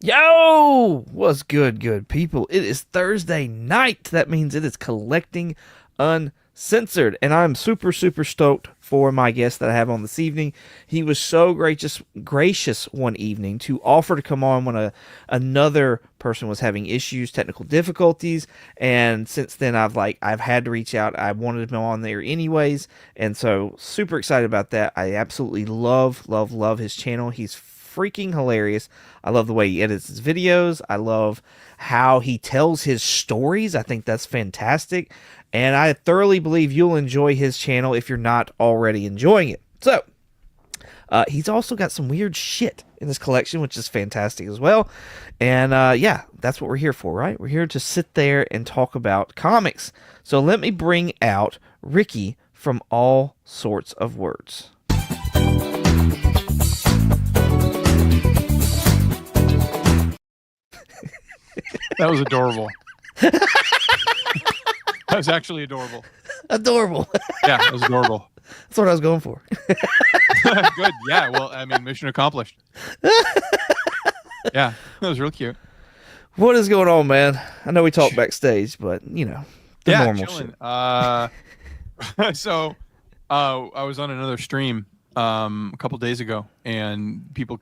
Yo, what's good people? It is Thursday night. That means it is collecting uncensored, and I'm super stoked for my guest that I have on this evening. He was so gracious one evening to offer to come on when another person was having issues, technical difficulties, and since then I've had to reach out. I wanted him on there anyways, and so super excited about that. I absolutely love his channel. He's freaking hilarious. I love the way he edits his videos. I love how he tells his stories. I think that's fantastic. And I thoroughly believe you'll enjoy his channel if you're not already enjoying it. So, he's also got some weird shit in his collection, which is fantastic as well. And yeah, that's what we're here for, right? We're here to sit there and talk about comics. So let me bring out Ricky from All Sorts of Words. That was adorable. That was actually adorable. Adorable. Yeah, that was adorable. That's what I was going for. Good. Yeah. Well, I mean, mission accomplished. Yeah, that was real cute. What is going on, man? I know we talked backstage, but you know, the normal chilling. shit. So, I was on another stream a couple days ago, and people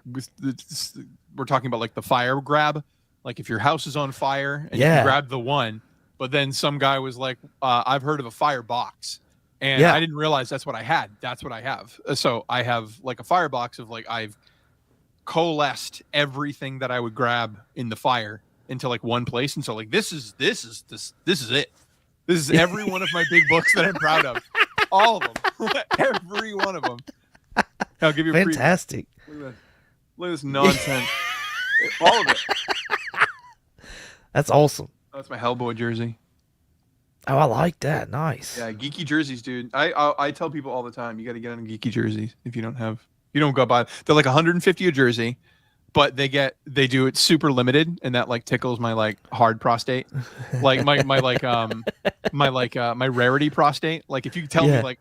were talking about like the fire grab. Like if your house is on fire and you can grab the one, but then some guy was like, I've heard of a fire box, and I didn't realize that's what I had. That's what I have. So I have like a fire box of like, I've coalesced everything that I would grab in the fire into like one place. And so like, this is it. This is every one of my big books that I'm proud of. All of them. Every one of them. I'll give you a fantastic. Look at this nonsense. All of it. That's awesome. That's my Hellboy jersey. Oh, I like that. Nice. Yeah, geeky jerseys, dude. I tell people all the time, you got to get on geeky jerseys if you don't go buy. They're like 150 a jersey, but they do it super limited, and that like tickles my like hard prostate, like my rarity prostate. Like if you tell me like,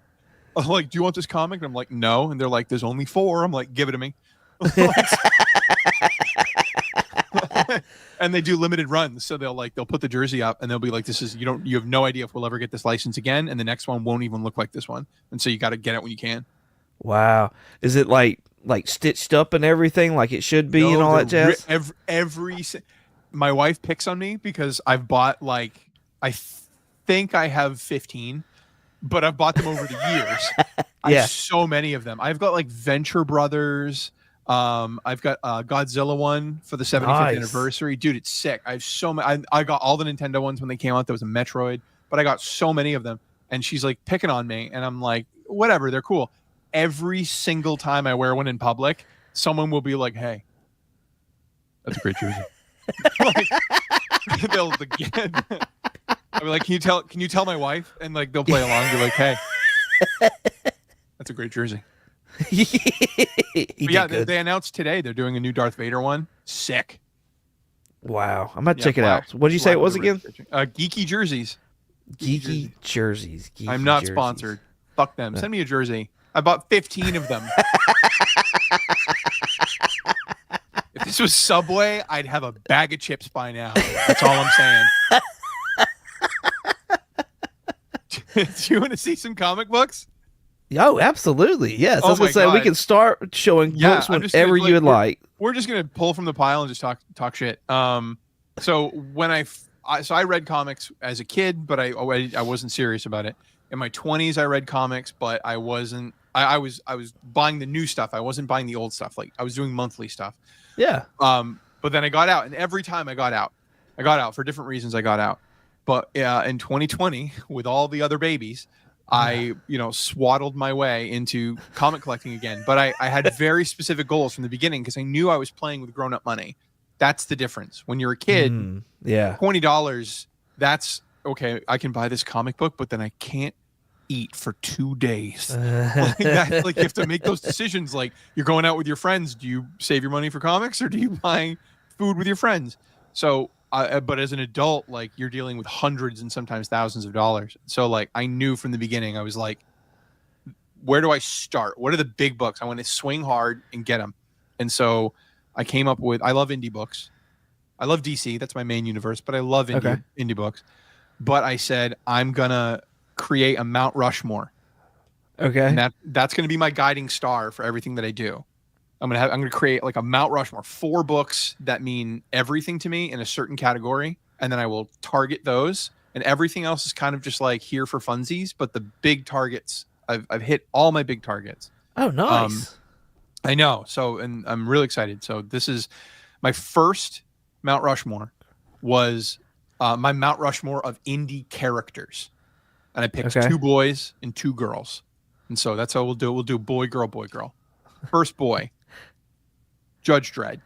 oh, like, do you want this comic? And I'm like, no, and they're like, there's only 4. I'm like, give it to me. And they do limited runs, so they'll put the jersey up and they'll be like, you have no idea if we'll ever get this license again, and the next one won't even look like this one, and so you got to get it when you can. Wow. Is it like stitched up and everything like it should be and all that jazz? My wife picks on me because I've bought like, I think I have 15, but I've bought them over the years. I have so many of them. I've got like Venture Brothers. I've got Godzilla one for the 75th anniversary. Dude, it's sick. I have so many. I got all the Nintendo ones when they came out. There was a Metroid, but I got so many of them. And she's like picking on me, and I'm like, whatever, they're cool. Every single time I wear one in public, someone will be like, hey, that's a great jersey. Like, they'll again. I'll be like, can you tell my wife? And like they'll play along and be like, hey, that's a great jersey. Yeah, they announced today they're doing a new Darth Vader one. Sick. Wow, I'm gonna check it out. What did you say it was again? Geeky jerseys. Geeky jerseys. I'm not sponsored. Fuck them. Send me a jersey. I bought 15 of them. If this was Subway, I'd have a bag of chips by now. That's all I'm saying. Do you want to see some comic books? Oh, absolutely. Yes. I was going to say, we can start showing books whenever you would like. We're just going to pull from the pile and just talk shit. So when I read comics as a kid, but I wasn't serious about it. In my 20s, I read comics, but I wasn't. I was buying the new stuff. I wasn't buying the old stuff. Like I was doing monthly stuff. Yeah. But then I got out, and every time I got out for different reasons. I got out. But in 2020, with all the other babies, I swaddled my way into comic collecting again. But I had very specific goals from the beginning because I knew I was playing with grown-up money. That's the difference. When you're a kid, $20, that's okay. I can buy this comic book, but then I can't eat for 2 days. Like you have to make those decisions. Like you're going out with your friends. Do you save your money for comics or do you buy food with your friends? So but as an adult, like you're dealing with hundreds and sometimes thousands of dollars. So like I knew from the beginning, I was like, where do I start? What are the big books? I want to swing hard and get them. And so I came up with, I love indie books. I love DC. That's my main universe, but I love Okay. indie books. But I said I'm gonna create a Mount Rushmore, and Okay. that's gonna be my guiding star for everything that I do. I'm gonna create like a Mount Rushmore, 4 books that mean everything to me in a certain category, and then I will target those, and everything else is kind of just like here for funsies. But the big targets, I've hit all my big targets. Oh, Um, nice. I know. So, and I'm really excited. So this is my first Mount Rushmore was my Mount Rushmore of indie characters, and I picked Okay. 2 boys and 2 girls, and so that's how we'll do it. We'll do boy, girl, boy, girl. First boy, Judge Dredd.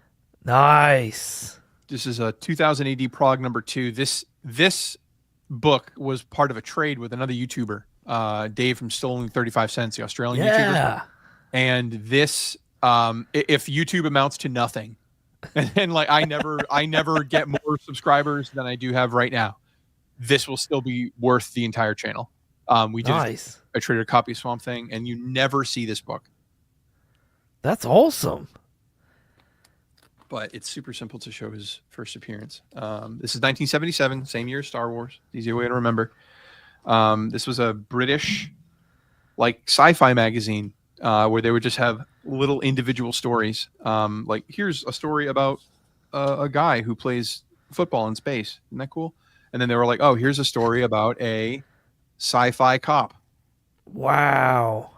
Nice. This is a 2000 AD prog number 2. This book was part of a trade with another YouTuber, Dave from Still Only 35 Cents, the Australian YouTuber. Yeah. And this, if YouTube amounts to nothing, and like I never get more subscribers than I do have right now, this will still be worth the entire channel. We did Nice. I traded a copy of Swamp Thing, and you never see this book. That's awesome. But it's super simple to show his first appearance. This is 1977, same year as Star Wars. Easy way to remember. This was a British, like, sci-fi magazine where they would just have little individual stories. Like, here's a story about a guy who plays football in space. Isn't that cool? And then they were like, oh, here's a story about a sci-fi cop. Wow.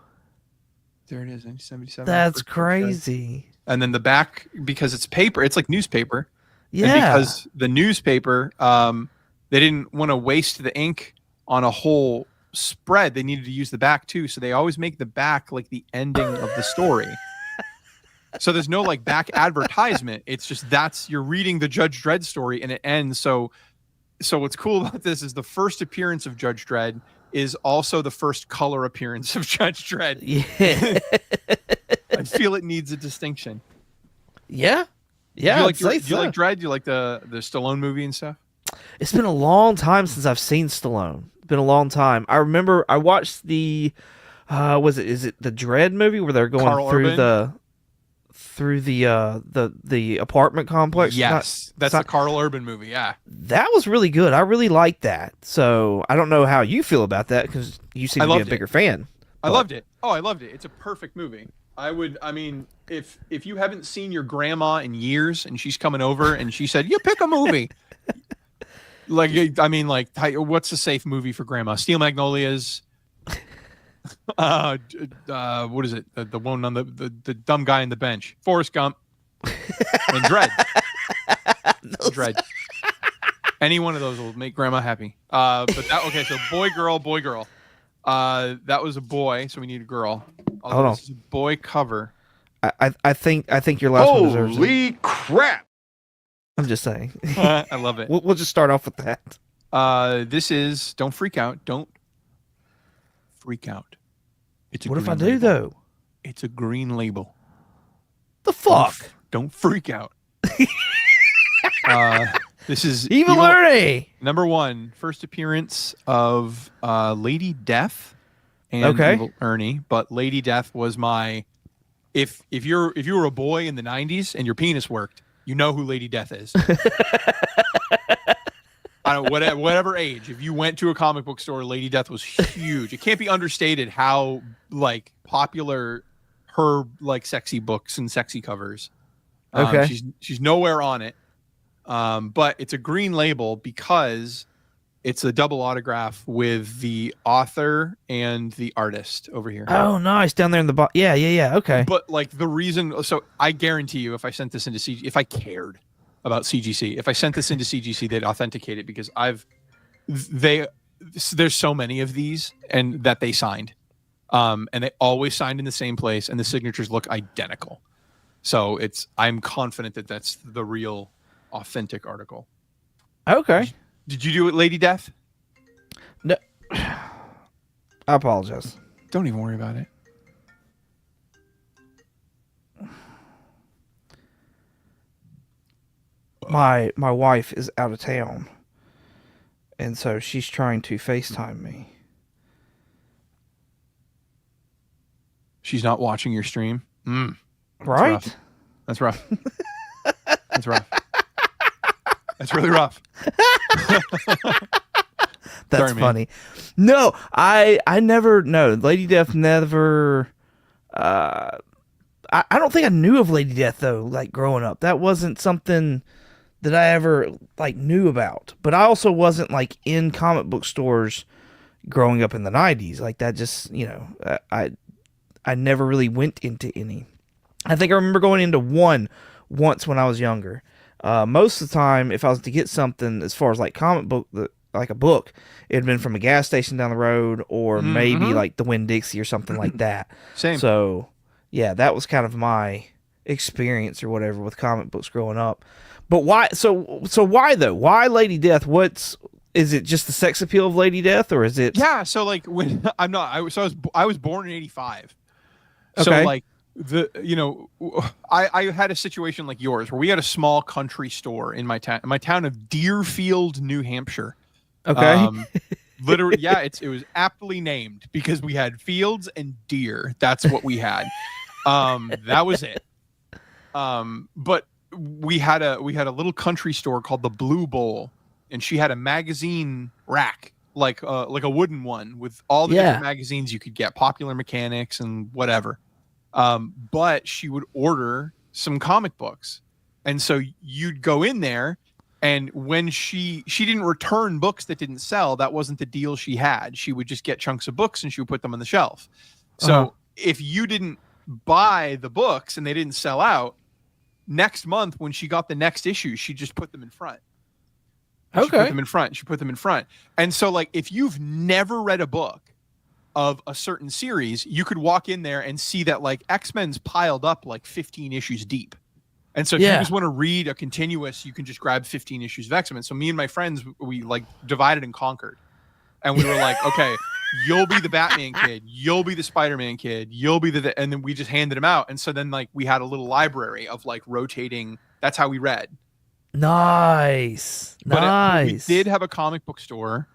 There it is, 1977. That's crazy. And then the back, because it's paper, it's like newspaper. Yeah. And because the newspaper, they didn't want to waste the ink on a whole spread. They needed to use the back too. So they always make the back like the ending of the story. So there's no like back advertisement. It's just you're reading the Judge Dredd story and it ends. So what's cool about this is the first appearance of Judge Dredd is also the first color appearance of Judge Dredd. Yeah. I feel it needs a distinction. Yeah. Yeah. Do you like Dredd? Do you like the Stallone movie and stuff? It's been a long time since I've seen Stallone. It's been a long time. I remember I watched the is it the Dredd movie where they're going Carl through Urban? the apartment complex? Yes, that's the Carl Urban movie. Yeah, that was really good. I really liked that. So I don't know how you feel about that because you seem to be a bigger fan. I loved it. Oh, I loved it. It's a perfect movie. I mean, if you haven't seen your grandma in years and she's coming over and she said, "You pick a movie," like, I mean, like, what's a safe movie for grandma? Steel Magnolias. What is it? The one on the dumb guy on the bench, Forrest Gump, and Dredd. Dredd. Any one of those will make grandma happy. But that okay. So boy, girl, boy, girl. That was a boy, so we need a girl. Hold on. This is a boy cover. I think your last one deserves it. Holy crap! I'm just saying. I love it. We'll just start off with that. This is don't freak out. Don't freak out. It's a What if I green do label. though? It's a green label. The fuck? Don't freak out. This is Evil Ernie. number 1, first appearance of Lady Death and Okay. Evil Ernie. But Lady Death was my if you were a boy in the 90s and your penis worked, you know who Lady Death is. I don't whatever age. If you went to a comic book store, Lady Death was huge. It can't be understated how like popular her like sexy books and sexy covers. Okay. She's nowhere on it. But it's a green label because it's a double autograph with the author and the artist over here. Oh, nice. Down there in the bottom. Yeah. Okay. But like the reason, so I guarantee you, if I sent this into CG, if I cared about CGC, if I sent this into CGC, they'd authenticate it because there's so many of these and that they signed, and they always signed in the same place, and the signatures look identical. So I'm confident that that's the real, authentic article. Okay. Did you do it, Lady Death? No. I apologize. Don't even worry about it. My wife is out of town, and so she's trying to FaceTime me. She's not watching your stream. Right? That's rough. That's rough. That's really rough. That's Sorry, man. funny. No, I never no Lady Death never. Uh, I don't think I knew of Lady Death though. Like growing up, that wasn't something that I ever like knew about. But I also wasn't like in comic book stores growing up in the '90s. Like that, just I never really went into any. I think I remember going into one once when I was younger. Most of the time, if I was to get something as far as like comic book, like a book, it had been from a gas station down the road, or maybe like the Winn-Dixie or something like that. Same. So, yeah, that was kind of my experience or whatever with comic books growing up. But why? So why though? Why Lady Death? Is it just the sex appeal of Lady Death, or is it? Yeah. So like when I was born in '85. So Okay. like I had a situation like yours where we had a small country store in my town of Deerfield, New Hampshire. Okay. Literally, yeah, it was aptly named because we had fields and deer. That's what we had. That was it. But we had a little country store called the Blue Bowl, and she had a magazine rack, like a wooden one with all the different magazines you could get, Popular Mechanics and whatever. But she would order some comic books, and so you'd go in there, and when she didn't return books that didn't sell, that wasn't the deal she had. She would just get chunks of books and she would put them on the shelf. So if you didn't buy the books and they didn't sell out, next month when she got the next issue, she just put them in front. She put them in front. And so like if you've never read a book of a certain series, you could walk in there and see that like X-Men's piled up like 15 issues deep. And so if you just want to read a continuous, you can just grab 15 issues of X-Men. So me and my friends, we like divided and conquered. And we were like, okay, you'll be the Batman kid, you'll be the Spider-Man kid, you'll be and then we just handed them out. And so then like we had a little library of like rotating. That's how we read. Nice. But we did have a comic book store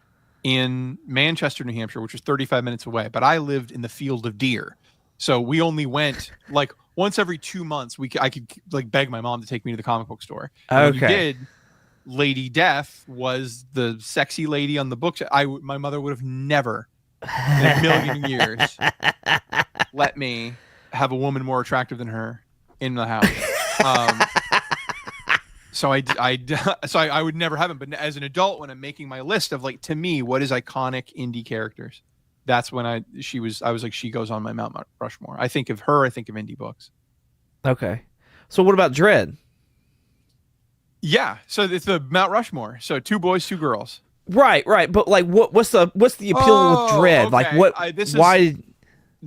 in Manchester, New Hampshire, which was 35 minutes away. But I lived in the field of deer. So we only went like once every 2 months. I could like beg my mom to take me to the comic book store. And when we did, Lady Death was the sexy lady on the books. My mother would have never in a million years let me have a woman more attractive than her in the house. So I would never have him. But as an adult, when I'm making my list of like, to me, what is iconic indie characters? That's when I was like, she goes on my Mount Rushmore. I think of her. I think of indie books. Okay. So what about Dredd? Yeah. So it's the Mount Rushmore. So 2 boys, 2 girls. Right. But like, what's the appeal with Dredd? Okay. Like what? Why?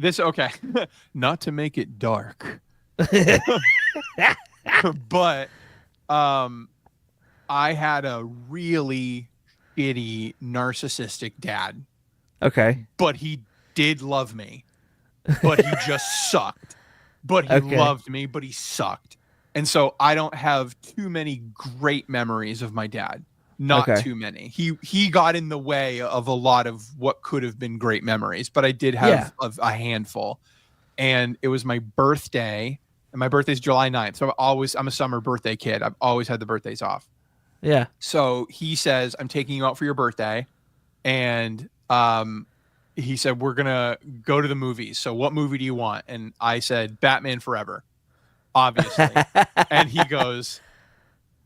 Okay. Not to make it dark, but I had a really shitty narcissistic dad. Okay. But he did love me. But he just sucked. But he loved me, but he sucked. And so I don't have too many great memories of my dad. Not too many. He got in the way of a lot of what could have been great memories, but I did have a handful. And it was my birthday, and my birthday's July 9th. So I'm a summer birthday kid. I've always had the birthdays off. Yeah. So he says, I'm taking you out for your birthday. And he said, we're going to go to the movies. So what movie do you want? And I said, Batman Forever, obviously. And he goes,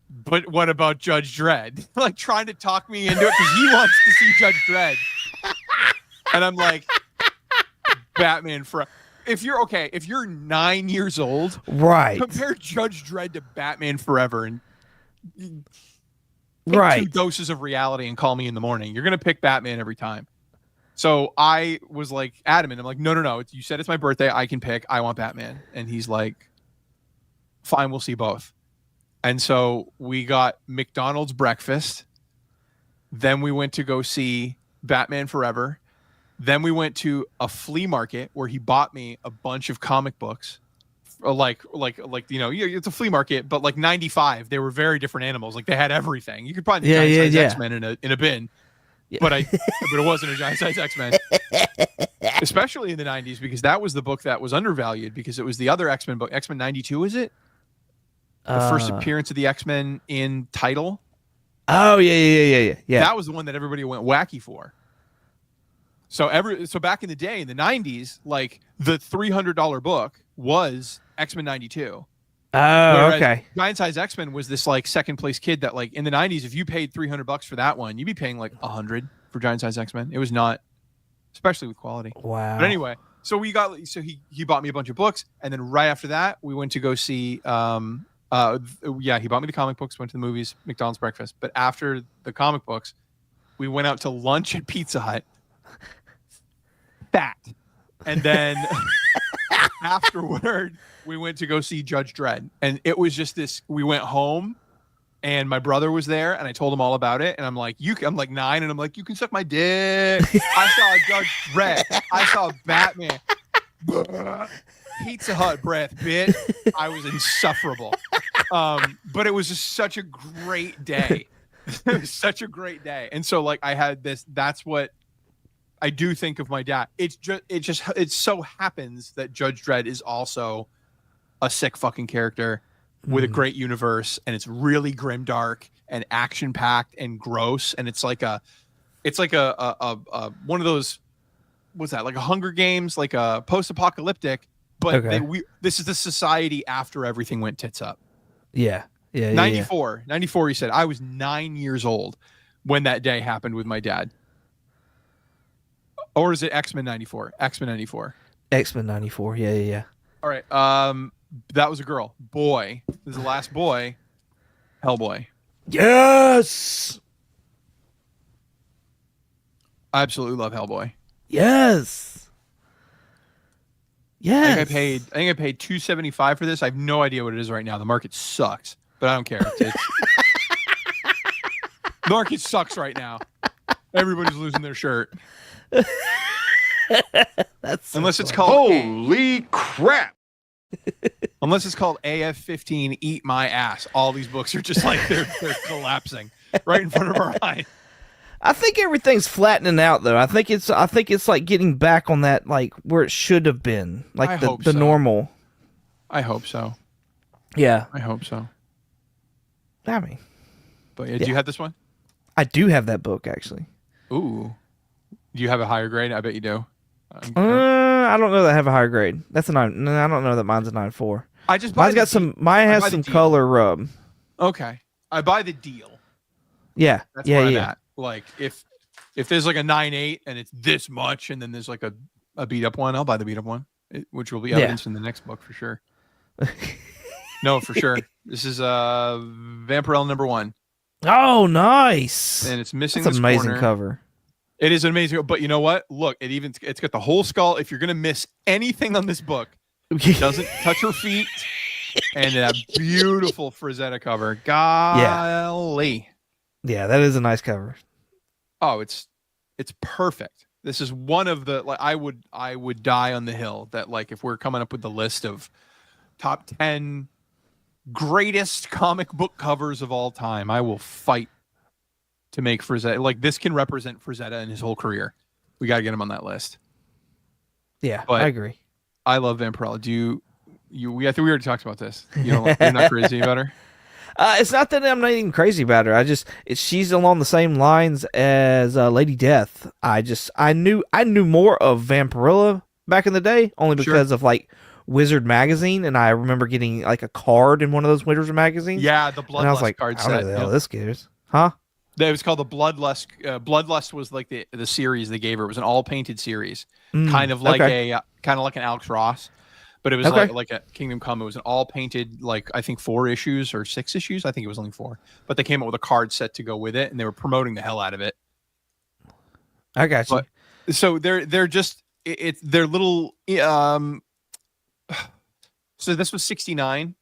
but what about Judge Dredd? Like trying to talk me into it because he wants to see Judge Dredd. And I'm like, Batman Forever. If you're 9 years old, right, compare Judge Dredd to Batman Forever and take 2 doses of reality and call me in the morning. You're going to pick Batman every time. So I was like adamant. I'm like, no. You said it's my birthday. I can pick. I want Batman. And he's like, fine, we'll see both. And so we got McDonald's breakfast. Then we went to go see Batman Forever. Then we went to a flea market where he bought me a bunch of comic books. Like it's a flea market, but like 95, they were very different animals. Like they had everything. You could find the giant size X-Men in a bin. Yeah. But it wasn't a giant size X-Men. Especially in the 90s, because that was the book that was undervalued because it was the other X-Men book. X-Men 92, is it? The first appearance of the X-Men in title. Oh yeah. That was the one that everybody went wacky for. So back in the day, in the 90s, like the $300 book was X-Men 92. Oh, Whereas okay. Giant Size X-Men was this like second place kid that like in the 90s, if you paid $300 for that one, you'd be paying like 100 for Giant Size X-Men. It was not, especially with quality. Wow. But anyway, so he bought me a bunch of books, and then right after that, we went to go see he bought me the comic books, went to the movies, McDonald's breakfast. But after the comic books, we went out to lunch at Pizza Hut. Fat. And then afterward, we went to go see Judge Dredd. And it was just this, we went home and my brother was there and I told him all about it. And I'm like, I'm like 9 and I'm like, you can suck my dick. I saw Judge Dredd. I saw Batman. Pizza Hut breath, bitch. I was insufferable. But it was just such a great day. It was such a great day. And so like I had this, that's what I do think of my dad. It so happens that Judge Dredd is also a sick fucking character with a great universe, and it's really grim, dark, and action packed and gross. And it's like a one of those, what's that? Like a Hunger Games, like a post apocalyptic. But this is the society after everything went tits up. Yeah. 94. He said I was 9 years old when that day happened with my dad. Or is it X-Men 94? X-Men 94. X-Men 94. Yeah. All right. That was a girl. Boy. This is the last boy. Hellboy. Yes. I absolutely love Hellboy. Yes. I think I paid $275 for this. I have no idea what it is right now. The market sucks, but I don't care. The market sucks right now. Everybody's losing their shirt. That's so unless it's funny. called Holy crap. Unless it's called AF-15 Eat My Ass. All these books are just like they're collapsing right in front of our eyes. I think everything's flattening out though. I think it's like getting back on that like where it should have been. Like the normal. I hope so. Yeah. I hope so. I mean. But do you have this one? I do have that book actually. Ooh. Do you have a higher grade? I bet you do. I don't know that I have a higher grade. That's a 9. No, I don't know that mine's a 9.4. Mine has some color rub. Okay. I buy the deal. Yeah. That's where I'm at. Like if there's like a 9.8 and it's this much and then there's like a beat up one, I'll buy the beat up one, which will be evidence in the next book for sure. No, for sure. This is Vampirella #1. Oh, nice. And it's missing That's this an amazing corner. cover. It is amazing, but you know what? Look, it's got the whole skull. If you're gonna miss anything on this book, it doesn't touch her feet, and that beautiful Frazetta cover. Golly, yeah, that is a nice cover. Oh, it's perfect. This is one of the like I would die on the hill that like if we're coming up with the list of top 10 greatest comic book covers of all time, I will fight to make Frazetta. Like this can represent Frazetta in his whole career. We got to get him on that list. Yeah, but I agree. I love Vampirella. I think we already talked about this. You're not crazy about her? It's not that I'm not even crazy about her. She's along the same lines as Lady Death. I knew more of Vampirella back in the day only because of like Wizard magazine, and I remember getting like a card in one of those Wizard magazines. Yeah, the Bloodlust card set. I don't know the hell this is, huh? It was called the Bloodlust. Bloodlust was like the series they gave her. It was an all painted series, kind of like an Alex Ross, but it was like a Kingdom Come. It was an all painted, like I think 4 issues or 6 issues. I think it was only 4, but they came up with a card set to go with it, and they were promoting the hell out of it. I got you. So they're just they're little. So this was 69.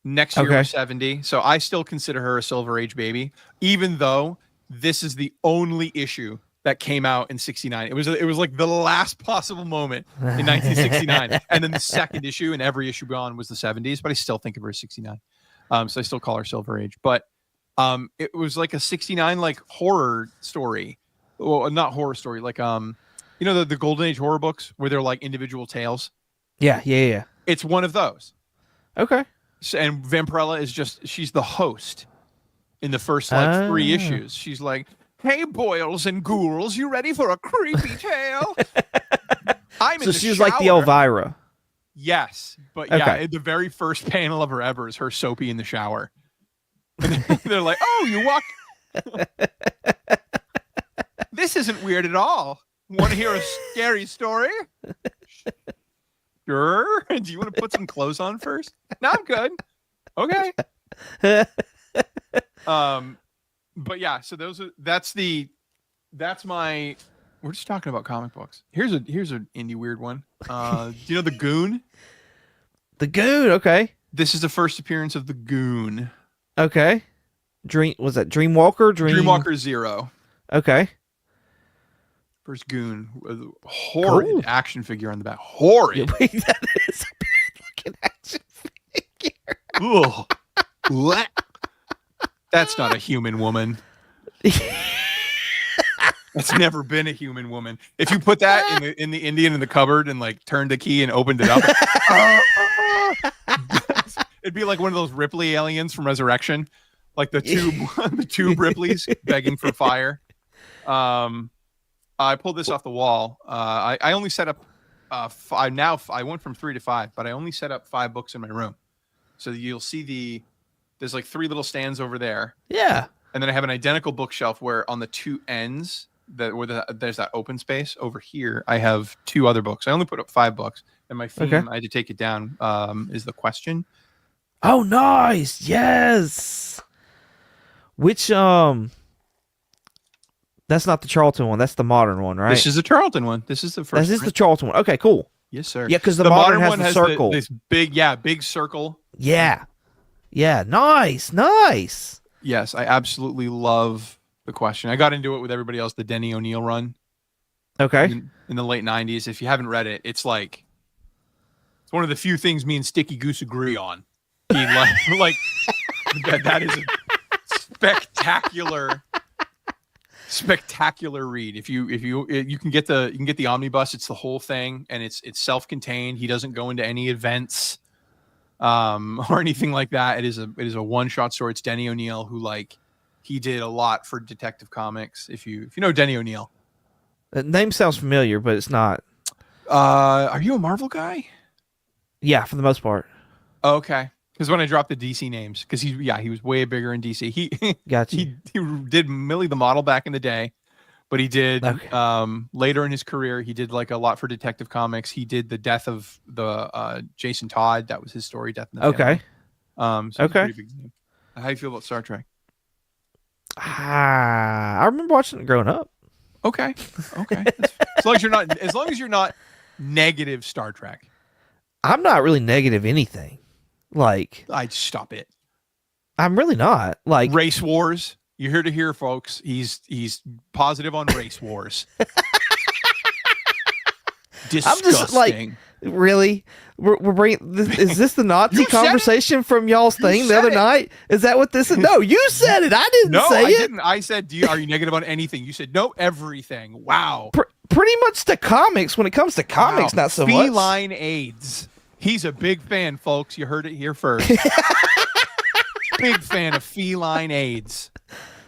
Next year was 70. So I still consider her a Silver Age baby, even though this is the only issue that came out in 69. It was like the last possible moment in 1969. And then the second issue and every issue beyond was the 70s, but I still think of her as 69. So I still call her Silver Age. But it was like a 69 like horror story. Well, not horror story, like the Golden Age horror books where they're like individual tales. Yeah. It's one of those. Okay. And Vampirella is she's the host in the first like 3 Ah. issues. She's like, "Hey, boils and ghouls, you ready for a creepy tale?" I'm in So the she was shower. like the Elvira. Yes, but yeah, Okay. the very first panel of her ever is her soapy in the shower. And they're like, "Oh, you walk." This isn't weird at all. Want to hear a scary story? Sure. Do you want to put some clothes on first? No, I'm good. Okay. But yeah, so that's my. We're just talking about comic books. Here's an indie weird one. Do you know the Goon? The Goon. Okay. This is the first appearance of the Goon. Okay. Was that Dreamwalker? Dreamwalker Zero. Okay. First Goon. Horrid Cool. action figure on the back. Horrid. Wait, that is a bad looking action figure. Ugh. Blech. That's not a human woman. That's never been a human woman. If you put that in the Indian in the cupboard and like turned the key and opened it up, it'd be like one of those Ripley aliens from Resurrection, like the tube Ripleys begging for fire. I pulled this off the wall. I only set up I went from 3 to 5, but I only set up 5 books in my room. So you'll see there's like 3 little stands over there. Yeah. And then I have an identical bookshelf where on the 2 ends there's that open space over here. I have 2 other books. I only put up 5 books, and my theme, Okay. I had to take it down, is the question. Oh, nice. Yes. Which that's not the Charlton one. That's the modern one, right? This is the Charlton one. This is the first. This is the Charlton one. Okay, cool. Yes, sir. Yeah, because the modern has one the circle. this big circle. Yeah. Yeah. Nice. Yes, I absolutely love the question. I got into it with everybody else, the Denny O'Neil run. Okay. In the late 90s. If you haven't read it, it's one of the few things me and Sticky Goose agree on. That is a spectacular read. If you can get the omnibus, it's the whole thing, and it's self-contained. He doesn't go into any events or anything like that. It is a one-shot story. It's Denny O'Neil, who he did a lot for Detective Comics. If you know Denny O'Neil. The name sounds familiar, but it's not. Are you a Marvel guy? Yeah, for the most part. Oh, okay. Because when I dropped the DC names, because he was way bigger in DC. He Got you. he did Millie the Model back in the day, but he did Okay. later in his career, he did like a lot for Detective Comics. He did the death of the Jason Todd. That was his story, Death in the Okay. Family. So Okay. pretty big name. How do you feel about Star Trek? I remember watching it growing up. Okay. As long as you're not negative Star Trek. I'm not really negative anything. I'd stop it. I'm really not. Race wars. You're here to hear, folks. He's positive on race wars. Disgusting. I'm just really? We're bringing is this the Nazi You said conversation from y'all's thing the other night? Is that what this is? No, you said it. I didn't No, say I it. didn't. I said, are you negative on anything? You said, no, everything. Wow. Pretty much to comics. When it comes to comics, Wow. not so much. Feline AIDS. He's a big fan, folks. You heard it here first. Big fan of feline AIDS.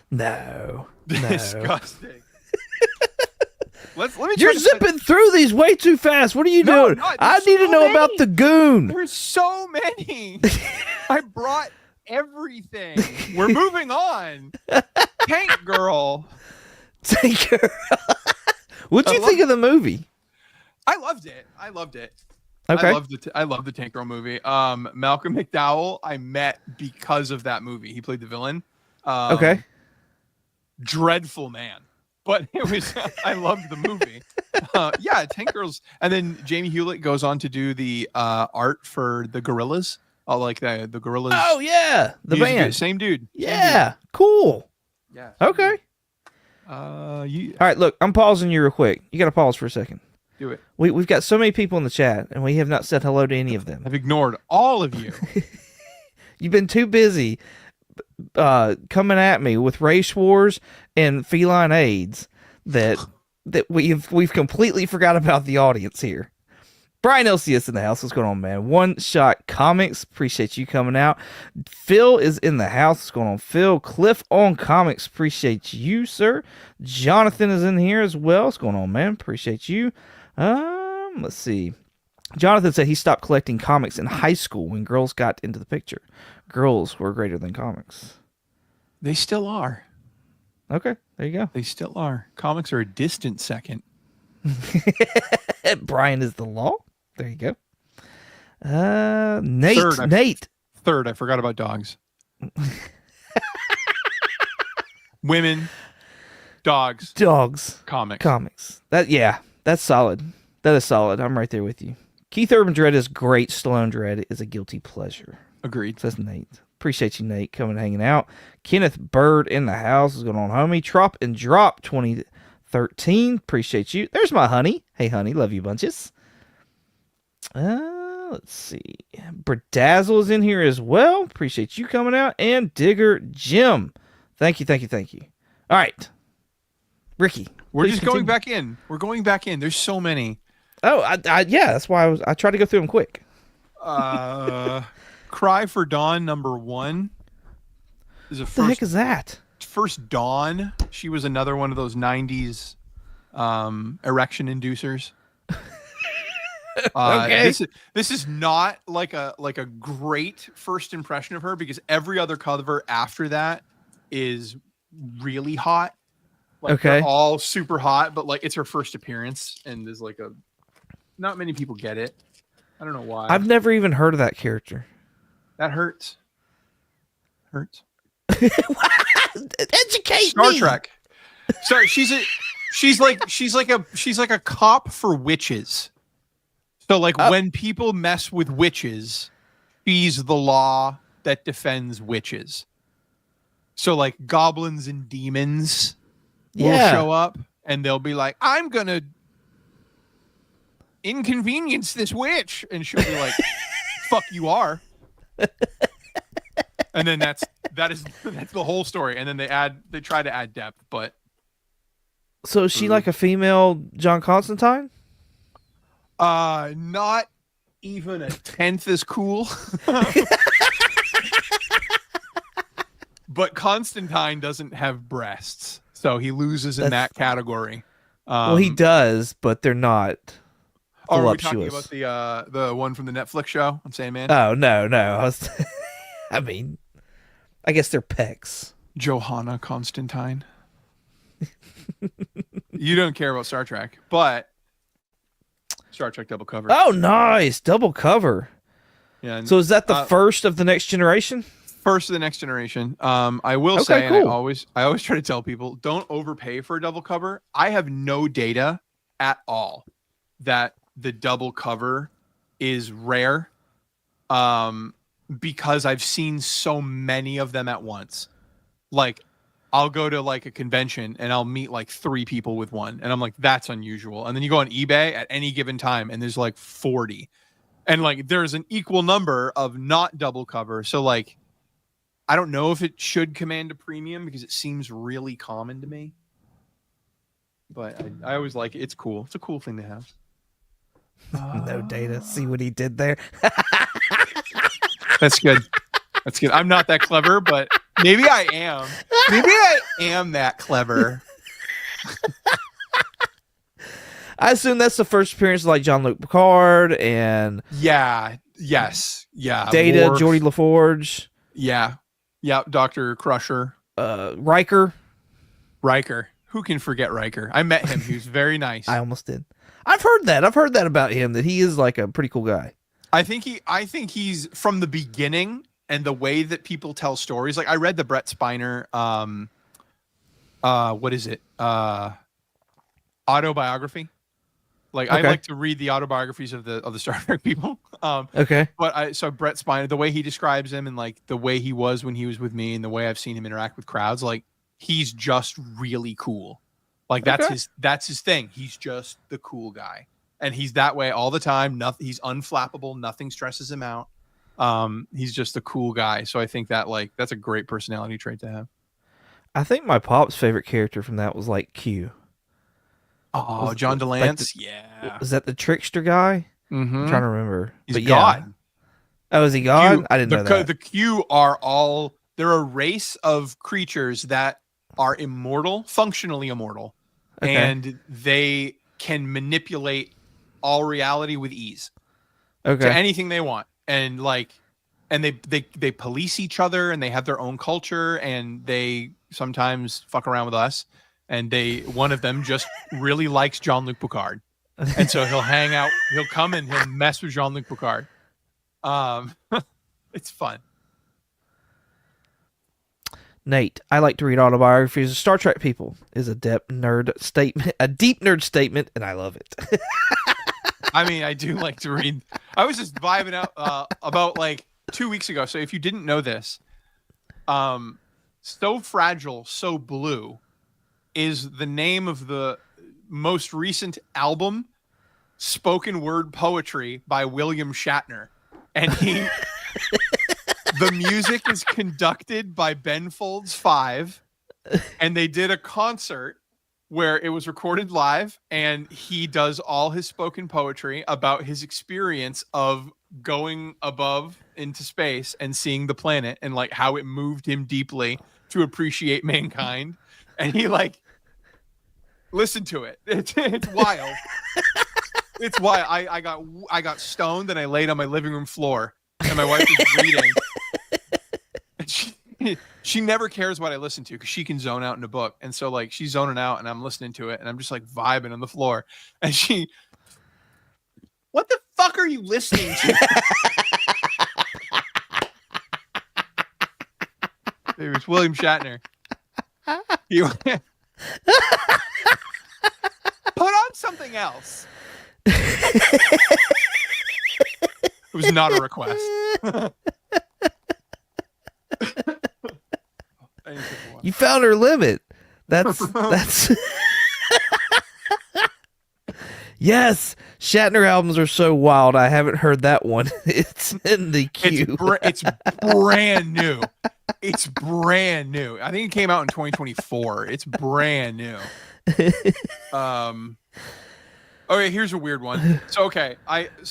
No. Disgusting. Let me. You're zipping through these way too fast. What are you No, doing? no, I there's need to so know many. about the Goon. There's so many. I brought everything. We're moving on. Tank Girl. Tinker. What'd you think of the movie? I loved it. Okay. I love the Tank Girl movie. Malcolm McDowell, I met because of that movie. He played the villain. Okay. Dreadful man, but it was. I loved the movie. Yeah, Tank Girls, and then Jamie Hewlett goes on to do the art for the Gorillas. Like the Gorillas. Oh yeah, the music video. band. Same dude. Yeah, cool. Yeah. Okay. All right, look, I'm pausing you real quick. You got to pause for a second. Do it. We've got so many people in the chat, and we have not said hello to any of them. I've ignored all of you. You've been too busy coming at me with race wars and feline AIDS that we've completely forgot about the audience here. Brian LCS in the house. What's going on, man? One Shot Comics. Appreciate you coming out. Phil is in the house. What's going on, Phil? Cliff on Comics. Appreciate you, sir. Jonathan is in here as well. What's going on, man? Appreciate you. Let's see. Jonathan said he stopped collecting comics in high school when girls got into the picture. Girls were greater than comics. They still are. Okay, there you go. They still are. Comics are a distant second. Brian is the law. There you go. Nate. Third, I forgot about dogs. Women, dogs, comics. That's solid. That is solid. I'm right there with you. Keith Urban Dread is great. Stallone Dread is a guilty pleasure. Agreed. Says Nate. Appreciate you, Nate, coming and hanging out. Kenneth Bird in the house. What's going on, homie? Trop and Drop 2013. Appreciate you. There's my honey. Hey, honey. Love you bunches. Let's see. Berdazzle is in here as well. Appreciate you coming out. And Digger Jim. Thank you. All right. Ricky. We're just going back in. We're going back in. There's so many. Oh, yeah. That's why I tried to go through them quick. Cry for Dawn #1 is a what the heck is that? First Dawn. She was another one of those 90s erection inducers. Okay. This is not like a great first impression of her, because every other cover after that is really hot. Like, okay. They're all super hot, but like it's her first appearance, and there's like not many people get it. I don't know why. I've never even heard of that character. That hurts. Educate Star me. Trek. Sorry, she's like a cop for witches. So like when people mess with witches, she's the law that defends witches. So like goblins and demons will show up, and they'll be like, "I'm gonna inconvenience this witch," and she'll be like, "Fuck, you are." And then that's the whole story. And then they try to add depth, but so is she like a female John Constantine? Not even a tenth as cool. But Constantine doesn't have breasts, so he loses in that category. Well, he does, but they're not. Are we talking about the one from the Netflix show on Sandman? Oh no! I mean, I guess they're pecs. Johanna Constantine. You don't care about Star Trek, but Star Trek double cover. Oh, nice double cover. Yeah. So is that the first of the Next Generation? First of the Next Generation. I will say, cool. And I always try to tell people, don't overpay for a double cover. I have no data at all that the double cover is rare, because I've seen so many of them at once. Like, I'll go to like a convention and I'll meet like 3 people with one, and I'm like, that's unusual. And then you go on eBay at any given time and there's like 40, and like there's an equal number of not double cover. So like, I don't know if it should command a premium because it seems really common to me, but I always like it. It's cool. It's a cool thing to have. No data. See what he did there? That's good. That's good. I'm not that clever, but maybe I am. Maybe I am that clever. I assume that's the first appearance of like Jean-Luc Picard and Data, Geordi LaForge. Yeah. Dr. Crusher. Riker. Who can forget Riker? I met him. He was very nice. I almost did. I've heard that about him, that he is like a pretty cool guy. I think he's from the beginning, and the way that people tell stories. Like, I read the Brett Spiner what is it? Autobiography. Like, okay. I like to read the autobiographies of the Star Trek people. Okay. But so Brett Spiner, the way he describes him, and like the way he was when he was with me, and the way I've seen him interact with crowds, like, he's just really cool. Like, that's his thing. He's just the cool guy, and he's that way all the time. Nothing. He's unflappable. Nothing stresses him out. He's just a cool guy. So I think that that's a great personality trait to have. I think my pop's favorite character from that was like Q. Oh, John DeLance. Yeah. Was that the trickster guy? I'm trying to remember. He's but God. Yeah. Oh, is he God? Q, I didn't know that. The Q are all, they're a race of creatures that are immortal, functionally immortal, Okay. and they can manipulate all reality with ease to Okay. anything they want. And like, and they police each other, and they have their own culture, and they sometimes fuck around with us. And one of them just really likes Jean-Luc Picard. And so he'll hang out, he'll come and he'll mess with Jean-Luc Picard. It's fun. Nate, I like to read autobiographies of Star Trek people. Is a deep nerd statement, and I love it. I mean, I do like to read. I was just vibing out about like 2 weeks ago. So if you didn't know this, So Fragile, So Blue is the name of the most recent album, spoken word poetry by William Shatner. And the music is conducted by Ben Folds 5. And they did a concert where it was recorded live, and he does all his spoken poetry about his experience of going above into space and seeing the planet, and like how it moved him deeply to appreciate mankind. And he like listened to it. It's wild. It's wild. I got stoned, and I laid on my living room floor, and my wife was reading. And she never cares what I listen to because she can zone out in a book. And so like she's zoning out, and I'm listening to it, and I'm just like vibing on the floor. And what the fuck are you listening to? It was William Shatner. Put on something else. It was not a request. You found her limit. That's Yes, Shatner albums are so wild. I haven't heard that one. It's in the queue. It's brand new. It's brand new. I think it came out in 2024. It's brand new. Okay, here's a weird one. So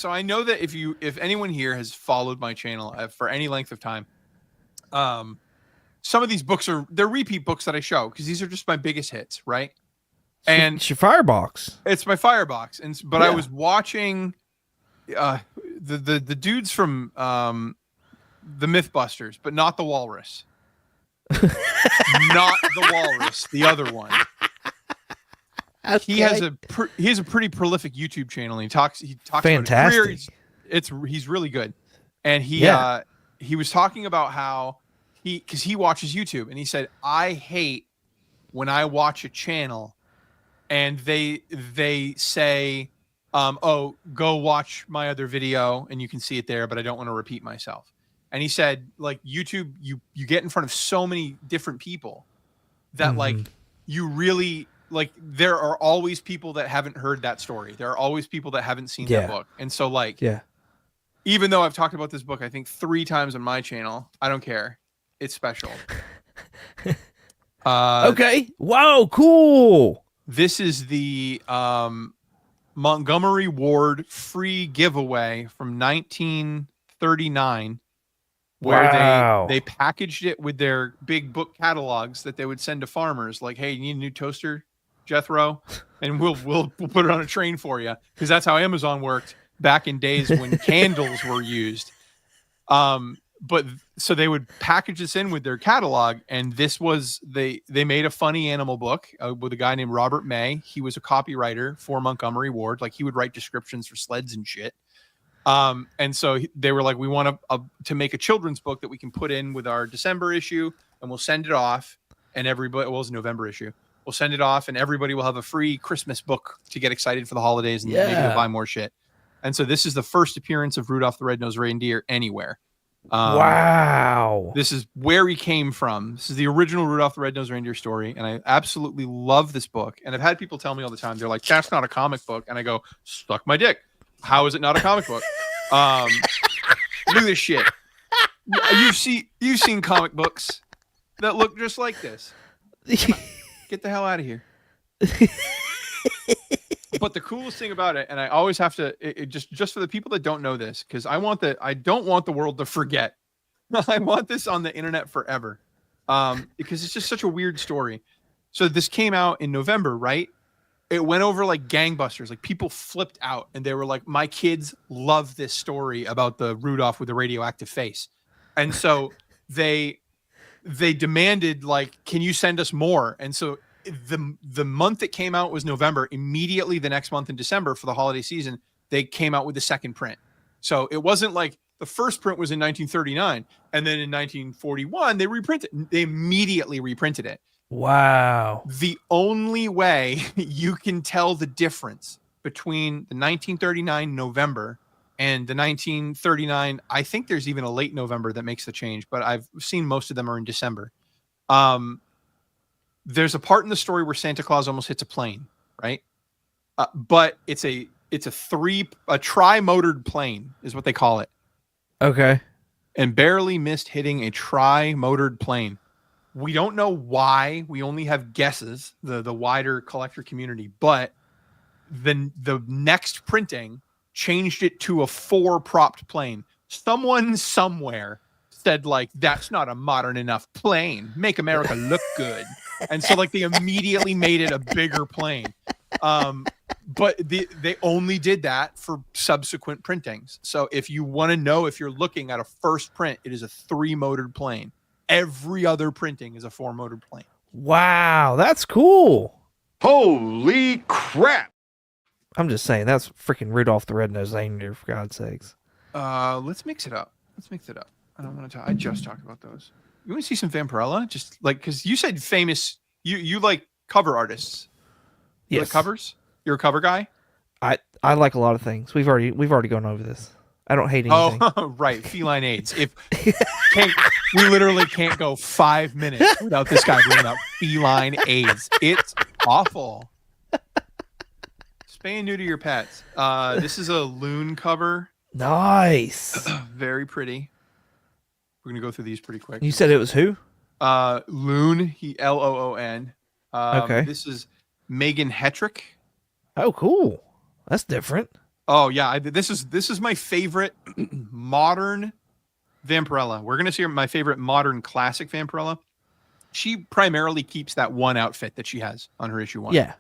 I know that if anyone here has followed my channel for any length of time, some of these books they're repeat books that I show because these are just my biggest hits, right? And it's your firebox. It's my firebox, but I was watching the dudes from the Mythbusters, but not the Walrus. Not the Walrus, the other one. Okay. He has a pretty prolific YouTube channel. And he talks fantastic. About his career. He's really good, and he was talking about how because he watches YouTube, and he said, I hate when I watch a channel and they say, oh, go watch my other video and you can see it there, but I don't want to repeat myself. And he said, like, YouTube, you get in front of so many different people that like you really like there are always people that haven't heard that story. There are always people that haven't seen that book. And so like even though I've talked about this book I think 3 times on my channel, I don't care. It's special. Okay. Wow, cool. This is the Montgomery Ward free giveaway from 1939, where they packaged it with their big book catalogs that they would send to farmers. Like, hey, you need a new toaster, Jethro, and we'll put it on a train for you, because that's how Amazon worked back in days when candles were used. But so they would package this in with their catalog, and this was they made a funny animal book with a guy named Robert May. He was a copywriter for Montgomery Ward. Like, he would write descriptions for sleds and shit. And so they were like, we want to make a children's book that we can put in with our December issue, and we'll send it off, and everybody, well, it was a November issue. We'll send it off, and everybody will have a free Christmas book to get excited for the holidays, and maybe they'll buy more shit. And so this is the first appearance of Rudolph the Red-Nosed Reindeer anywhere. Wow. This is where he came from. This is the original Rudolph the Red-Nosed Reindeer story, and I absolutely love this book. And I've had people tell me all the time, they're like, that's not a comic book. And I go, suck my dick. How is it not a comic book? Look at this shit. You've seen comic books that look just like this. Get the hell out of here. But the coolest thing about it, and I always have to just for the people that don't know this, because I don't want the world to forget. I want this on the internet forever, because it's just such a weird story. So this came out in November, right? It went over like gangbusters. Like people flipped out, and they were like, "My kids love this story about the Rudolph with the radioactive face," and so they demanded like, "Can you send us more?" And so the month it came out was November. Immediately the next month in December for the holiday season, they came out with the second print. So it wasn't like the first print was in 1939 and then in 1941 they reprinted. They immediately reprinted it. Wow. The only way you can tell the difference between the 1939 November and the 1939, I think there's even a late November that makes the change, but I've seen most of them are in December. There's a part in the story where Santa Claus almost hits a plane, right? But it's a tri-motored plane is what they call it. Okay. And barely missed hitting a tri-motored plane. We don't know why. We only have guesses, the wider collector community, but the next printing changed it to a 4-propped plane. Someone somewhere said like, that's not a modern enough plane. Make America look good. And so like they immediately made it a bigger plane. But they only did that for subsequent printings. So if you want to know if you're looking at a first print, it is a 3-motored plane. Every other printing is a 4-motored plane. Wow, that's cool. Holy crap. I'm just saying, that's freaking Rudolph the Red-Nosed Reindeer, for God's sakes. Let's mix it up. I don't want to talk. I just talked about those. You want to see some Vampirella? Just like, because you said famous, you like cover artists. You Yes. like covers? You're a cover guy? I like a lot of things. We've already gone over this. I don't hate anything. Oh, right. Feline AIDS. We literally can't go 5 minutes without this guy bringing up feline AIDS. It's awful. Spay and neuter your pets. This is a Loon cover. Nice. Very pretty. We're gonna go through these pretty quick. You said it was who? Loon. Loon. Okay. This is Megan Hetrick. Oh, cool. That's different. Oh yeah, this is my favorite modern Vampirella. We're gonna see my favorite modern classic Vampirella. She primarily keeps that one outfit that she has on her issue 1. Yeah.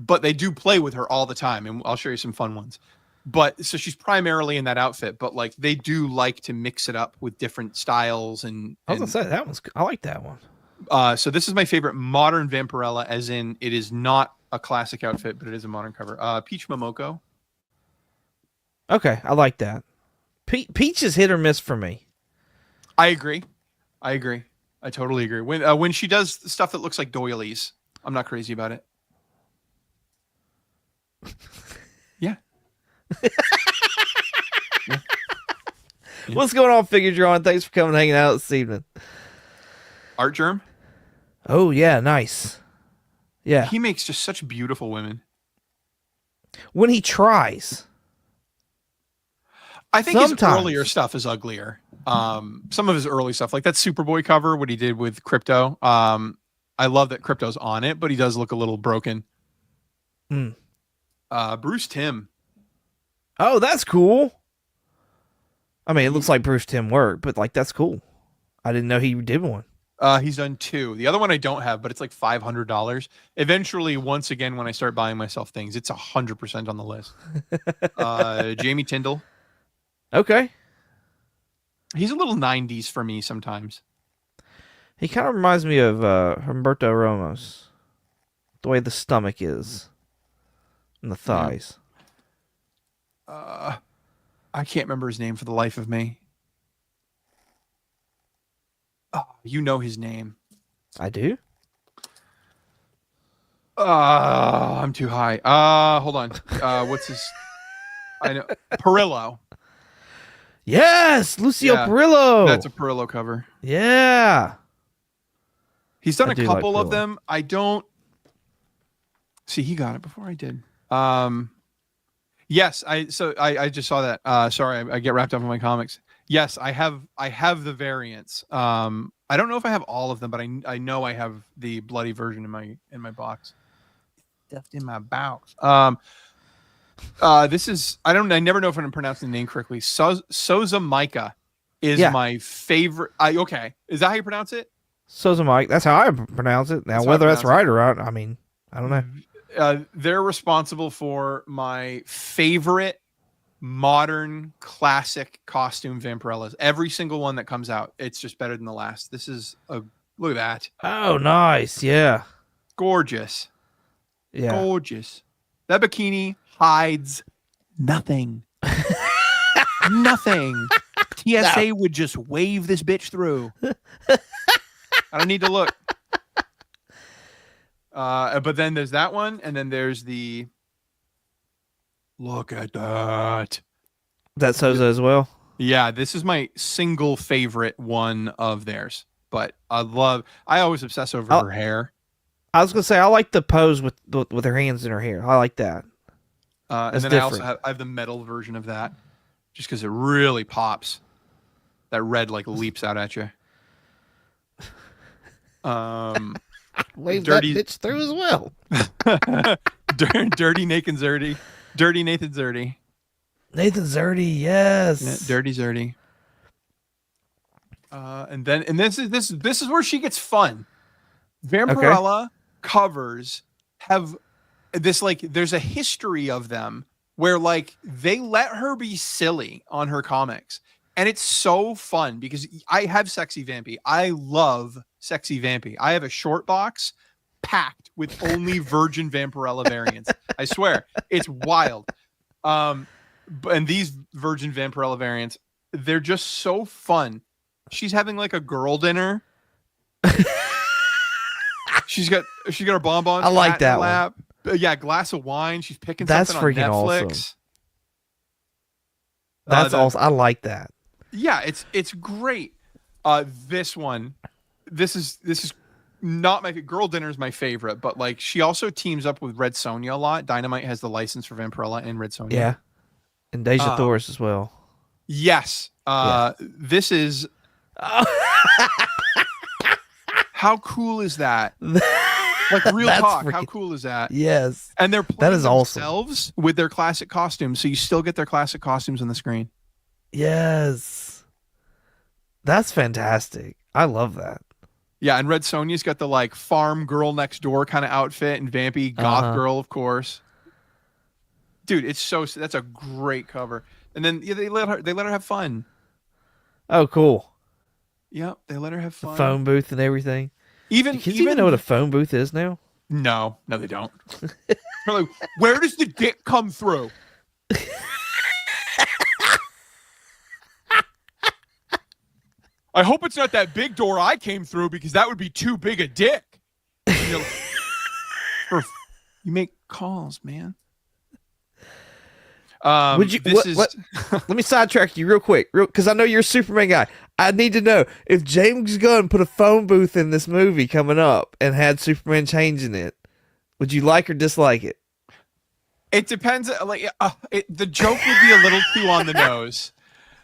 But they do play with her all the time, and I'll show you some fun ones. But so she's primarily in that outfit, but like they do like to mix it up with different styles and I was gonna say I like that one. So this is my favorite modern Vampirella, as in it is not a classic outfit, but it is a modern cover. Peach Momoko. Okay, I like that. Peach is hit or miss for me. I agree. I totally agree. When she does stuff that looks like doilies, I'm not crazy about it. Yeah. Yeah. What's going on, Figure Drawing? Thanks for coming and hanging out this evening. Art Germ. Oh yeah, nice. Yeah. He makes just such beautiful women. When he tries. I think Sometimes. his earlier stuff is uglier. Some of his early stuff, like that Superboy cover, what he did with Crypto. I love that Crypto's on it, but he does look a little broken. Bruce Timm. Oh, that's cool. I mean, it looks like Bruce Timm work, but like that's cool. I didn't know he did one. He's done 2. The other one I don't have, but it's like $500. Eventually, once again, when I start buying myself things, it's 100% on the list. Jamie Tyndall. Okay. He's a little 90s for me sometimes. He kind of reminds me of Humberto Ramos. The way the stomach is. And the thighs. I can't remember his name for the life of me. You know his name. I do? I'm too high. Hold on. What's his? I know Perillo. Yes, Lucio Yeah, Perillo. That's a Perillo cover. Yeah. He's done I a do like couple of Perillo. them. I don't see. He got it before I did. Yes, I just saw that. Sorry, I get wrapped up in my comics. Yes, I have the variants. I don't know if I have all of them, but I know I have the bloody version in my box. stuffed in my bowels. This is I never know if I'm pronouncing the name correctly. Soza Micah is my favorite. Okay, is that how you pronounce it? Soza Mike. That's how I pronounce it. Now, whether that's right or not, I mean, I don't know. They're responsible for my favorite modern classic costume Vampirellas. Every single one that comes out, it's just better than the last. This is look at that. Oh, nice. Yeah. Gorgeous. Yeah. Gorgeous. That bikini hides nothing. Nothing. TSA would just wave this bitch through. I don't need to look. But then there's that one, and then there's the look at that. That's Soza as well. Yeah, this is my single favorite one of theirs. But I always obsess over her hair. I was gonna say I like the pose with her hands in her hair. I like that. And then different. I have the metal version of that, just because it really pops. That red leaps out at you. Wave dirty, that bitch through as well. Dirty Nathan Zerdy. Dirty Nathan Zerdy. Nathan Zerdy, yes. Yeah, Dirty Zerdy. And this is where she gets fun. Vampirella covers have this there's a history of them where they let her be silly on her comics. And it's so fun because I have Sexy Vampy. I love Sexy Vampy. I have a short box packed with only Virgin Vampirella variants. I swear, it's wild. And these Virgin Vampirella variants, they're just so fun. She's having a girl dinner. She's got her bonbons. I like that one. Yeah, glass of wine. She's picking That's something on freaking Netflix. awesome. That's awesome. I like that. Yeah, it's great. This one, this is not my girl dinner is my favorite, but she also teams up with Red Sonja a lot. Dynamite has the license for Vampirella and Red Sonja. Yeah, and Deja Thoris as well. Yes. This is. How cool is that? Real talk. How cool is that? Yes. And they're playing themselves awesome. with their classic costumes, so you still get their classic costumes on the screen. Yes. That's fantastic. I love that. Yeah, and Red Sonja's got the farm girl next door kind of outfit, and Vampy goth girl, of course. Dude, that's a great cover. And then they let her have fun. Oh, cool. Yep, they let her have fun. The phone booth and everything. Do kids even know what a phone booth is now? No, they don't. They're where does the dick come through? I hope it's not that big door I came through because that would be too big a dick. You make calls, man. Would you? Let me sidetrack you real quick, because I know you're a Superman guy. I need to know if James Gunn put a phone booth in this movie coming up and had Superman changing it. Would you like or dislike it? It depends. The joke would be a little too on the nose.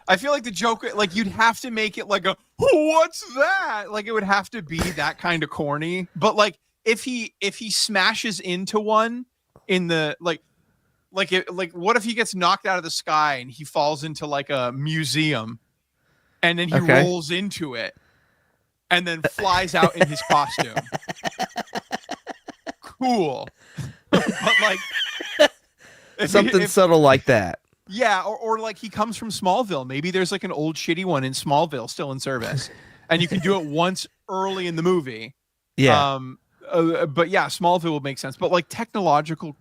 I feel like the joke, you'd have to make it what's that? It would have to be that kind of corny. But if he smashes into one in the what if he gets knocked out of the sky and he falls into a museum, and then he rolls into it, and then flies out in his costume? Cool. But something subtle like that. Yeah, or he comes from Smallville. Maybe there's an old shitty one in Smallville still in service, and you can do it once early in the movie. Yeah. But yeah, Smallville would make sense. But technological,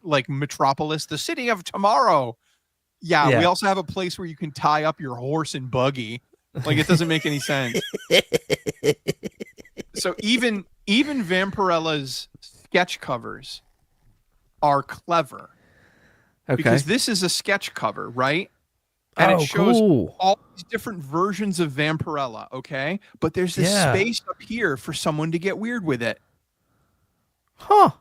Metropolis, the city of tomorrow. Yeah, we also have a place where you can tie up your horse and buggy. It doesn't make any sense. So even Vampirella's sketch covers are clever. Okay. Because this is a sketch cover, right? And it shows all these different versions of Vampirella, okay? But there's this space up here for someone to get weird with it. Huh.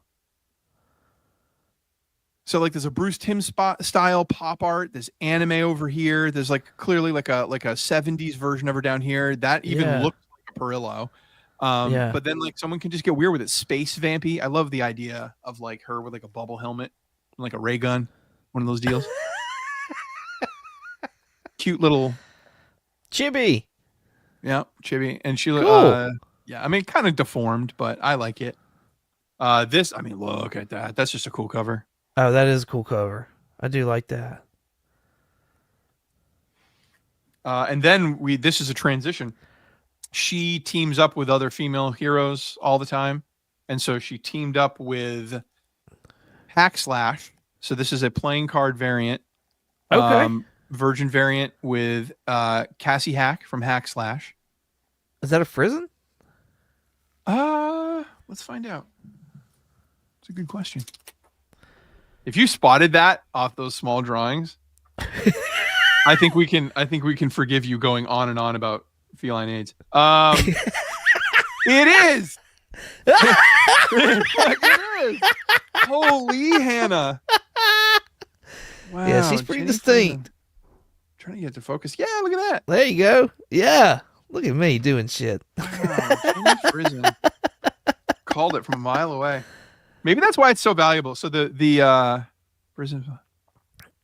So there's a Bruce Timm style pop art. There's anime over here. There's clearly a 70s version of her down here. That even looks like a Perillo. Yeah. But then like someone can just get weird with it. Space Vampy. I love the idea of like her with like a bubble helmet and like a ray gun. One of those deals. Cute little, Chibi. yeah, chibi. And she, Cool. yeah, I mean, kind of deformed, but I like it. This, I mean, look at that. That's just a cool cover. Oh, that is a cool cover. I do like that. And then this is a transition. She teams up with other female heroes all the time. And so she teamed up with Hack Slash. So this is a playing card variant. Okay. Virgin variant with Cassie Hack from Hack Slash. Is that a Frizen? Let's find out. It's a good question. If you spotted that off those small drawings, I think we can forgive you going on and on about feline AIDS. It is. It is. Holy Hannah. Wow. Yeah, she's pretty Jenny distinct. Friesen. Trying to get it to focus. Yeah, look at that. There you go. Yeah. Look at me doing shit. Wow, Jenny Friesen. Called it from a mile away. Maybe that's why it's so valuable. So the Friesen.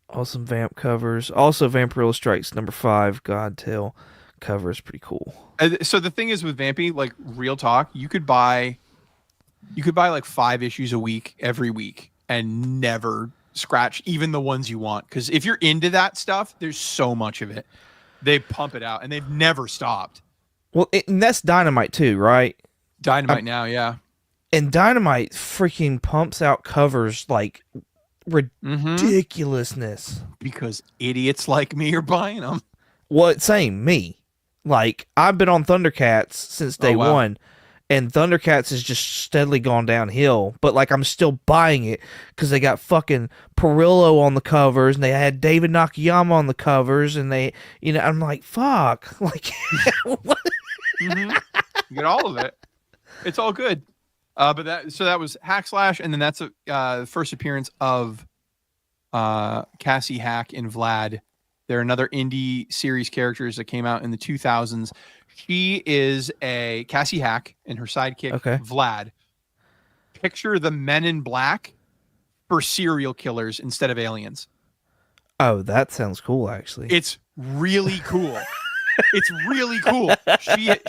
Awesome Vamp covers. Also, Vampirilla Strikes #5 Godtail cover is pretty cool. So the thing is with Vampy, like real talk, you could buy like 5 issues a week every week and never scratch even the ones you want. Because if you're into that stuff, there's so much of it. They pump it out and they've never stopped. Well, and that's Dynamite too, right? Dynamite now, yeah. And Dynamite freaking pumps out covers like ridiculousness. Because idiots like me are buying them. Well, same me. Like I've been on Thundercats since day one, and Thundercats has just steadily gone downhill. But like I'm still buying it because they got fucking Perillo on the covers, and they had David Nakayama on the covers, and they, I'm like, fuck, like, what? You get all of it. It's all good. But that was Hack Slash, and then that's the first appearance of Cassie Hack and Vlad. They're another indie series characters that came out in the 2000s. She is a Cassie Hack and her sidekick, Vlad. Picture the Men in Black for serial killers instead of aliens. Oh, that sounds cool, actually. It's really cool. It's really cool.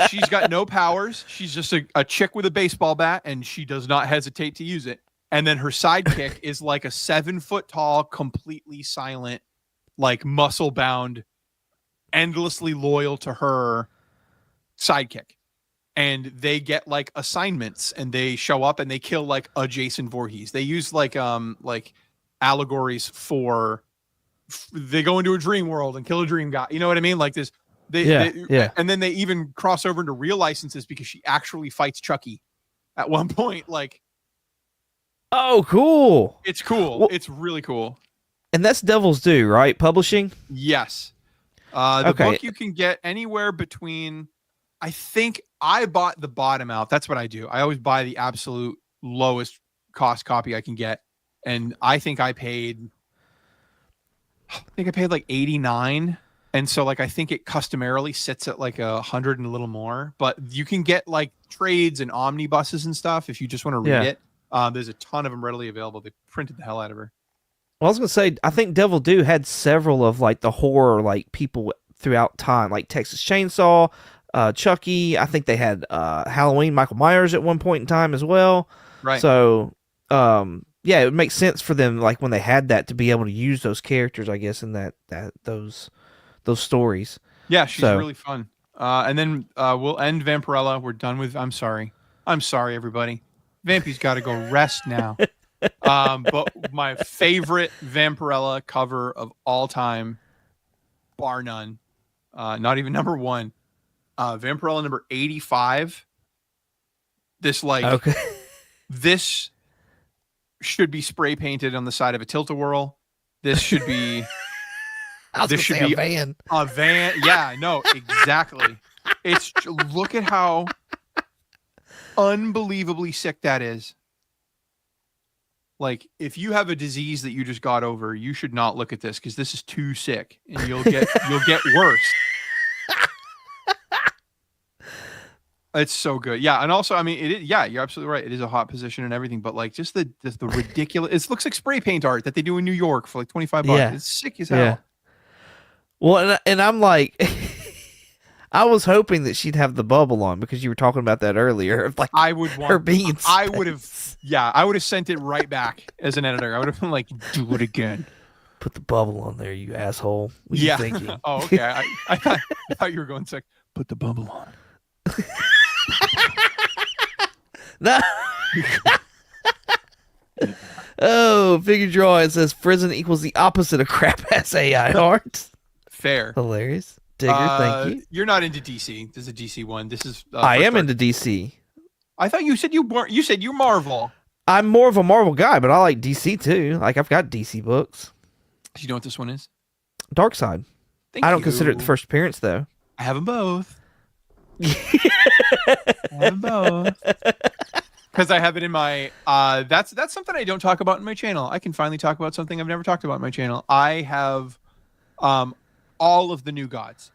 She's got no powers. She's just a chick with a baseball bat, and she does not hesitate to use it. And then her sidekick is like a 7-foot tall, completely silent, like muscle bound, endlessly loyal to her sidekick. And they get like assignments, and they show up and they kill like a Jason Voorhees. They use like allegories for they go into a dream world and kill a dream guy. You know what I mean? Like this. Yeah. And then they even cross over into real licenses because she actually fights Chucky at one point. Like, oh, cool. It's cool. Well, it's really cool. And that's Devil's Due, right? Publishing? Yes. The book you can get anywhere between, I think I bought the bottom out. That's what I do. I always buy the absolute lowest cost copy I can get. And I think I paid like 89. And so like, I think it customarily sits at like 100 and a little more, but you can get like trades and omnibuses and stuff. If you just want to read it, there's a ton of them readily available. They printed the hell out of her. Well, I was going to say, I think Devil Due had several of like the horror, like people throughout time, like Texas Chainsaw, Chucky. I think they had Halloween, Michael Myers at one point in time as well. Right. So, yeah, it would make sense for them, like when they had that, to be able to use those characters, I guess, in those stories. Yeah, she's really fun. And then we'll end Vampirella. We're done with. I'm sorry, everybody. Vampy's got to go rest now. But my favorite Vampirella cover of all time, bar none, not even number one, Vampirella number 85. This should be spray painted on the side of a tilt-a-whirl. This should be. This should be a van. A van. Yeah, no, exactly. It's look at how unbelievably sick that is. Like, if you have a disease that you just got over, you should not look at this because this is too sick, and you'll get worse. It's so good. Yeah, and also, I mean, it is, yeah, you're absolutely right. It is a hot position and everything, but like just the ridiculous. It looks like spray paint art that they do in New York for like $25. Yeah. It's sick as Yeah. hell. Well, and I'm like, I was hoping that she'd have the bubble on because you were talking about that earlier. Of like I would her want. being. I would have. Yeah, I would have sent it right back as an editor. I would have been like, do it again. Put the bubble on there, you asshole. What are Yeah. you thinking? Oh, okay. I thought you were going to put the bubble on. No. Oh, figure draw. It says prison equals the opposite of crap ass AI art. Fair. Hilarious. Digger, thank you. You're not into DC. This is a DC one. This is. I am First into DC. I thought you said you weren't. You said you Marvel. I'm more of a Marvel guy, but I like DC too. Like I've got DC books. Do you know what this one is? Dark Side. Thank I don't you. consider it the first appearance though. I have them both. I have them both. Because I have it in my. That's something I don't talk about in my channel. I can finally talk about something I've never talked about in my channel. I have, all of the New Gods,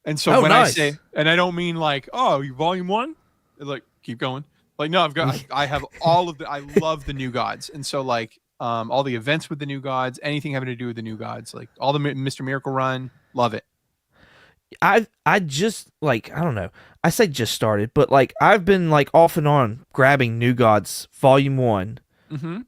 and so when nice. I say, and I don't mean like, oh, you volume 1, like keep going. Like no, I have all of the. I love the New Gods, and so like all the events with the New Gods, anything having to do with the New Gods, like all the Mr. Miracle run, love it. I just like I don't know. I say just started, but like I've been like off and on grabbing New Gods Volume 1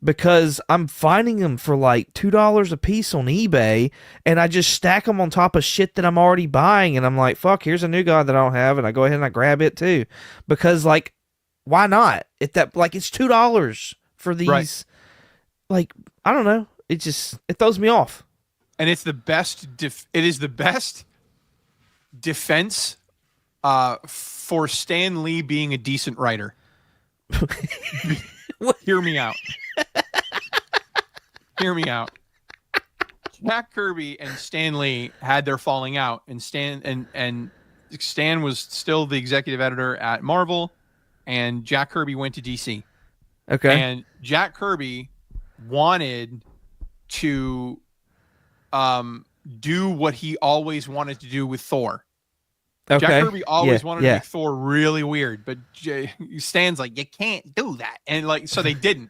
because I'm finding them for like $2 a piece on eBay, and I just stack them on top of shit that I'm already buying, and I'm like, fuck, here's a New God that I don't have, and I go ahead and I grab it too, because like, why not? It's $2 for these, Right. Like I don't know, it throws me off, And it's the best. It is the best defense for Stan Lee being a decent writer. Hear me out. Hear me out. Jack Kirby and Stan Lee had their falling out, and Stan was still the executive editor at Marvel, and Jack Kirby went to DC. Okay. And Jack Kirby wanted to do what he always wanted to do with Thor. Okay. Jack Kirby always wanted to yeah. make Thor really weird, but Stan's like, you can't do that, and like, so they didn't.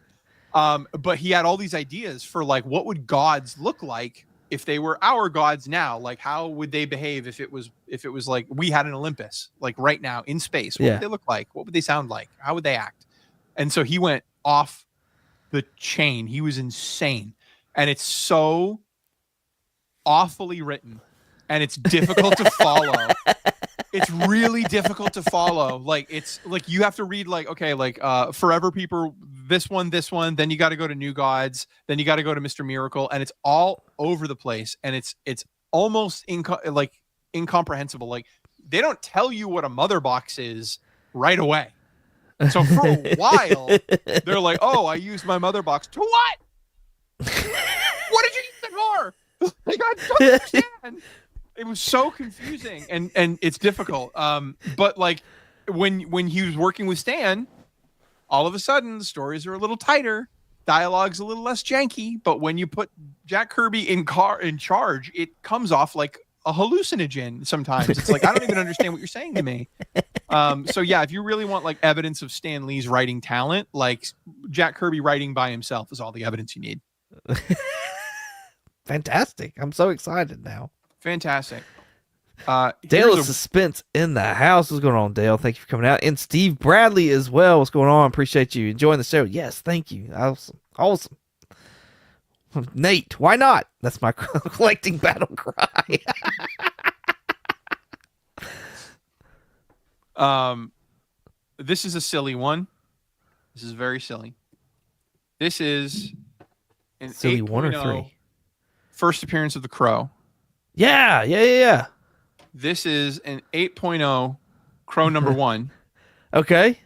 But he had all these ideas for like, what would gods look like if they were our gods now? Like, how would they behave if it was like we had an Olympus, like right now in space? What would they look like? What would they sound like? How would they act? And so he went off the chain. He was insane, and it's so awfully written, and it's difficult to follow. It's really difficult to follow. Like, it's like you have to read like, okay, like Forever People, this one, then you got to go to New Gods, then you got to go to Mr. Miracle, and it's all over the place, and it's almost incomprehensible. Like, they don't tell you what a mother box is right away. So for a while, they're like, oh, I used my mother box to what? What did you use it for? Like, I don't understand. It was so confusing, and it's difficult. But like when he was working with Stan, all of a sudden the stories are a little tighter, dialogue's a little less janky. But when you put Jack Kirby in charge, it comes off like a hallucinogen. Sometimes it's like, I don't even understand what you're saying to me. So yeah, if you really want like evidence of Stan Lee's writing talent, like Jack Kirby writing by himself is all the evidence you need. Fantastic! I'm so excited now. Fantastic. Dale is suspense in the house. What's going on, Dale? Thank you for coming out. And Steve Bradley as well. What's going on? Appreciate you enjoying the show. Yes, thank you. Awesome. Nate, why not? That's my collecting battle cry. This is a silly one. This is very silly. This is an Silly 8.0 1 or 3? First appearance of the Crow. Yeah. This is an 8.0 Crow number 1. Okay.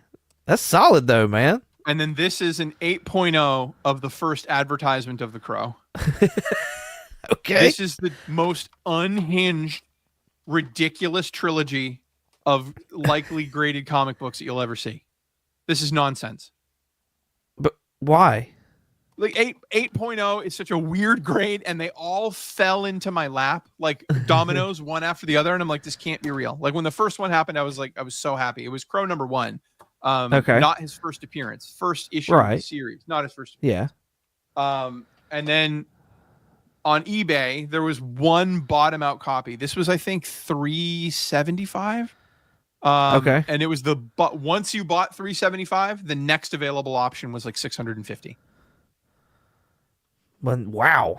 That's solid though, man. And then this is an 8.0 of the first advertisement of the Crow. Okay. This is the most unhinged, ridiculous trilogy of likely graded comic books that you'll ever see. This is nonsense. But why? like 8.0 is such a weird grade, and they all fell into my lap like dominoes, one after the other. And I'm like, this can't be real. Like when the first one happened, I was so happy. It was Crow number 1. Okay. Not his first appearance, first issue of the series, not his first appearance. Yeah. And then on eBay, there was one bottom out copy. This was, I think, $375. Okay. And it was but once you bought $375, the next available option was like $650. Wow.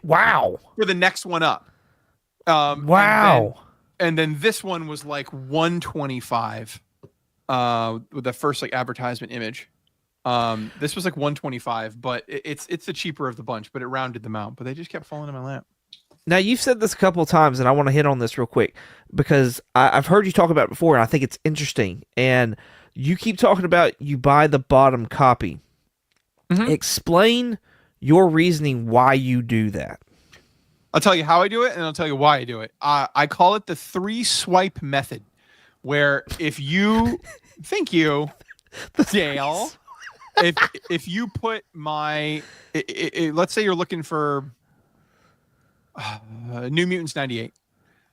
Wow. For the next one up. Wow. And then this one was like $125. With the first like advertisement image. This was like $125, but it's the cheaper of the bunch, but it rounded them out. But they just kept falling in my lap. Now, you've said this a couple of times, and I want to hit on this real quick because I've heard you talk about it before, and I think it's interesting. And you keep talking about you buy the bottom copy. Mm-hmm. Explain your reasoning why you do that. I'll tell you how I do it, and I'll tell you why I do it. I call it the 3-swipe method, where if you thank you, Dale, if you put let's say you're looking for New Mutants 98.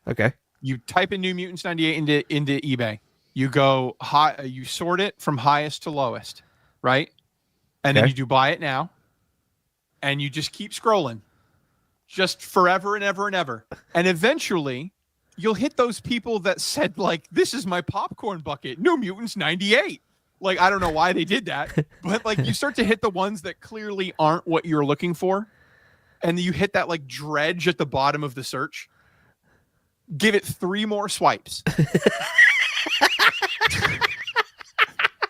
Okay. You type in New Mutants 98 into eBay. You go you sort it from highest to lowest, right? And then you do buy it now. And you just keep scrolling. Just forever and ever and ever. And eventually you'll hit those people that said, like, this is my popcorn bucket, New Mutants 98. Like, I don't know why they did that, but like you start to hit the ones that clearly aren't what you're looking for. And you hit that like dredge at the bottom of the search. Give it 3 more swipes.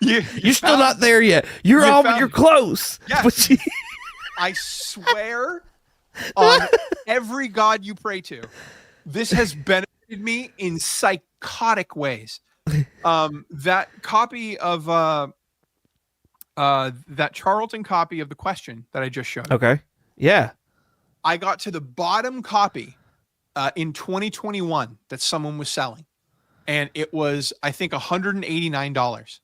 You're still not there yet. You're close. Yes. I swear on every god you pray to, this has benefited me in psychotic ways. That copy of that Charlton copy of The Question that I just showed. Okay. Yeah. I got to the bottom copy in 2021 that someone was selling, and it was, I think, $189.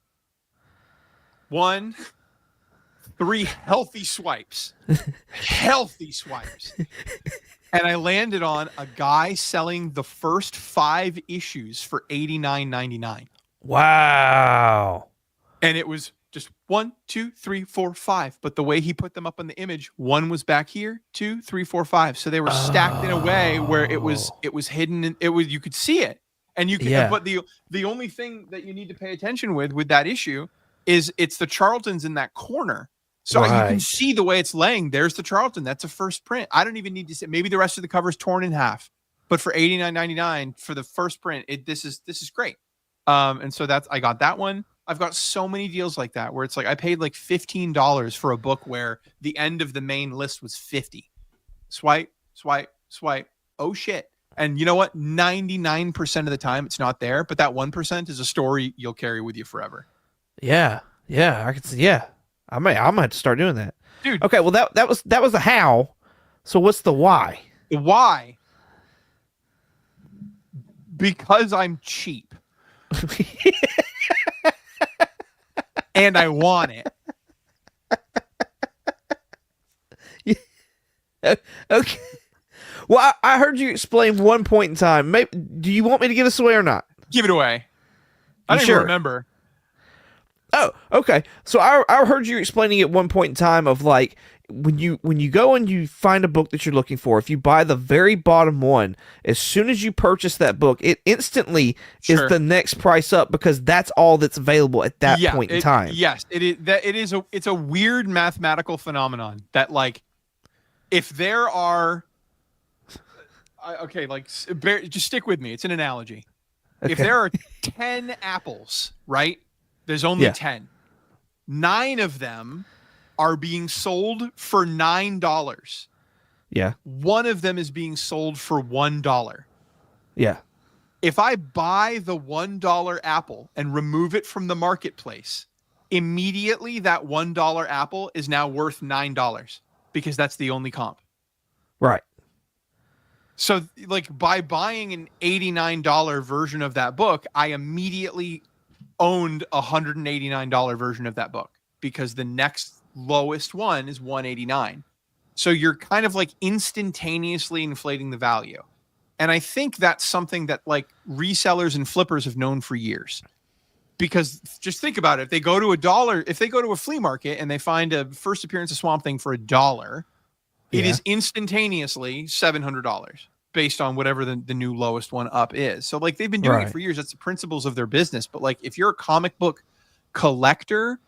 3 healthy swipes. Healthy swipes. And I landed on a guy selling the first 5 issues for $89.99. Wow. And it was just 1, 2, 3, 4, 5. But the way he put them up on the image, 1 was back here, 2, 3, 4, 5. So they were stacked in a way where it was hidden, and you could see it. And you can, but the only thing that you need to pay attention with that issue is it's the Charltons in that corner. So you can see the way it's laying. There's the Charlton. That's a first print. I don't even need to see. Maybe the rest of the cover is torn in half, but for $89.99 for the first print, this is great. And so I got that one. I've got so many deals like that where it's like I paid like $15 for a book where the end of the main list was 50. Swipe, swipe, swipe. Oh shit. And you know what? 99% of the time it's not there, but that 1% is a story you'll carry with you forever. Yeah. Yeah. I can see. Yeah. I'm gonna have to start doing that, dude. Okay, well that was the how. So what's the why? The why? Because I'm cheap, and I want it. Okay. Well, I heard you explain one point in time. Maybe, do you want me to give this away or not? Give it away. I don't even remember. Oh, okay. So I heard you explaining at one point in time of like when you go and you find a book that you're looking for, if you buy the very bottom one, as soon as you purchase that book, it instantly is the next price up because that's all that's available at that point in time. Yes, it's a weird mathematical phenomenon that like if there are just stick with me. It's an analogy. Okay. If there are 10 apples, right? There's only 10. 9 of them are being sold for $9. Yeah. 1 of them is being sold for $1. Yeah. If I buy the $1 apple and remove it from the marketplace, immediately that $1 apple is now worth $9 because that's the only comp. Right. So like by buying an $89 version of that book, I immediately owned a $189 version of that book because the next lowest one is 189. So you're kind of like instantaneously inflating the value. And I think that's something that like resellers and flippers have known for years. Because just think about it. If they go to a flea market and they find a first appearance of Swamp Thing for $1, it is instantaneously $700 based on whatever the new lowest one up is. So like they've been doing it for years. That's the principles of their business. But like if you're a comic book collector,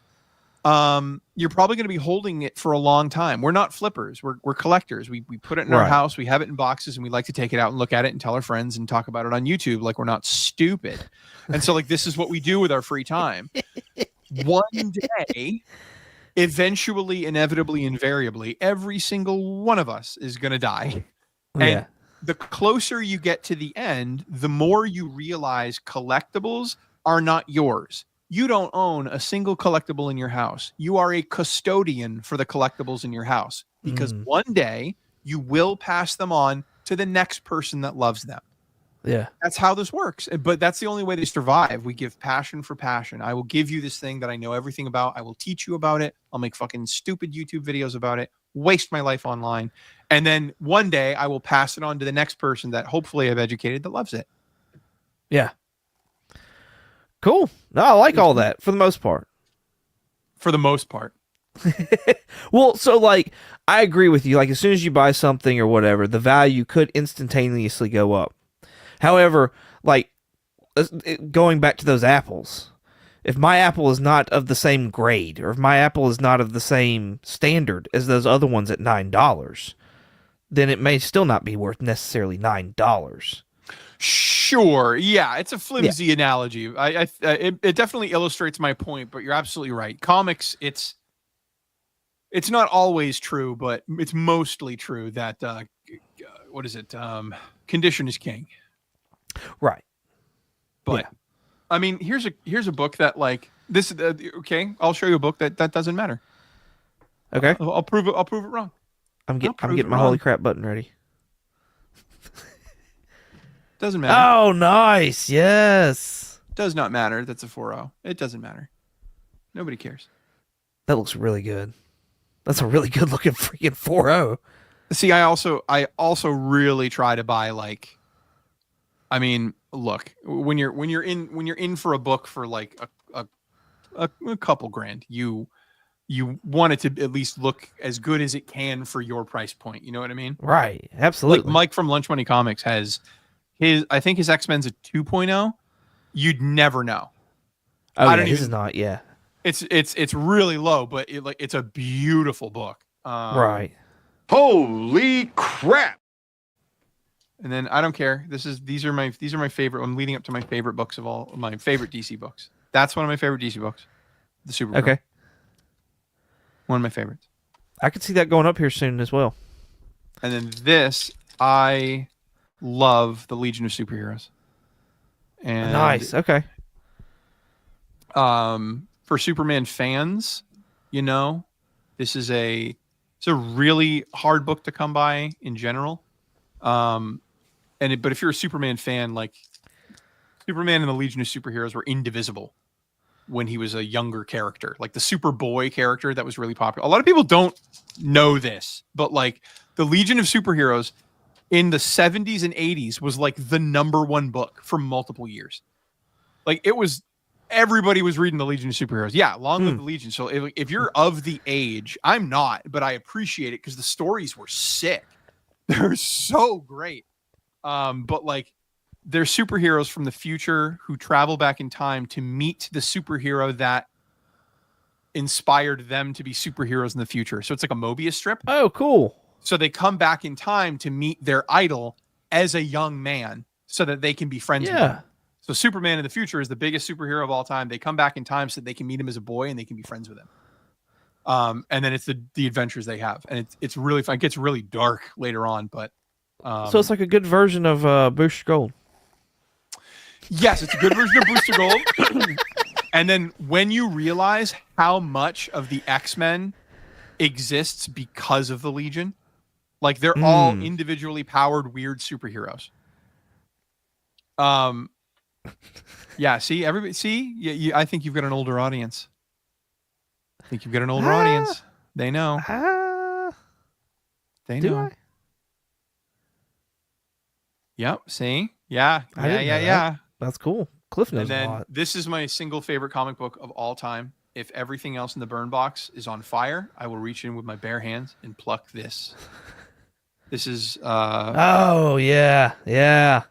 you're probably going to be holding it for a long time. We're not flippers. We're collectors. We put it in our house. We have it in boxes, and we like to take it out and look at it and tell our friends and talk about it on YouTube. Like we're not stupid. And so like this is what we do with our free time. One day, eventually, inevitably, invariably, every single one of us is going to die. And the closer you get to the end, the more you realize collectibles are not yours. You don't own a single collectible in your house. You are a custodian for the collectibles in your house because one day you will pass them on to the next person that loves them. Yeah. That's how this works. But that's the only way they survive. We give passion for passion. I will give you this thing that I know everything about. I will teach you about it. I'll make fucking stupid YouTube videos about it, waste my life online. And then one day I will pass it on to the next person that hopefully I've educated that loves it. Yeah. Cool. No, I like all that for the most part. For the most part. Well, so like I agree with you. Like as soon as you buy something or whatever, the value could instantaneously go up. However, like going back to those apples, if my apple is not of the same grade or if my apple is not of the same standard as those other ones at $9, then it may still not be worth necessarily $9. Sure. Yeah, it's a flimsy analogy. It definitely illustrates my point, but you're absolutely right. Comics, it's not always true, but it's mostly true that what is it? Condition is king. Right. But I mean, here's a book that like this. Okay, I'll show you a book that doesn't matter. Okay. I'll prove it. I'll prove it wrong. I'm getting my holy crap button ready. Doesn't matter. Oh, nice. Yes. Does not matter. That's a 4.0. It doesn't matter. Nobody cares. That looks really good. That's a really good looking freaking 4.0. See, I also really try to buy like, I mean, look, when you're in for a book for like a couple grand, you want it to at least look as good as it can for your price point. You know what I mean? Right. Absolutely. Like Mike from Lunch Money Comics has I think his X-Men's a 2.0. You'd never know. Oh, yeah, this is not. Yeah. It's really low, but it's a beautiful book. Right. Holy crap! And then I don't care. These are my favorite. I'm leading up to my favorite books of all my favorite DC books. That's one of my favorite DC books. The Supergirl. Okay. One of my favorites. I could see that going up here soon as well. And then this, I love the Legion of Superheroes. And nice. Okay. For Superman fans, you know, it's a really hard book to come by in general. But if you're a Superman fan, like Superman and the Legion of Superheroes were indivisible when he was a younger character, like the Superboy character that was really popular. A lot of people don't know this, but like the Legion of Superheroes in the 70s and 80s was like the #1 book for multiple years. Like it was, everybody was reading the Legion of Superheroes. Yeah, long live the Legion. So if you're of the age, I'm not, but I appreciate it because the stories were sick. They're so great. But like they're superheroes from the future who travel back in time to meet the superhero that inspired them to be superheroes in the future. So it's like a Mobius strip. Oh, cool. So they come back in time to meet their idol as a young man so that they can be friends with him. So Superman in the future is the biggest superhero of all time. They come back in time so they can meet him as a boy and they can be friends with him. And then it's the adventures they have. And it's really fun. It gets really dark later on, but so it's like a good version of Booster Gold. Yes, it's a good version of Booster Gold. And then when you realize how much of the X-Men exists because of the Legion, like they're all individually powered weird superheroes. Yeah, see, everybody, see, I think you've got an older audience. I think you've got an older audience. They know. They do know. I? Yep. See? Yeah. I didn't know that. Yeah. That's cool. Cliff knows And a then lot. this is my single favorite comic book of all time. If everything else in the burn box is on fire, I will reach in with my bare hands and pluck this. This is Oh yeah, yeah.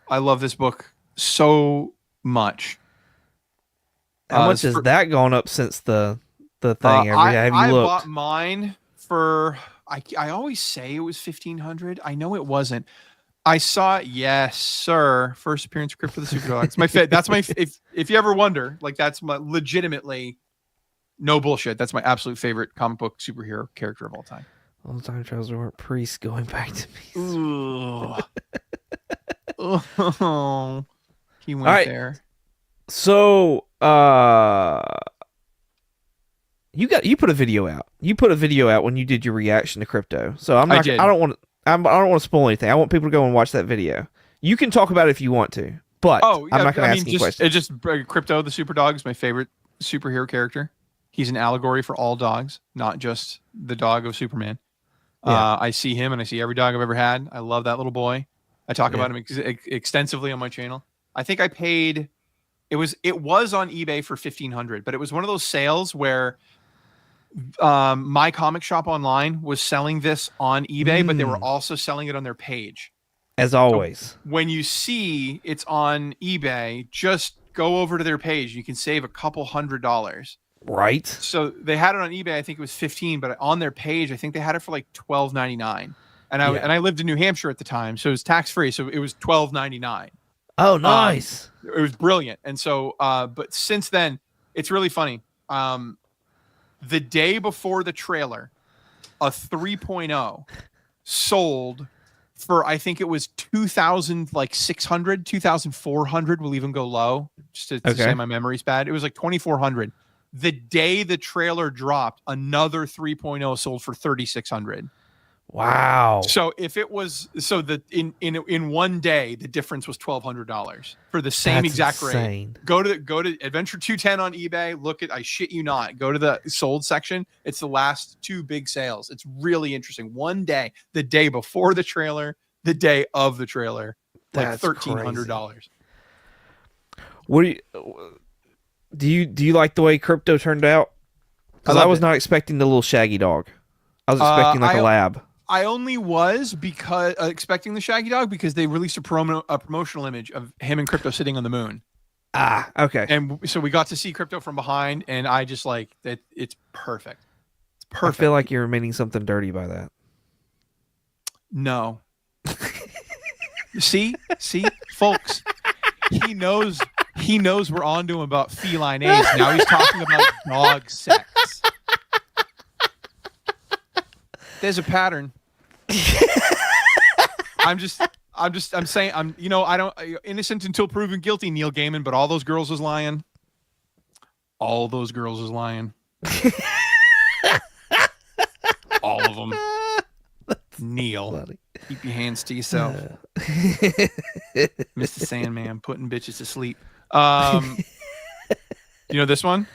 I love this book so much. How much has that gone up since the thing? Have you I looked? bought mine for I always say it was $1,500. I know it wasn't. I saw it. Yes, sir. First appearance of Crypt for the Superdog. It's my that's my if you ever wonder, like that's my legitimately no bullshit. That's my absolute favorite comic book superhero character of all time. All the time travelers weren't priests going back to me. Ooh. Oh, he went right. there. So, you put a video out. You put a video out when you did your reaction to crypto. So I don't want to spoil anything. I want people to go and watch that video. You can talk about it if you want to, but I'm not going to ask any questions. It's just Crypto the Superdog is my favorite superhero character. He's an allegory for all dogs, not just the dog of Superman. Yeah. I see him and I see every dog I've ever had. I love that little boy. I talk about him extensively on my channel. I think I paid. It was on eBay for $1,500, but it was one of those sales where my comic shop online was selling this on eBay, but they were also selling it on their page. As always, so when you see it's on eBay, just go over to their page. You can save a couple $100. Right. So they had it on eBay. I think it was $15, but on their page, I think they had it for like $12.99. And I lived in New Hampshire at the time, so it was tax free. So it was $12.99. Oh, nice. It was brilliant. And so, but since then, it's really funny. The day before the trailer, a 3.0 sold for, I think it was 2,600, 2,400. We'll even go low just to say my memory's bad. It was like 2,400. The day the trailer dropped, another 3.0 sold for 3,600. Wow. So if it was in one day, the difference was $1,200 for the same exact rate. Go to Adventure 210 on eBay. Look at, I shit you not. Go to the sold section. It's the last two big sales. It's really interesting. One day, the day before the trailer, the day of the trailer, like $1,300. What do you like the way crypto turned out? Because I was not expecting the little shaggy dog. I was expecting like a lab. I only was because expecting the shaggy dog because they released a promotional image of him and Crypto sitting on the moon. Ah, okay. And so we got to see Crypto from behind, and I just like that. It's perfect. It's perfect. I feel like you're meaning something dirty by that. No. see, folks. He knows we're on to him about feline age. Now he's talking about dog sex. There's a pattern. I'm saying I don't innocent until proven guilty, Neil Gaiman, but all those girls was lying. All those girls was lying. All of them. Neil, funny. Keep your hands to yourself. Mr. Sandman putting bitches to sleep. You know this one?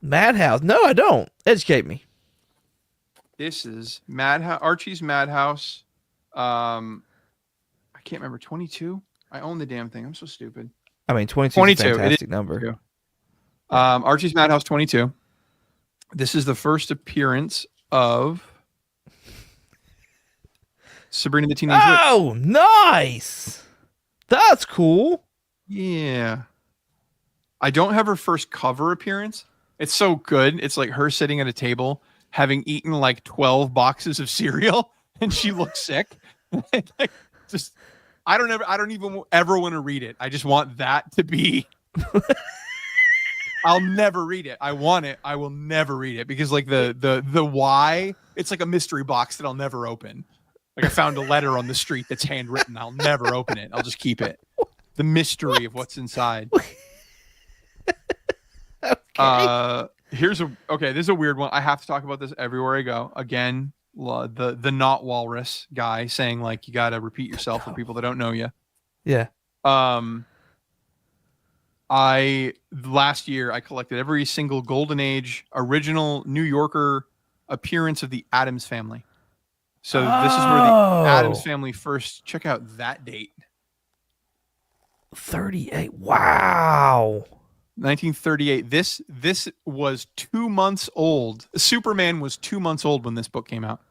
Madhouse. No, I don't. Educate me. This is Archie's Madhouse. I can't remember. 22? I own the damn thing. I'm so stupid. I mean, 22 is a fantastic number. Archie's Madhouse 22. This is the first appearance of Sabrina the Teenage Witch. Oh, nice. That's cool. Yeah. I don't have her first cover appearance. It's so good. It's like her sitting at a table having eaten like 12 boxes of cereal and she looks sick. Like, just I don't even ever want to read it. I just want that to be I'll never read it. I want it. I will never read it because like the why, it's like a mystery box that I'll never open. Like I found a letter on the street that's handwritten. I'll never open it. I'll just keep it. The mystery of what's inside. Okay. This is a weird one. I have to talk about this everywhere I go. Again, the not walrus guy saying like you got to repeat yourself for people that don't know you. Yeah. I Last year I collected every single Golden Age original New Yorker appearance of the Addams Family. So this is where the Addams Family first. Check out that date. 38. Wow. 1938. This was 2 months old. Superman was 2 months old when this book came out.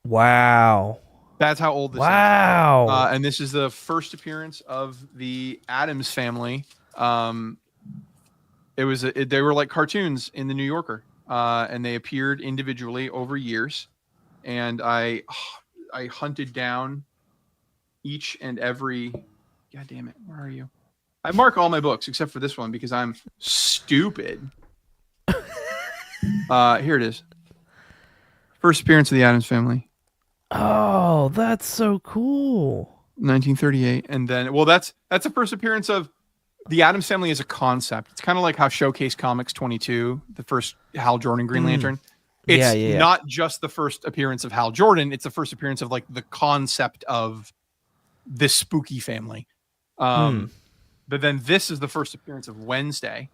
Wow. That's how old this is. Wow. And this is the first appearance of the Addams Family. They were like cartoons in the New Yorker, and they appeared individually over years. And I hunted down each and every. God damn it! Where are you? I mark all my books except for this one because I'm stupid. Here it is. First appearance of the Addams Family. Oh, that's so cool. 1938, and then that's the first appearance of the Addams Family as a concept. It's kind of like how Showcase Comics 22, the first Hal Jordan Green Lantern. It's not just the first appearance of Hal Jordan. It's the first appearance of like the concept of this spooky family. But then this is the first appearance of Wednesday.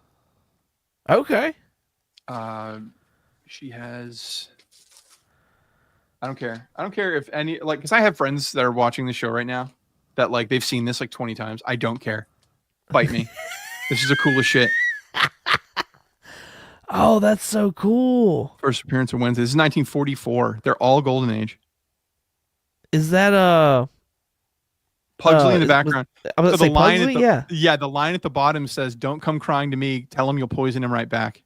Okay. She has. I don't care. I don't care if any because I have friends that are watching the show right now that like they've seen this like 20 times. I don't care. Bite me. This is the coolest shit. Oh, that's so cool. First appearance of Wednesday. This is 1944. They're all Golden Age. Is that Pugsley in the background? I was the line Pugsley? at the the line at the bottom says, "Don't come crying to me. Tell him you'll poison him right back."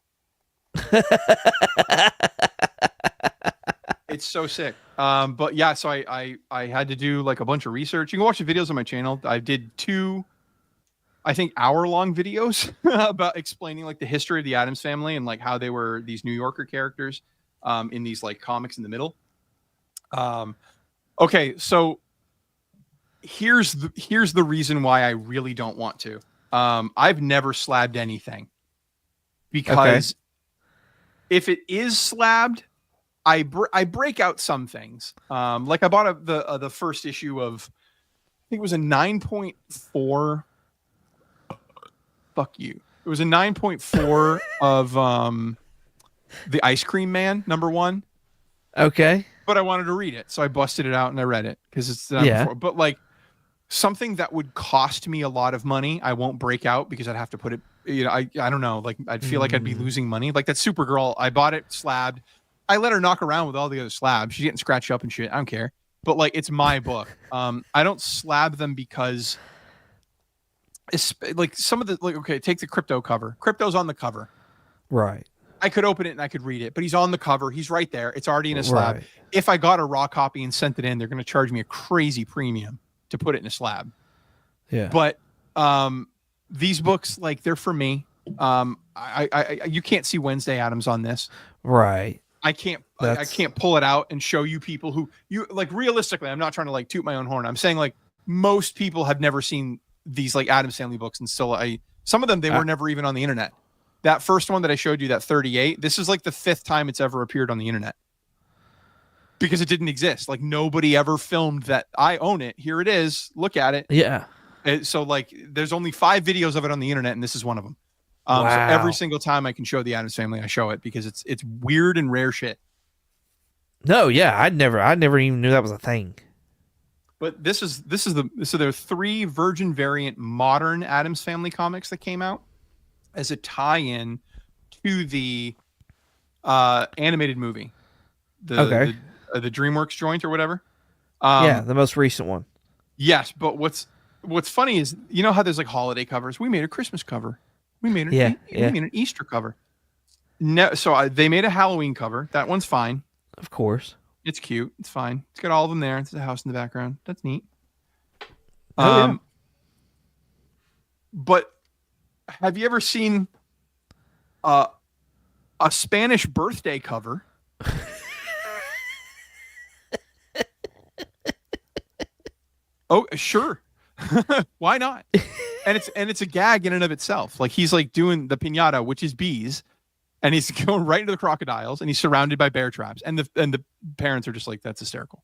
It's so sick. But yeah, so I had to do like a bunch of research. You can watch the videos on my channel. I did 2, I think, hour-long videos about explaining like the history of the Addams Family and like how they were these New Yorker characters in these like comics in the middle. Okay, so here's the reason why I really don't want to. I've never slabbed anything because if it is slabbed, I break out some things. Like I bought the first issue of, I think it was a 9.4. Fuck you. It was a 9.4 of the Ice Cream Man #1. Okay. But I wanted to read it, so I busted it out and I read it because it's But like something that would cost me a lot of money, I won't break out because I'd have to put it. I don't know. Like I'd feel like I'd be losing money. Like that Supergirl, I bought it slabbed. I let her knock around with all the other slabs. She's getting scratched up and shit. I don't care. But like, it's my book. I don't slab them because it's like some of the take the Crypto cover. Crypto's on the cover. Right. I could open it and I could read it, but he's on the cover. He's right there. It's already in a slab. Right. If I got a raw copy and sent it in, they're going to charge me a crazy premium to put it in a slab. Yeah. But these books, like, they're for me. You can't see Wednesday Addams on this. Right. I can't pull it out and show you people who you like. Realistically, I'm not trying to like toot my own horn. I'm saying like most people have never seen these like Addams Family books, and still some of them they were never even on the internet. That first one that I showed you, that 38, this is like the 5th time it's ever appeared on the internet because it didn't exist. Like nobody ever filmed that. I own it. Here it is. Look at it. Yeah. So like there's only 5 videos of it on the internet, and this is one of them. Wow. So every single time I can show the Addams Family, I show it because it's weird and rare shit. No, yeah, I never even knew that was a thing. But there are 3 Virgin variant modern Addams Family comics that came out as a tie-in to the animated movie, the DreamWorks joint or whatever. Yeah, the most recent one. Yes, but what's funny is, you know how there's like holiday covers? We made a Christmas cover. We made an Easter cover. No, so they made a Halloween cover. That one's fine. Of course. It's cute. It's fine. It's got all of them there. It's a house in the background. That's neat. Yeah. But have you ever seen a Spanish birthday cover? Oh, sure. Why not? And it's a gag in and of itself. Like he's like doing the piñata, which is bees, and he's going right into the crocodiles, and he's surrounded by bear traps, and the parents are just like, that's hysterical.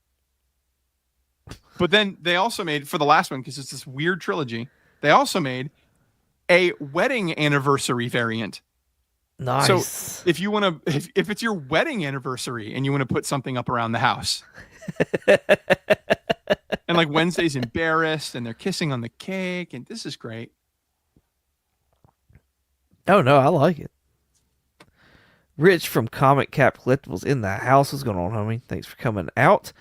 But then they also made, for the last one, because it's this weird trilogy, they also made a wedding anniversary variant. Nice. So if you want to, if it's your wedding anniversary and you want to put something up around the house, and like Wednesday's embarrassed and they're kissing on the cake, and this is great. Oh no, I like it. Rich from Comic Cap Collectibles in the house. What's going on, homie? Thanks for coming out.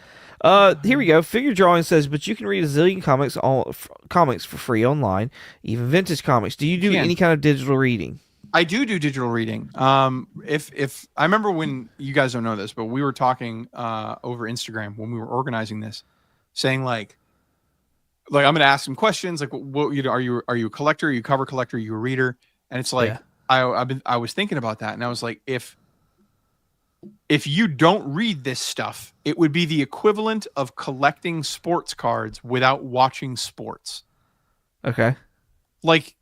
Here we go. Figure Drawing says, but you can read a zillion comics for free online, even vintage comics. Do you do any kind of digital reading? I do digital reading. If I remember when, you guys don't know this, but we were talking over Instagram when we were organizing this, saying like I'm going to ask some questions, like what are you a collector? Are you a cover collector? Are you a reader? And it's like I was thinking about that, and I was like, if you don't read this stuff, it would be the equivalent of collecting sports cards without watching sports. Okay. Like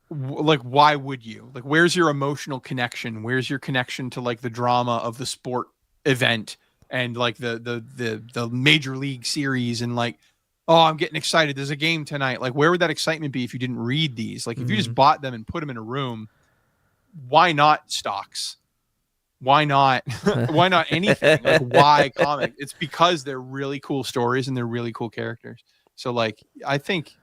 why would you? Like, where's your emotional connection? Where's your connection to like the drama of the sport event and like the major league series and like, oh, I'm getting excited, there's a game tonight. Like, where would that excitement be if you didn't read these? Like, if you just bought them and put them in a room, why not stocks? Why not anything? Like, why comic? It's because they're really cool stories and they're really cool characters. So like, I think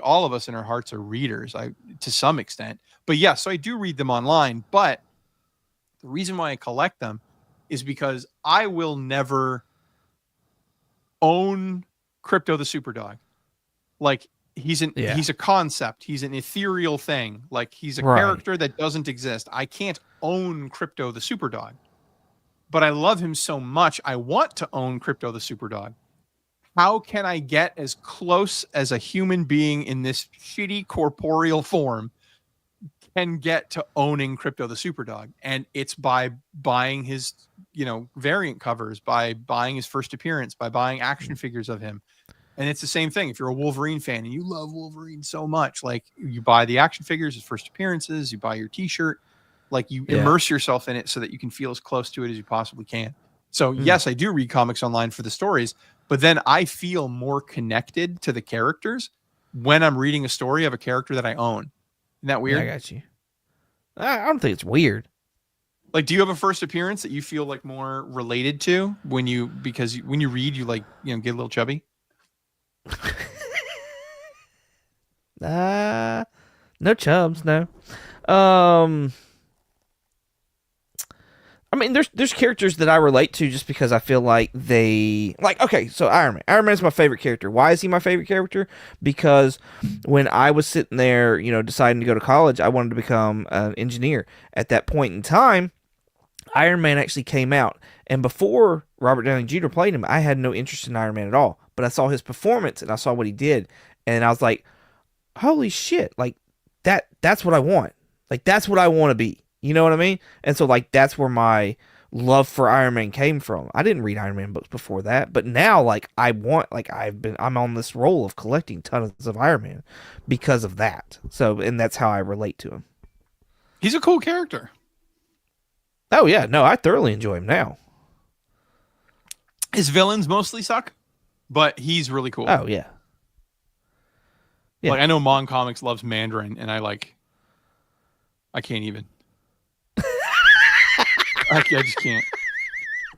all of us in our hearts are readers, to some extent. But yeah, so I do read them online. But the reason why I collect them is because I will never own Crypto the Superdog. Like, he's a concept. He's an ethereal thing. Like, he's a character that doesn't exist. I can't own Crypto the Superdog. But I love him so much, I want to own Crypto the Superdog. How can I get as close as a human being in this shitty corporeal form can get to owning Crypto the Superdog? And it's by buying his, variant covers, by buying his first appearance, by buying action figures of him. And it's the same thing. If you're a Wolverine fan and you love Wolverine so much, like, you buy the action figures, his first appearances, you buy your t-shirt, like, you immerse yourself in it so that you can feel as close to it as you possibly can. So yes, I do read comics online for the stories, but then I feel more connected to the characters when I'm reading a story of a character that I own. Isn't that weird? Yeah, I got you. I don't think it's weird. Like, do you have a first appearance that you feel like more related to when you read, you like, get a little chubby? No chubs, no. I mean, there's characters that I relate to just because I feel like okay, so Iron Man. Iron Man is my favorite character. Why is he my favorite character? Because when I was sitting there, deciding to go to college, I wanted to become an engineer. At that point in time, Iron Man actually came out. And before Robert Downey Jr. played him, I had no interest in Iron Man at all. But I saw his performance and I saw what he did. And I was like, holy shit, like that's what I want. Like, that's what I want to be. You know what I mean? And so, like, that's where my love for Iron Man came from. I didn't read Iron Man books before that, but now, like, I'm on this role of collecting tons of Iron Man because of that. So, and that's how I relate to him. He's a cool character. Oh yeah, no, I thoroughly enjoy him now. His villains mostly suck, but he's really cool. Oh yeah. Like, I know Mon Comics loves Mandarin, and I can't even. I just can't.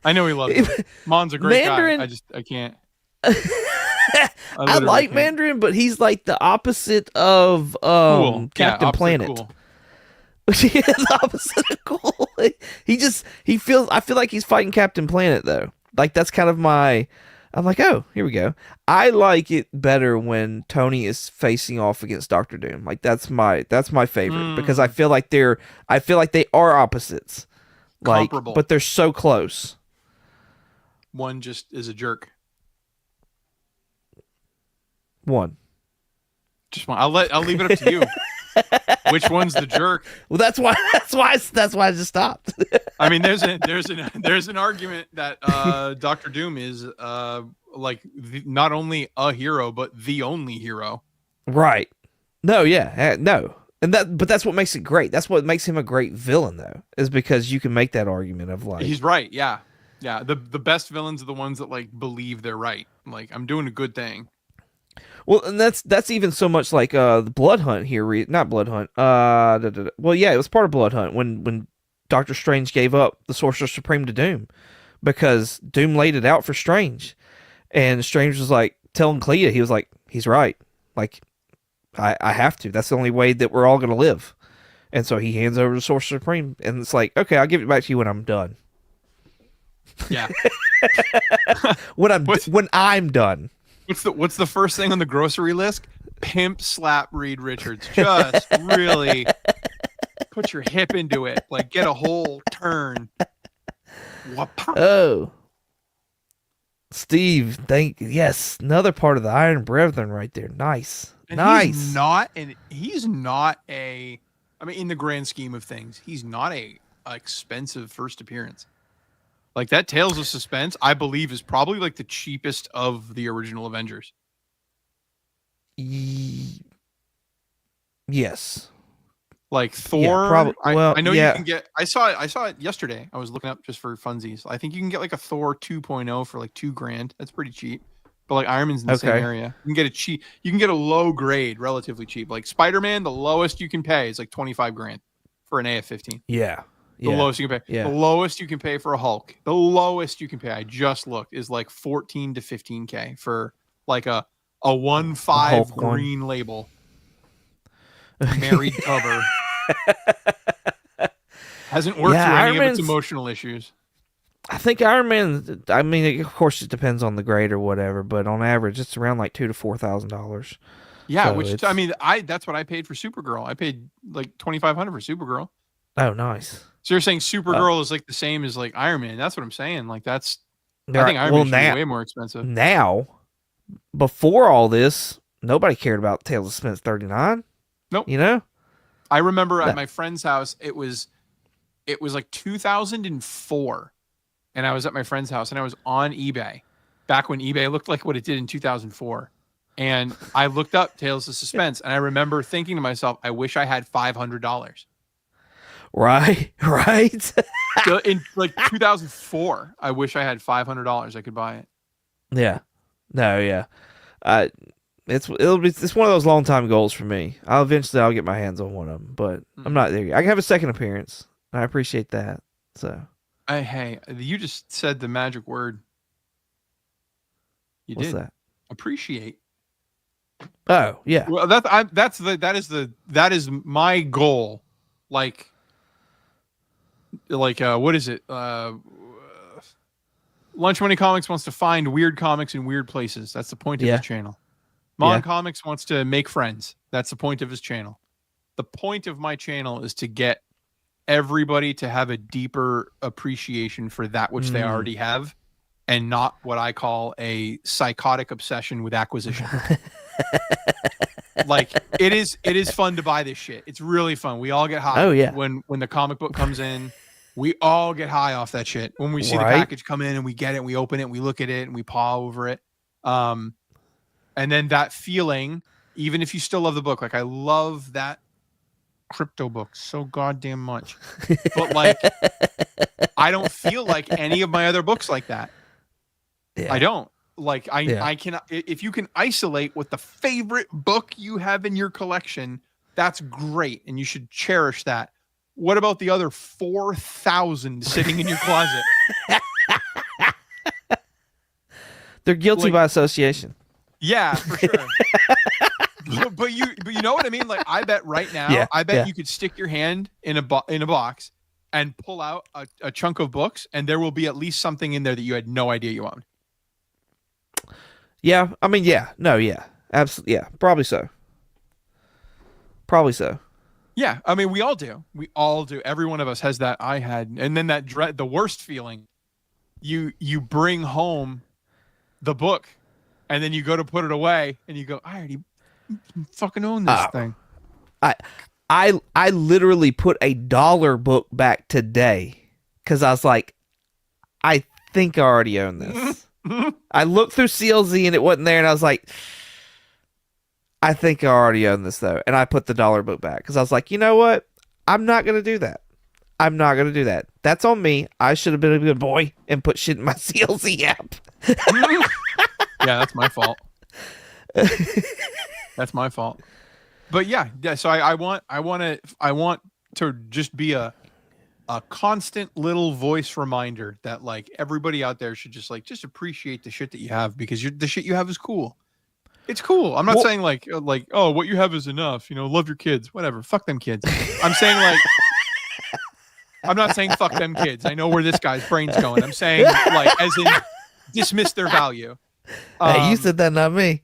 I know he loves him. Mon's a great Mandarin, guy. I can't. I like can't. Mandarin, but he's like the opposite of cool. Captain Planet. Cool. Yeah, the opposite of cool. I feel like he's fighting Captain Planet though. Like, that's kind of I'm like, oh, here we go. I like it better when Tony is facing off against Doctor Doom. Like, that's my favorite because I feel like they are opposites. Like, comparable. But they're so close. One just is a jerk. One. Just one. I'll leave it up to you. Which one's the jerk? Well, that's why I just stopped. I mean, there's an argument that Doctor Doom is not only a hero but the only hero. Right. No, yeah. No. But that's what makes it great. That's what makes him a great villain, though, is because you can make that argument of like, he's right. Yeah. The best villains are the ones that like believe they're right. Like, I'm doing a good thing. Well, and that's even so much like the Blood Hunt here. Not Blood Hunt. Well, yeah, it was part of Blood Hunt when Doctor Strange gave up the Sorcerer Supreme to Doom because Doom laid it out for Strange, and Strange was like telling Clea, he was like, he's right. Like, I have to. That's the only way that we're all gonna live. And so he hands over the Sorcerer Supreme, and it's like, okay, I'll give it back to you when I'm done. Yeah. when I'm done. What's the first thing on the grocery list? Pimp slap Reed Richards. Just really put your hip into it. Like, get a whole turn. Oh. Steve, yes, another part of the Iron Brethren right there. Nice. And nice. He's not a, I mean, in the grand scheme of things, he's not a expensive first appearance. Like, that Tales of Suspense, I believe, is probably like the cheapest of the original Avengers. Yes. Like Thor, yeah, I know you can get. I saw it yesterday. I was looking up just for funsies. I think you can get like a Thor 2.0 for like $2,000. That's pretty cheap. But like Iron Man's in the same area. You can get a cheap. You can get a low grade, relatively cheap. Like Spider-Man, the lowest you can pay is like $25,000 for an AF-15. Yeah. The lowest you can pay. Yeah. The lowest you can pay for a Hulk. The lowest you can pay, I just looked, is like 14 to 15K for like a 1.5 green label. Married cover. Hasn't worked through any of its emotional issues. I think Iron Man, I mean, of course it depends on the grade or whatever, but on average it's around like $2,000 to $4,000. Yeah, so which I mean, that's what I paid for Supergirl. I paid like $2,500 for Supergirl. Oh, nice. So you're saying Supergirl is like the same as like Iron Man? That's what I'm saying. Like I think Iron Man should be way more expensive. Now, before all this, nobody cared about Tales of Suspense 39. Nope. You know? I remember at my friend's house, it was like 2004, and I was at my friend's house, and I was on eBay, back when eBay looked like what it did in 2004, and I looked up Tales of Suspense, and I remember thinking to myself, I wish I had $500. Right. In like 2004, I wish I had $500. I could buy it. Yeah. No, yeah. It's one of those long time goals for me. I'll get my hands on one of them, but I'm not there yet. I can have a second appearance. I appreciate that. So, hey, you just said the magic word. What's that? Appreciate. Oh, yeah. Well, that is my goal. Like what is it? Lunch Money Comics wants to find weird comics in weird places. That's the point of his channel. Mon Comics wants to make friends. That's the point of his channel. The point of my channel is to get everybody to have a deeper appreciation for that which they already have, and not what I call a psychotic obsession with acquisition. Like it is fun to buy this shit. It's really fun. We all get high. Oh, yeah. When the comic book comes in, we all get high off that shit. When we see the package come in and we get it, we open it, we look at it, and we paw over it. And then that feeling, even if you still love the book, like I love that crypto book so goddamn much. But like, I don't feel like any of my other books like that. Yeah. I don't. Like I cannot. If you can isolate what the favorite book you have in your collection, that's great, and you should cherish that. What about the other 4,000 sitting in your closet? They're guilty by association. Yeah, for sure. but you know what I mean? Like I bet right now, you could stick your hand in a box and pull out a chunk of books, and there will be at least something in there that you had no idea you owned. Yeah, I mean, absolutely, probably so. Yeah, I mean, we all do. Every one of us has that. I had, and then that dread, the worst feeling. You bring home the book, and then you go to put it away, and you go, I already fucking own this thing. I literally put a $1 book back today because I was like, I think I already own this. I looked through CLZ and it wasn't there, and I was like, I think I already own this though, and I put the $1 book back because I was like, you know what? I'm not gonna do that. That's on me. I should have been a good boy and put shit in my CLZ app. Yeah, that's my fault. That's my fault. But yeah. So I want to just be a constant little voice reminder that like everybody out there should just appreciate the shit that you have, because the shit you have is cool. It's cool. I'm not saying like oh, what you have is enough. Love your kids, whatever. Fuck them kids. I'm saying like I'm not saying fuck them kids. I know where this guy's brain's going. I'm saying like as in dismiss their value. Hey, you said that, not me.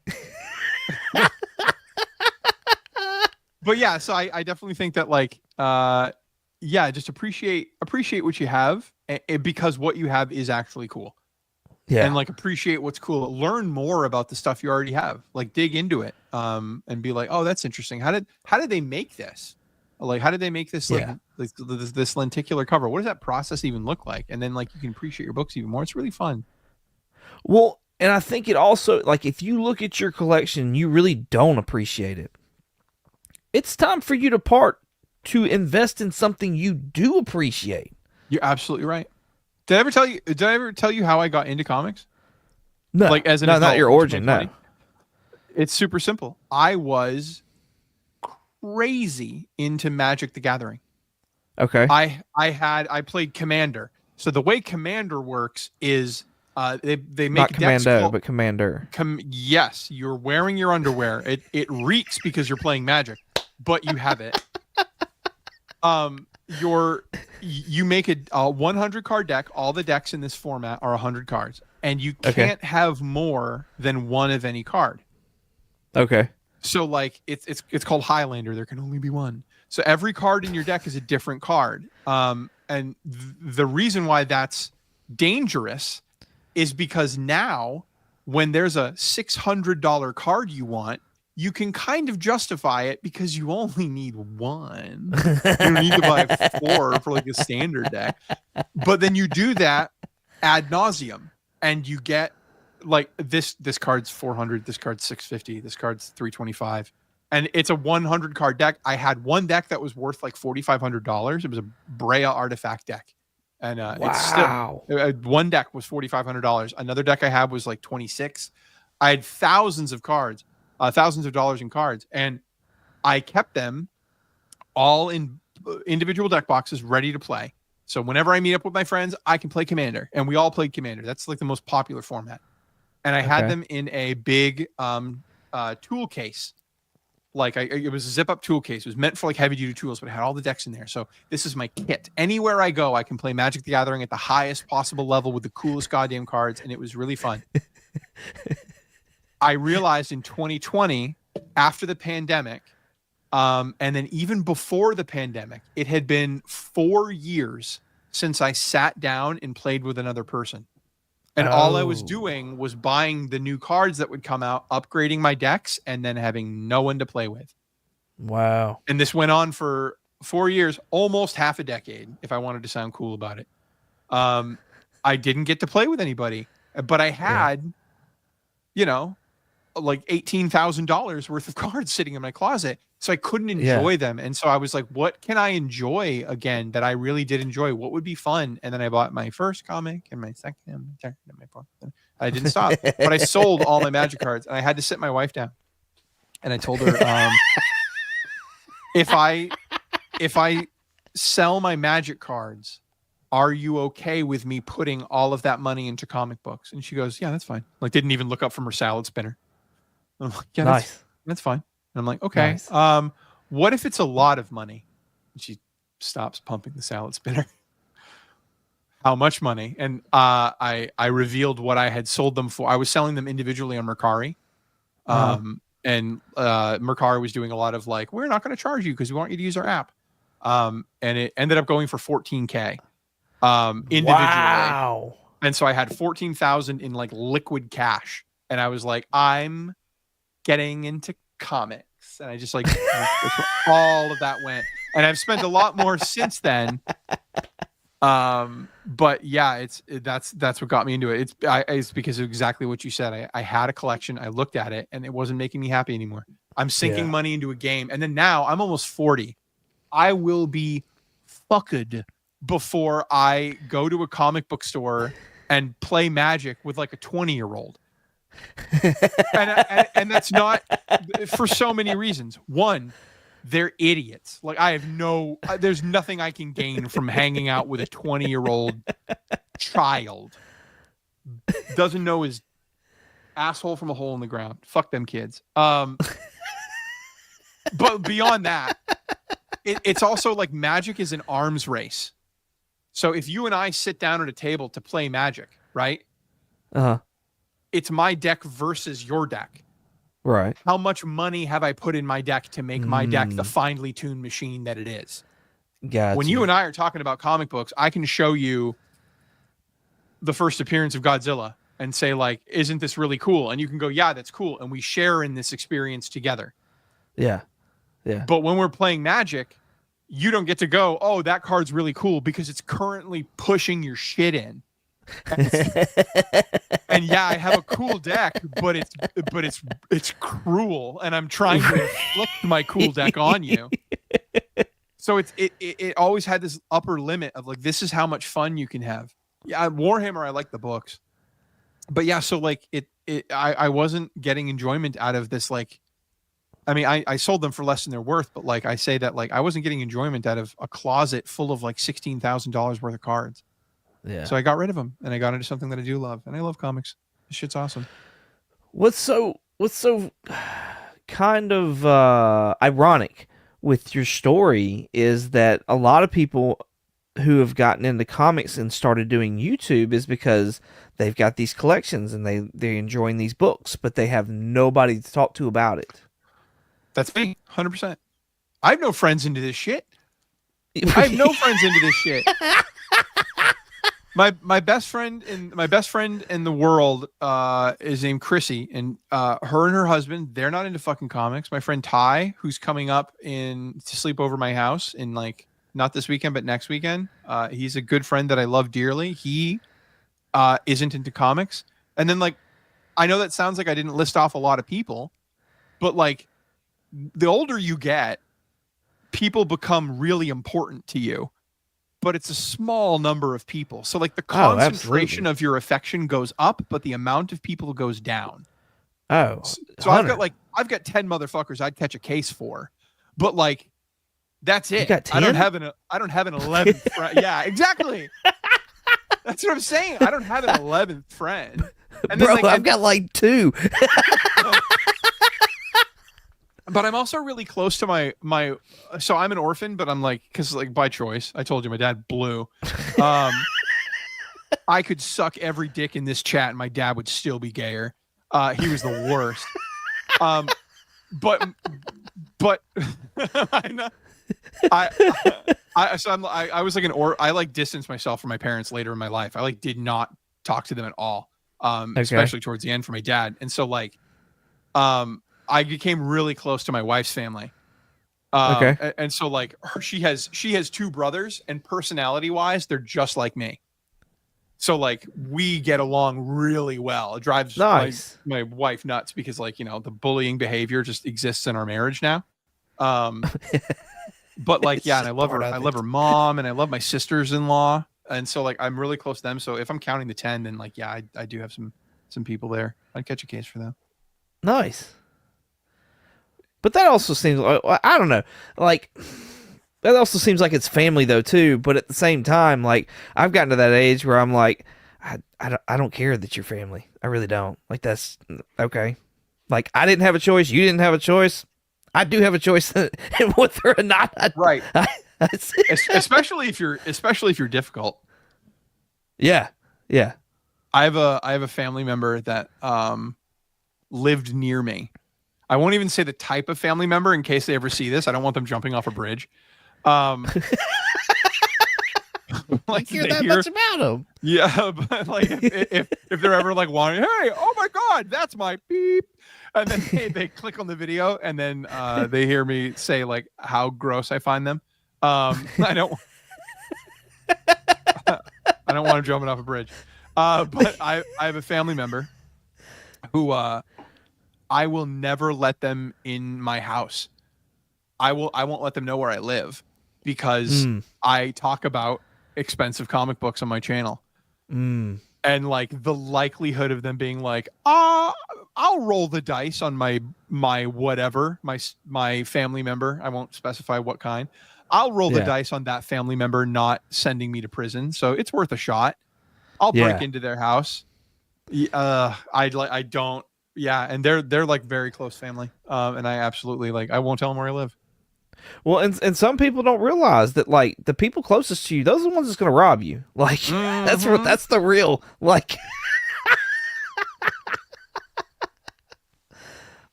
But yeah, so I definitely think that like yeah, just appreciate what you have, because what you have is actually cool. Yeah. And like appreciate what's cool. Learn more about the stuff you already have. Like dig into it. And be like, oh, that's interesting. How did they make this? Like how did they make this this lenticular cover? What does that process even look like? And then like you can appreciate your books even more. It's really fun. Well, and I think it also, like, if you look at your collection and you really don't appreciate it, it's time for you to invest in something you do appreciate. You're absolutely right. Did I ever tell you how I got into comics? No, like as an no, adult not your in origin. 2020? No, It's super simple. I was crazy into Magic the Gathering. okay. I played Commander. So the way Commander works is they make Not decks Commando, called, but Commander. yes, you're wearing your underwear. It reeks because you're playing Magic, but you have it. You make a 100 card deck. All the decks in this format are 100 cards, and you can't have more than one of any card. Okay. So like it's called Highlander. There can only be one. So every card in your deck is a different card. And the reason why that's dangerous is because now when there's a $600 card you want, you can kind of justify it because you only need one. You don't need to buy 4 for like a standard deck. But then you do that ad nauseum, and you get like this card's 400, this card's 650, this card's 325, and it's a 100 card deck. I had one deck that was worth like $4,500. It was a Brea artifact deck, and it's still one deck was $4,500. Another deck I had was like 26. I had thousands of cards, thousands of dollars in cards, and I kept them all in individual deck boxes ready to play. So whenever I meet up with my friends, I can play Commander, and we all played Commander. That's like the most popular format. And I had them in a big tool case. Like it was a zip up tool case. It was meant for like heavy duty tools, but it had all the decks in there. So this is my kit. Anywhere I go, I can play Magic the Gathering at the highest possible level with the coolest goddamn cards. And it was really fun. I realized in 2020, after the pandemic, and then even before the pandemic, it had been 4 years since I sat down and played with another person. And all I was doing was buying the new cards that would come out, upgrading my decks, and then having no one to play with. Wow. And this went on for 4 years, almost half a decade, if I wanted to sound cool about it. I didn't get to play with anybody, but I had, like $18,000 worth of cards sitting in my closet. So I couldn't enjoy them. And so I was like, what can I enjoy again that I really did enjoy? What would be fun? And then I bought my first comic and my second and my third and my fourth. I didn't stop, but I sold all my Magic cards, and I had to sit my wife down. And I told her, if I sell my Magic cards, are you okay with me putting all of that money into comic books? And she goes, yeah, that's fine. Like, didn't even look up from her salad spinner. And I'm like, yeah, nice. That's fine. And I'm like, okay. Nice. What if it's a lot of money? And she stops pumping the salad spinner. How much money? And I revealed what I had sold them for. I was selling them individually on Mercari. And Mercari was doing a lot of like, we're not going to charge you because we want you to use our app. And it ended up going for $14,000 individually. Wow. And so I had $14,000 in like liquid cash. And I was like, I'm getting into comics. And I just like, that's where all of that went. And I've spent a lot more since then. But yeah, that's what got me into it. It's because of exactly what you said. I had a collection. I looked at it and it wasn't making me happy anymore. I'm sinking money into a game. And then now I'm almost 40. I will be fucked before I go to a comic book store and play Magic with like a 20-year-old. and that's not for so many reasons. One, they're idiots. Like I have there's nothing I can gain from hanging out with a 20-year-old child. Doesn't know his asshole from a hole in the ground. Fuck them kids. But beyond that, it's also like Magic is an arms race. So if you and I sit down at a table to play Magic, right? It's my deck versus your deck. Right. How much money have I put in my deck to make my deck the finely tuned machine that it is? Gotcha. When you and I are talking about comic books, I can show you the first appearance of Godzilla and say, like, isn't this really cool? And you can go, yeah, that's cool. And we share in this experience together. Yeah. Yeah. But when we're playing Magic, you don't get to go, oh, that card's really cool because it's currently pushing your shit in. And yeah, I have a cool deck, but it's cruel, and I'm trying to inflict my cool deck on you. So it always had this upper limit of like, this is how much fun you can have. Yeah, Warhammer, I like the books, but yeah, so like I wasn't getting enjoyment out of this. Like, I mean, I sold them for less than they're worth, but like I say that like I wasn't getting enjoyment out of a closet full of like $16,000 worth of cards. Yeah. So I got rid of them and I got into something that I do love, and I love comics. This shit's awesome. What's so kind of ironic with your story is that a lot of people who have gotten into comics and started doing YouTube is because they've got these collections and they're enjoying these books, but they have nobody to talk to about it. That's me, 100%. I have no friends into this shit. I have no friends into this shit. My best friend in the world is named Chrissy, and her and her husband, they're not into fucking comics. My friend Ty, who's coming up to sleep over my house in like not this weekend but next weekend. He's a good friend that I love dearly. He isn't into comics. And then like I know that sounds like I didn't list off a lot of people, but like the older you get, people become really important to you. But it's a small number of people. So like the concentration of your affection goes up, but the amount of people goes down. Oh. So I've got 10 motherfuckers I'd catch a case for. But like that's it. You got 10? I don't have an 11th friend. Yeah, exactly. That's what I'm saying. I don't have an 11th friend. And bro, then, like, I've got like 2. But I'm also really close to my so I'm an orphan, but I'm like, because like by choice, I told you my dad blew. I could suck every dick in this chat and my dad would still be gayer. He was the worst. But I was like I like distanced myself from my parents later in my life. I like did not talk to them at all. Especially towards the end for my dad. And so like I became really close to my wife's family. Okay. And so like she has 2 brothers, and personality wise, they're just like me. So like we get along really well. It drives my wife nuts because like, you know, the bullying behavior just exists in our marriage now. But like, yeah, and I love her. I love her mom, and I love my sisters-in-law. And so like, I'm really close to them. So if I'm counting the 10, then like, yeah, I do have some people there. I'd catch a case for them. Nice. But that also seems, I don't know, like, that also seems like it's family, though, too. But at the same time, like, I've gotten to that age where I'm like, I don't care that you're family. I really don't. Like, that's, okay. Like, I didn't have a choice. You didn't have a choice. I do have a choice in whether or not. Right. Especially if you're difficult. Yeah. Yeah. I have a family member that lived near me. I won't even say the type of family member in case they ever see this. I don't want them jumping off a bridge. Like you hear that much about them. Yeah, but like if they're ever like wanting, hey, oh my God, that's my beep. And then they click on the video, and then they hear me say like how gross I find them. I don't want them jumping off a bridge. But I have a family member who I will never let them in my house. I won't let them know where I live because I talk about expensive comic books on my channel. and like the likelihood of them being like, I'll roll the dice on my whatever, my family member. I won't specify what kind. I'll roll the dice on that family member not sending me to prison, so it's worth a shot. I'll break into their house. I don't. Yeah, and they're like very close family. And I absolutely like. I won't tell them where I live. Well, and some people don't realize that like the people closest to you, those are the ones that's going to rob you. Like that's the real like.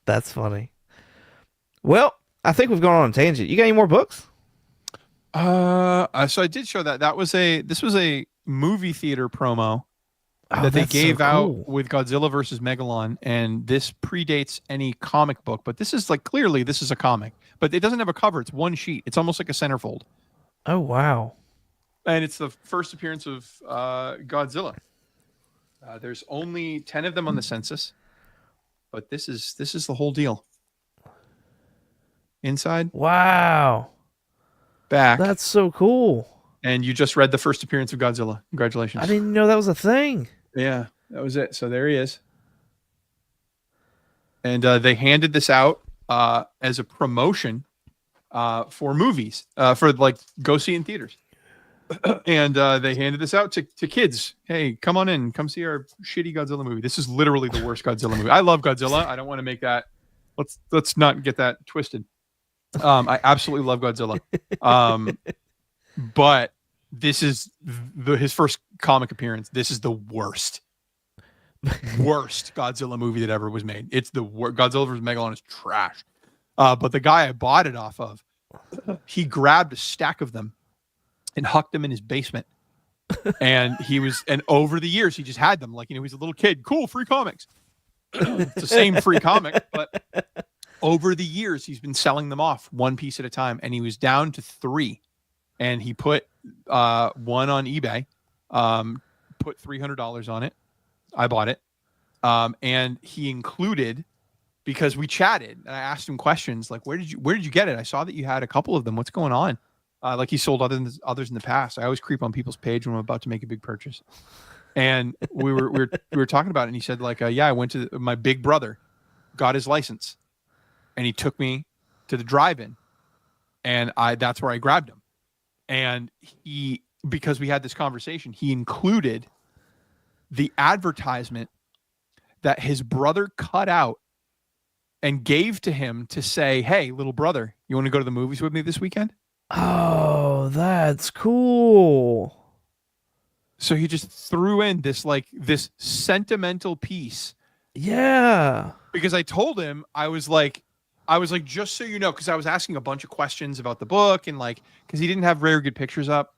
That's funny. Well, I think we've gone on a tangent. You got any more books? So I did show that. This was a movie theater promo that they gave out with Godzilla versus Megalon, and this predates any comic book, but this is like clearly this is a comic, but it doesn't have a cover. It's one sheet. It's almost like a centerfold. Oh wow! And it's the first appearance of Godzilla. There's only 10 of them on the census, but this is the whole deal. Inside. Wow. Back. That's so cool. And you just read the first appearance of Godzilla. Congratulations. I didn't know that was a thing. Yeah, that was it. So there he is. And they handed this out as a promotion for movies, for like go see in theaters. And they handed this out to kids. Hey, come on in. Come see our shitty Godzilla movie. This is literally the worst Godzilla movie. I love Godzilla. I don't want to make that. Let's not get that twisted. I absolutely love Godzilla. But this is his first comic appearance. This is the worst Godzilla movie that ever was made. It's the worst. Godzilla vs. Megalon is trash. But the guy I bought it off of, he grabbed a stack of them and hucked them in his basement. And over the years, he just had them. Like, he's a little kid. Cool, free comics. It's the same free comic, but over the years, he's been selling them off one piece at a time. And he was down to 3. And he put one on eBay, put $300 on it. I bought it. And he included, because we chatted and I asked him questions like, where did you get it? I saw that you had a couple of them. What's going on? Like he sold others in the past. I always creep on people's page when I'm about to make a big purchase. And we were talking about it, and he said like, yeah, I went to my big brother, got his license, and he took me to the drive-in, and that's where I grabbed him. And because we had this conversation, he included the advertisement that his brother cut out and gave to him to say, hey, little brother, you want to go to the movies with me this weekend? Oh, that's cool. So he just threw in this sentimental piece. Yeah. Because I told him, I was like, just so you know, because I was asking a bunch of questions about the book, and like, because he didn't have very good pictures up,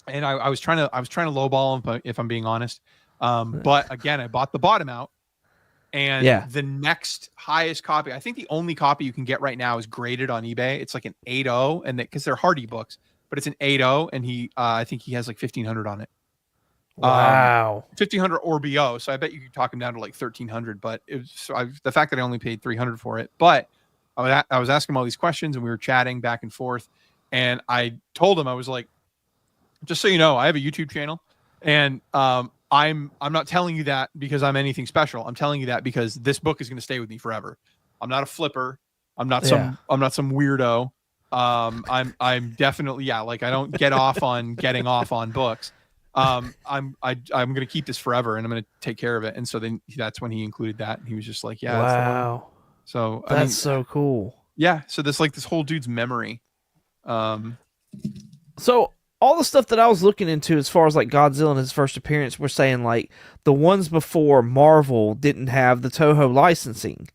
and I was trying to lowball him, if I'm being honest. But again, I bought the bottom out, and the next highest copy, I think the only copy you can get right now is graded on eBay. It's like an 8.0, and because they're hard ebooks, but it's an 8.0, and I think he has like 1,500 on it. Wow. 1,500 or BO. So I bet you could talk him down to like 1,300, but the fact that I only paid 300 for it, but I was asking him all these questions, and we were chatting back and forth, and I told him, I was like, just so you know, I have a YouTube channel, and I'm not telling you that because I'm anything special. I'm telling you that because this book is going to stay with me forever. I'm not a flipper. I'm not some weirdo. I'm definitely, like, I don't get off on getting off on books. I'm going to keep this forever, and I'm going to take care of it. And so then that's when he included that. And he was just like, yeah, wow. that's the one. So that's so cool. Yeah. So this whole dude's memory. So all the stuff that I was looking into as far as like Godzilla and his first appearance, we're saying like the ones before Marvel didn't have the Toho licensing.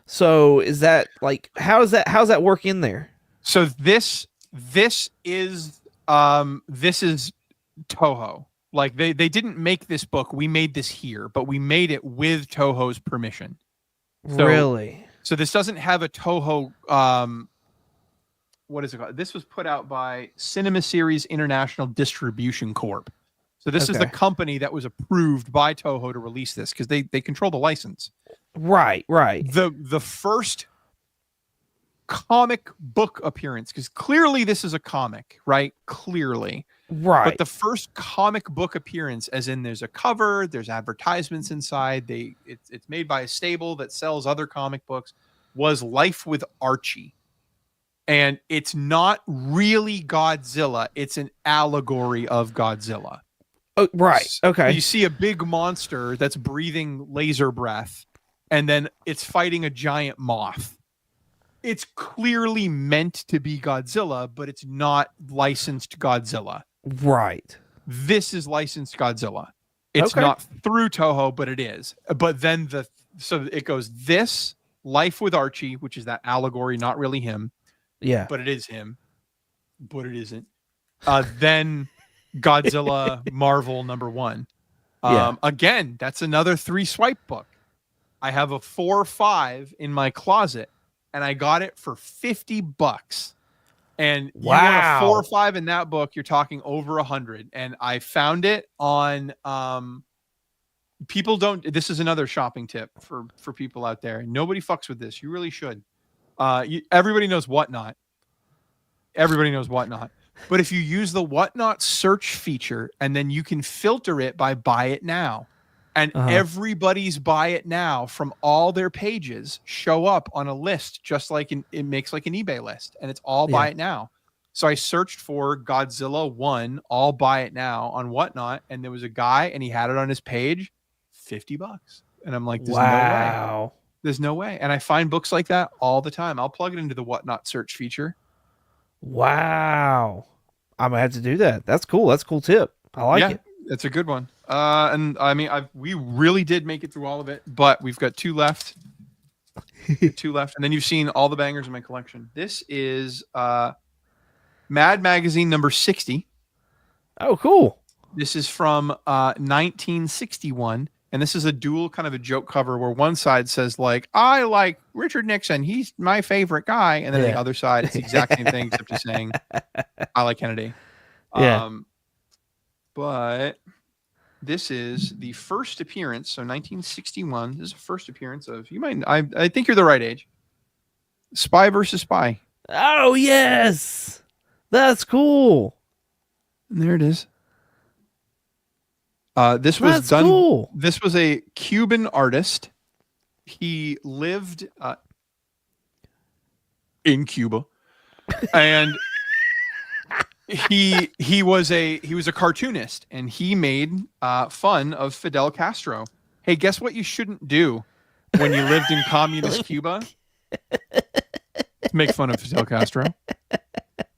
So is that like, how's that work in there? So this is Toho. Like they didn't make this book. We made this here, but we made it with Toho's permission. So, really? So this doesn't have a Toho. What is it called? This was put out by Cinema Series International Distribution Corp. So this is the company that was approved by Toho to release this, because they control the license. Right. The first comic book appearance, because clearly this is a comic, right? Clearly. Right. But the first comic book appearance, as in there's a cover, there's advertisements inside, it's made by a stable that sells other comic books, was Life with Archie. And it's not really Godzilla, it's an allegory of Godzilla. Oh, right. Okay. You see a big monster that's breathing laser breath, and then it's fighting a giant moth. It's clearly meant to be Godzilla, but it's not licensed Godzilla. Right. This is licensed Godzilla. It's not through Toho, but it is. But then so it goes this, Life with Archie, which is that allegory, not really him. Yeah. But it is him. But it isn't. Then Godzilla Marvel #1. Again, that's another 3-swipe book. I have a 4-5 in my closet, and I got it for $50. And you want a 4 or 5 in that book, you're talking over 100. And I found it on people don't. This is another shopping tip for people out there. Nobody fucks with this. You really should. Everybody knows Whatnot. Everybody knows Whatnot. But if you use the Whatnot search feature, and then you can filter it by buy it now, and everybody's buy it now from all their pages show up on a list, just like it makes like an eBay list, and it's all buy it now. So I searched for Godzilla 1, all buy it now on Whatnot, and there was a guy, and he had it on his page, $50. And I'm like, there's no way. There's no way. And I find books like that all the time. I'll plug it into the Whatnot search feature. Wow. I'm gonna have to do that. That's cool. That's a cool tip. I like it. It's a good one. And I mean, we really did make it through all of it, but we've got 2 left. 2 left. And then you've seen all the bangers in my collection. This is Mad Magazine number 60. Oh, cool. This is from 1961. And this is a dual kind of a joke cover where one side says like, I like Richard Nixon. He's my favorite guy. And then the other side, it's the exact same thing, except he's saying, I like Kennedy. Yeah. But this is the first appearance. So 1961, this is the first appearance of, I think you're the right age. Spy versus Spy. Oh, yes. That's cool. And there it is. This was done. Cool. This was a Cuban artist. He lived in Cuba, and he was a cartoonist, and he made fun of Fidel Castro. Hey, guess what you shouldn't do when you lived in communist Cuba? Make fun of Fidel Castro.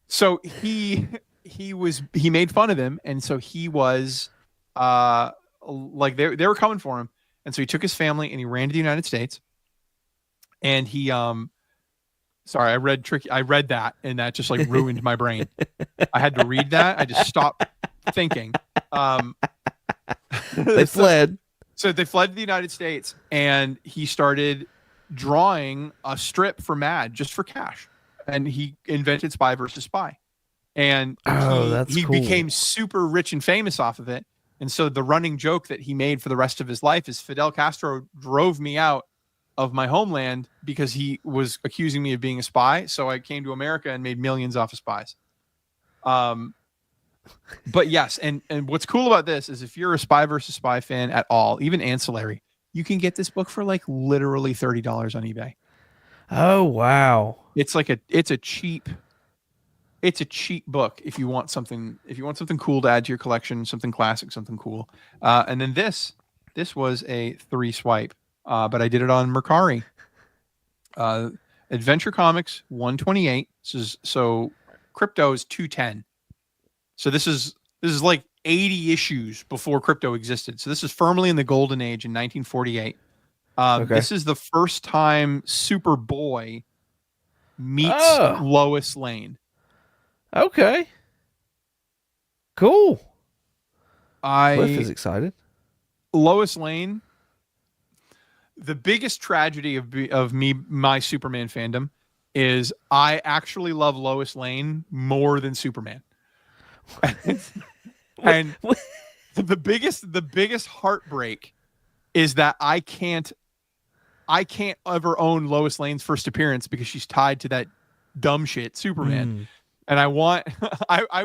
So he made fun of him, and so he was. Like they were coming for him, and so he took his family and he ran to the United States, and he sorry, I read that, and that just like ruined my brain. I had to read that. I just stopped thinking. They fled. So they fled to the United States, and he started drawing a strip for Mad just for cash, and he invented Spy versus Spy, and he cool. became super rich and famous off of it. And so the running joke that he made for the rest of his life is Fidel Castro drove me out of my homeland because he was accusing me of being a spy. So I came to America and made millions off of spies. But yes, and what's cool about this is if you're a Spy versus Spy fan at all, even ancillary, you can get this book for like literally $30 on eBay. Oh, wow. It's a cheap book if you want something cool to add to your collection, something classic, something cool. And then this was a 3-swipe, but I did it on Mercari. Adventure Comics 128. So Crypto is 210. So this is like 80 issues before crypto existed. So this is firmly in the golden age in 1948. This is the first time Superboy meets Lois Lane. Okay. Cool. Cliff is excited. Lois Lane. The biggest tragedy of my Superman fandom is I actually love Lois Lane more than Superman. And the biggest heartbreak is that I can't ever own Lois Lane's first appearance because she's tied to that dumb shit Superman. And I want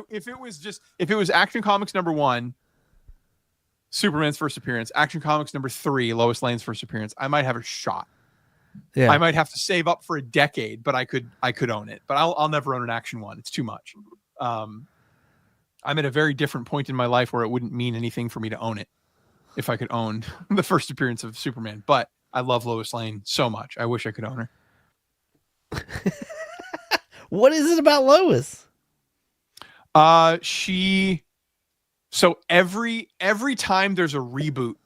if it was Action Comics #1, Superman's first appearance, Action Comics #3, Lois Lane's first appearance, I might have a shot. Yeah. I might have to save up for a decade, but I could own it. But I'll never own an Action 1. It's too much. I'm at a very different point in my life where it wouldn't mean anything for me to own it if I could own the first appearance of Superman. But I love Lois Lane so much. I wish I could own her. What is it about Lois? So every time there's a reboot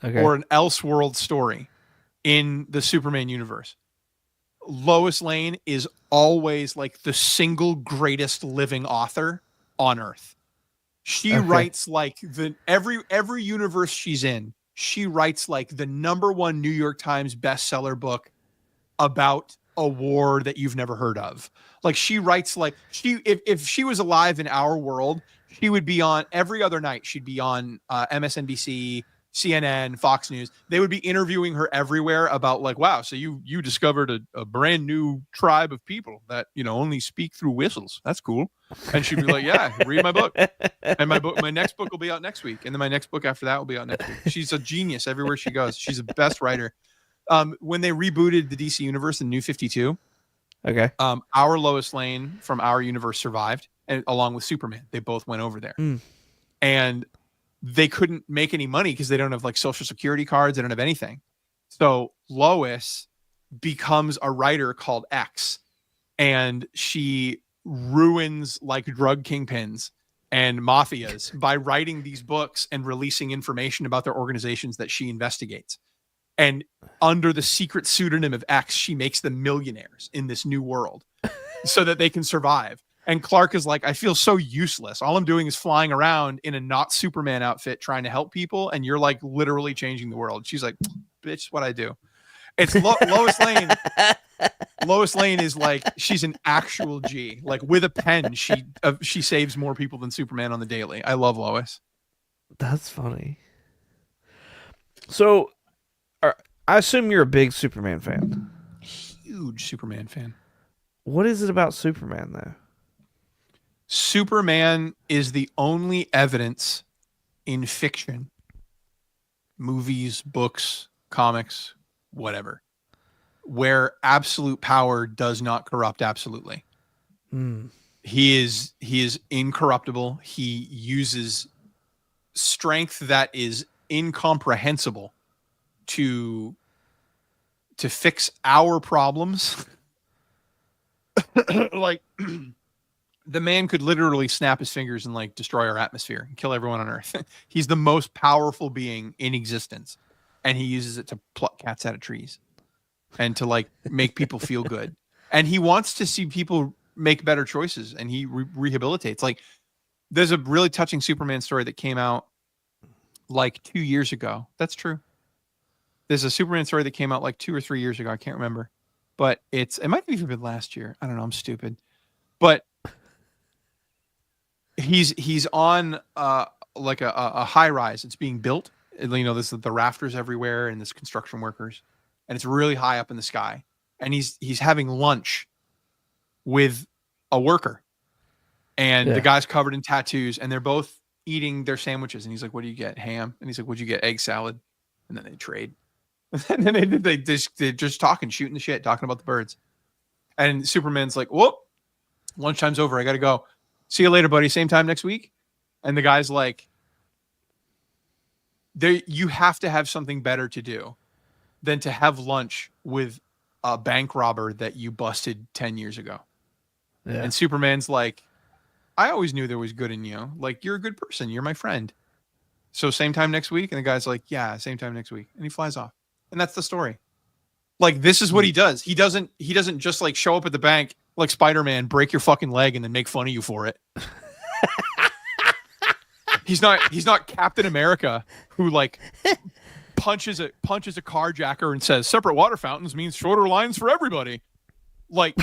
Okay. or an Elseworld story in the Superman universe, Lois Lane is always like the single greatest living author on Earth. She writes like every universe she's in, she writes like the #1 New York Times bestseller book about a war that you've never heard of. Like she writes like if she was alive in our world, she would be on every other night. She'd be on MSNBC, CNN, Fox News. They would be interviewing her everywhere about like, wow, so you discovered a brand new tribe of people that, only speak through whistles. That's cool. And she'd be like, yeah, read my book. And my next book will be out next week. And then my next book after that will be out next week. She's a genius everywhere she goes. She's the best writer. When they rebooted the DC universe in New 52, Okay. our Lois Lane from our universe survived, and along with Superman, they both went over there. And they couldn't make any money because they don't have like social security cards. They don't have anything. So Lois becomes a writer called X, and she ruins like drug kingpins and mafias by writing these books and releasing information about their organizations that she investigates. And under the secret pseudonym of X, she makes them millionaires in this new world so that they can survive. And Clark is like, I feel so useless. All I'm doing is flying around in a not Superman outfit trying to help people. And you're like literally changing the world. She's like, bitch, what I do. It's Lois Lane. Lois Lane is like, she's an actual G. Like with a pen, she saves more people than Superman on the daily. I love Lois. That's funny. So, I assume you're a big Superman fan. Huge Superman fan. What is it about Superman, though? Superman is the only evidence in fiction, movies, books, comics, whatever, where absolute power does not corrupt absolutely. He is incorruptible. He uses strength that is incomprehensible to fix our problems. Like the man could literally snap his fingers and like destroy our atmosphere and kill everyone on Earth. He's the most powerful being in existence, and he uses it to pluck cats out of trees and to like make people feel good. And he wants to see people make better choices, and he rehabilitates. Like there's a really touching Superman story that came out like 2 years ago. That's true. There's a Superman story that came out like 2 or 3 years ago. I can't remember, but it might have even been last year. I don't know. I'm stupid, but he's on like a high rise. It's being built. This is the rafters everywhere and there's construction workers, and it's really high up in the sky. And he's having lunch with a worker, and the guy's covered in tattoos, and they're both eating their sandwiches. And he's like, "What do you get? Ham?" And he's like, "What'd you get? Egg salad." And then they trade. And then they're just talking, shooting the shit, talking about the birds. And Superman's like, "Whoop, lunchtime's over. I got to go. See you later, buddy. Same time next week." And the guy's like, you have to have something better to do than to have lunch with a bank robber that you busted 10 years ago. Yeah. And Superman's like, I always knew there was good in you. Like, you're a good person. You're my friend. So same time next week? And the guy's like, yeah, same time next week. And he flies off. And that's the story. Like, this is what he does. He doesn't just like show up at the bank like Spider-Man, break your fucking leg and then make fun of you for it. He's not Captain America who like punches a carjacker and says separate water fountains means shorter lines for everybody. Like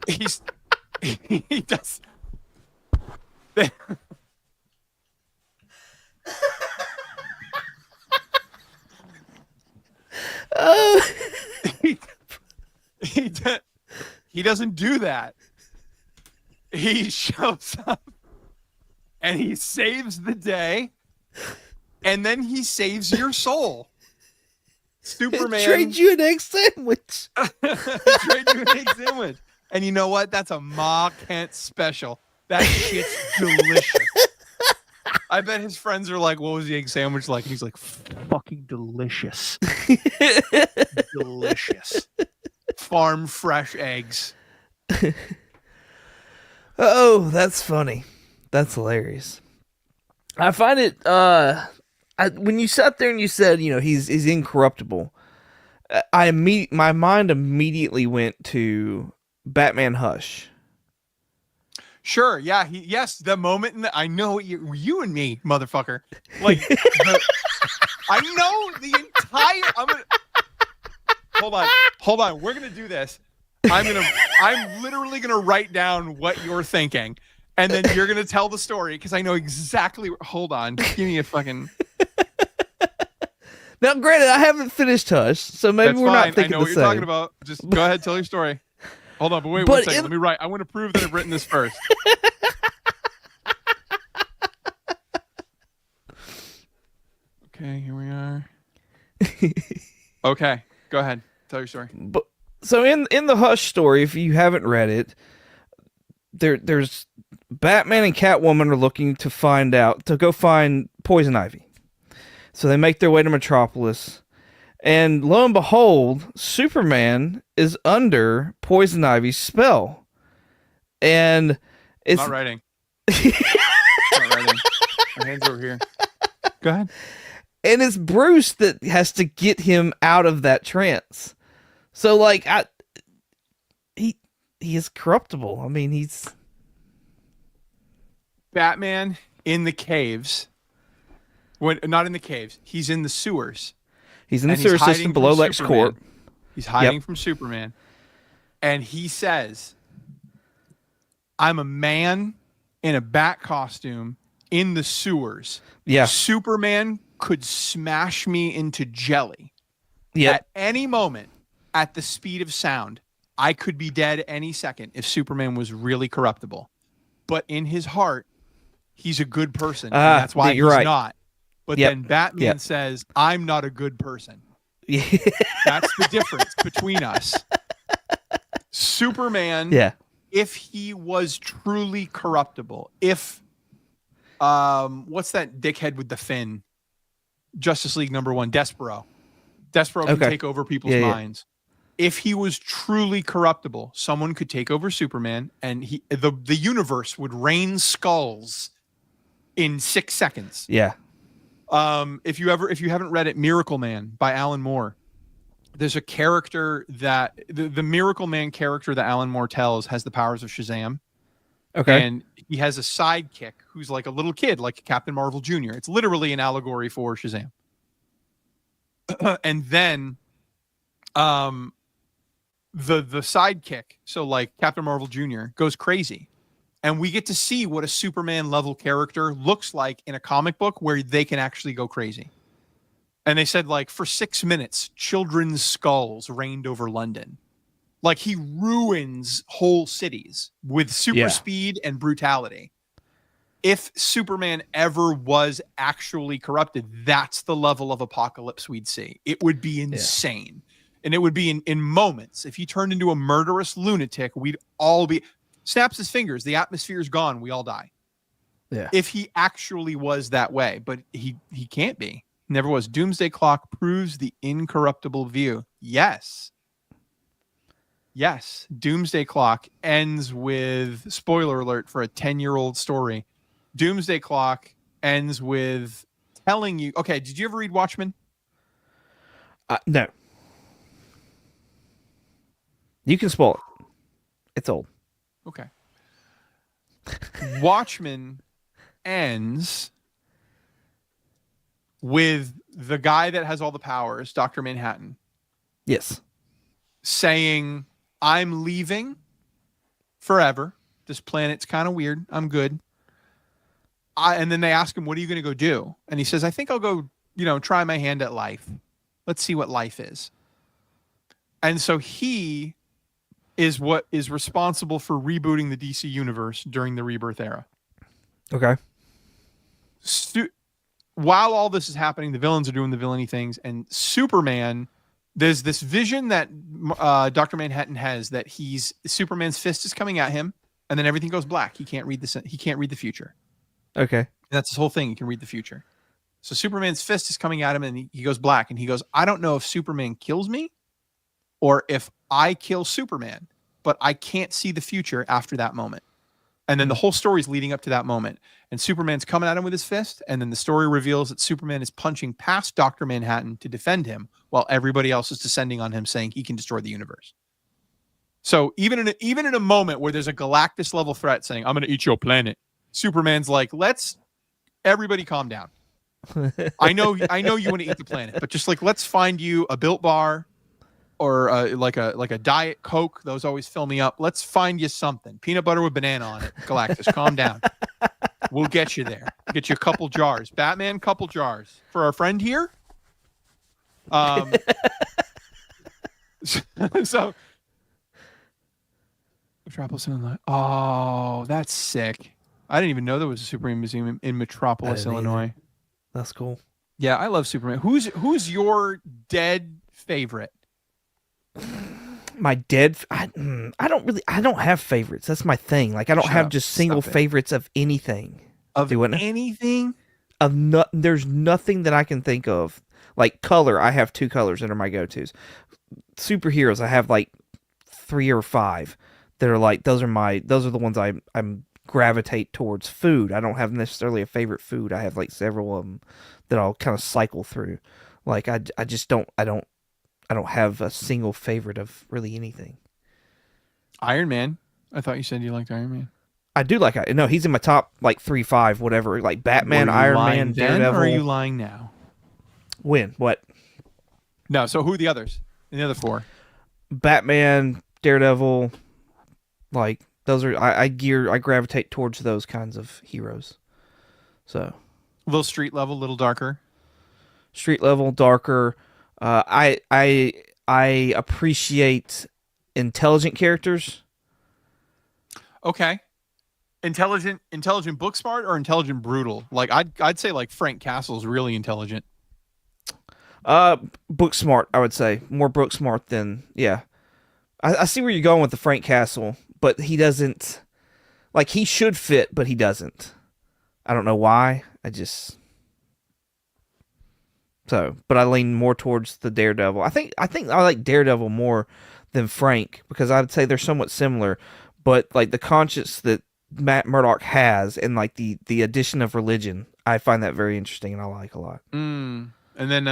he does. He doesn't do that. He shows up and he saves the day, and then he saves your soul. Superman Trade you an egg sandwich. trade you an egg sandwich. And you know what? That's a Ma Kent special. That shit's delicious. I bet his friends are like, what was the egg sandwich like? And he's like, fucking delicious. Delicious. Farm fresh eggs. Oh, that's funny. That's hilarious. I find it when you sat there and you said, he's incorruptible, my mind immediately went to Batman Hush. Sure, yeah, the moment I know you and me, motherfucker. Like, I know the entire. Hold on. We're gonna do this. I'm literally gonna write down what you're thinking, and then you're gonna tell the story because I know exactly. Hold on, give me a fucking. Now, granted, I haven't finished Hush, so maybe That's we're fine. not thinking I know the what same. you're talking about. Just go ahead, tell your story. Hold on, but wait one second. Let me write. I want to prove that I've written this first. Okay, here we are. Okay, go ahead. Tell your story. So in the Hush story, if you haven't read it, there's Batman and Catwoman are looking to go find Poison Ivy. So they make their way to Metropolis, and lo and behold, Superman is under Poison Ivy's spell. And it's Not writing. Not writing. My hands over here. Go ahead. And it's Bruce that has to get him out of that trance. So, like, he is corruptible. I mean, he's Batman in the caves. Not in the caves. He's in the sewers. He's in the sewer system below LexCorp. He's hiding from Superman. And he says, I'm a man in a bat costume in the sewers. Yeah. Superman could smash me into jelly. Yep. At any moment, at the speed of sound, I could be dead any second if Superman was really corruptible. But in his heart, he's a good person. And that's why he's right. not. But then Batman says, I'm not a good person. That's the difference between us. Superman, if he was truly corruptible, if what's that dickhead with the fin? Justice League #1, Despero. Despero can take over people's minds. If he was truly corruptible, someone could take over Superman, and the universe would rain skulls in 6 seconds. Yeah. If you haven't read it, Miracle Man by Alan Moore, there's a character that the Miracle Man character that Alan Moore tells has the powers of Shazam. Okay. And he has a sidekick who's like a little kid, like Captain Marvel Jr. It's literally an allegory for Shazam. And then the sidekick, so like Captain Marvel Jr., goes crazy. And we get to see what a Superman level character looks like in a comic book where they can actually go crazy. And they said, like, for 6 minutes, children's skulls rained over London. Like, he ruins whole cities with super speed and brutality. If Superman ever was actually corrupted, that's the level of apocalypse we'd see. It would be insane. And it would be in moments. If he turned into a murderous lunatic, we'd all be... Snaps his fingers, the atmosphere's gone, we all die. Yeah. If he actually was that way, but he can't be. Never was. Doomsday Clock proves the incorruptible view. Yes. Doomsday Clock ends with, spoiler alert for a 10-year-old story. Doomsday Clock ends with telling you, okay, did you ever read Watchmen? No. You can spoil it. It's old. Okay. Watchmen ends with the guy that has all the powers, Dr. Manhattan. Yes. Saying, I'm leaving forever. This planet's kind of weird. I'm good. And then they ask him, what are you going to go do? And he says, I think I'll go, try my hand at life. Let's see what life is. And so he is what is responsible for rebooting the DC universe during the Rebirth era. Okay. While all this is happening, the villains are doing the villainy things, and Superman, there's this vision that Dr. Manhattan has that Superman's fist is coming at him, and then everything goes black. He can't read the future. Okay. And that's his whole thing. He can read the future. So Superman's fist is coming at him, and he goes black, and he goes, I don't know if Superman kills me or if I kill Superman, but I can't see the future after that moment. And then the whole story is leading up to that moment. And Superman's coming at him with his fist, and then the story reveals that Superman is punching past Dr. Manhattan to defend him, while everybody else is descending on him, saying he can destroy the universe. So even in a moment where there's a Galactus level threat saying, I'm going to eat your planet, Superman's like, let's everybody calm down. I know you want to eat the planet, but just like, let's find you a Built Bar or like a Diet Coke. Those always fill me up. Let's find you something. Peanut butter with banana on it. Galactus, calm down. We'll get you there. Get you a couple jars. Batman, couple jars. For our friend here. So Metropolis, Illinois. Oh, that's sick. I didn't even know there was a Superman museum in Metropolis, Illinois. That's cool. Yeah, I love Superman. Who's your dead favorite? My dead. I don't have favorites. That's my thing. Like I don't have just single favorites of anything. Of anything? There's nothing that I can think of. Like color, I have 2 colors that are my go-tos. Superheroes, I have like 3 or 5 that are like those are the ones I'm gravitate towards. Food, I don't have necessarily a favorite food. I have like several of them that I'll kind of cycle through. Like I don't have a single favorite of really anything. Iron Man. I thought you said you liked Iron Man. I do like it. No, he's in my top like 3, 5, whatever. Like Batman, Iron Man, Daredevil. Or are you lying now? When? What? No. So who are the others? The other 4? Batman, Daredevil. Like those are I gravitate towards those kinds of heroes. So a little street level, a little darker. Street level, darker. I appreciate intelligent characters. Okay. Intelligent book smart or intelligent brutal? Like I'd say like Frank Castle's really intelligent. Book smart, I would say. More book smart than yeah. I see where you're going with the Frank Castle, but he doesn't like he should fit, but he doesn't. I don't know why. But I lean more towards the Daredevil. I think I like Daredevil more than Frank because I would say they're somewhat similar, but like the conscience that Matt Murdock has and like the addition of religion, I find that very interesting and I like a lot. And then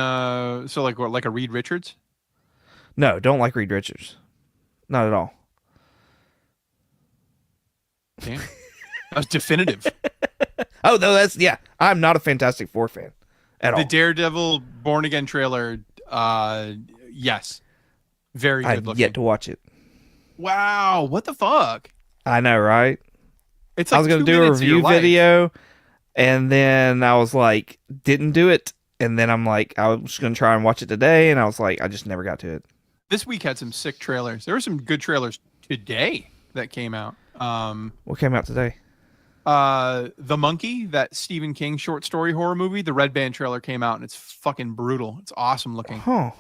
so like what, like a Reed Richards? No, don't like Reed Richards. Not at all. Damn. That was definitive. Oh no, I'm not a Fantastic Four fan. At all. The Daredevil Born Again trailer, yes. Very good I've looking. yet to watch it. Wow, what the fuck? I know, right? It's like I was going to do a review video, and then I was like, didn't do it, and then I'm like, I was going to try and watch it today, and I was like, I just never got to it. This week had some sick trailers. There were some good trailers today that came out. What came out today? The Monkey, that Stephen King short story horror movie, the Red Band trailer came out and it's fucking brutal. It's awesome looking. Huh.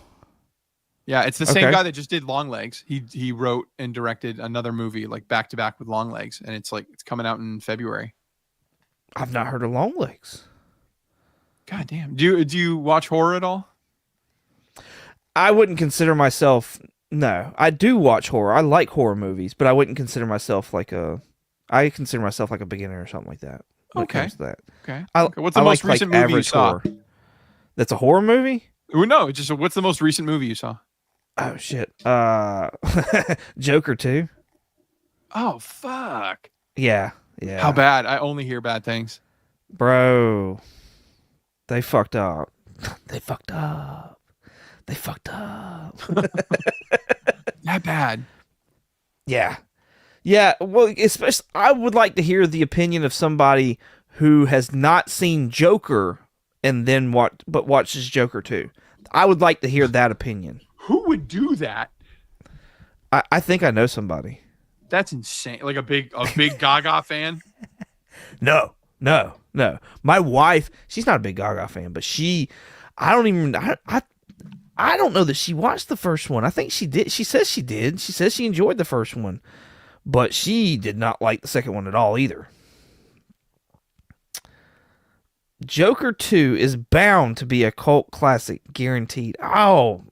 Yeah, it's the same guy that just did Long Legs. He wrote and directed another movie like back to back with Long Legs, and it's coming out in February. I've not heard of Long Legs. God damn. Do you watch horror at all? I wouldn't consider myself. No, I do watch horror. I like horror movies, but I wouldn't consider myself like a. I consider myself like a beginner or something like that. When it comes to that. Okay. What's the most recent movie you saw? Horror. That's a horror movie? Well, no, just what's the most recent movie you saw? Oh shit. Joker 2. Oh fuck. Yeah. Yeah. How bad? I only hear bad things. Bro. They fucked up. They fucked up. They fucked up. That bad. Yeah. Yeah, well, especially I would like to hear the opinion of somebody who has not seen Joker and then watches Joker 2. I would like to hear that opinion. Who would do that? I think I know somebody. That's insane. Like a big Gaga fan. No, no, no. My wife, she's not a big Gaga fan, but I don't even, I don't know that she watched the first one. I think she did. She says she did. She says she enjoyed the first one, but she did not like the second one at all either. Joker 2 is bound to be a cult classic, guaranteed. Oh,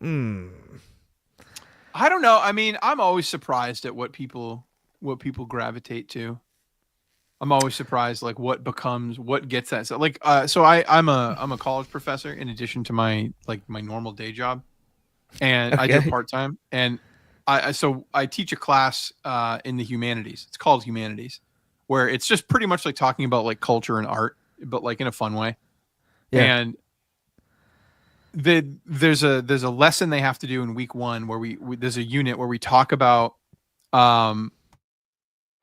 I don't know. I mean, I'm always surprised at what people gravitate to. I'm always surprised, like what gets that. So, like, I'm a college professor in addition to my normal day job, and I do Okay. part time. And I teach a class in the humanities. It's called humanities, where it's just pretty much like talking about like culture and art, but like in a fun way. Yeah. And there's a lesson they have to do in week 1 where we there's a unit where we talk about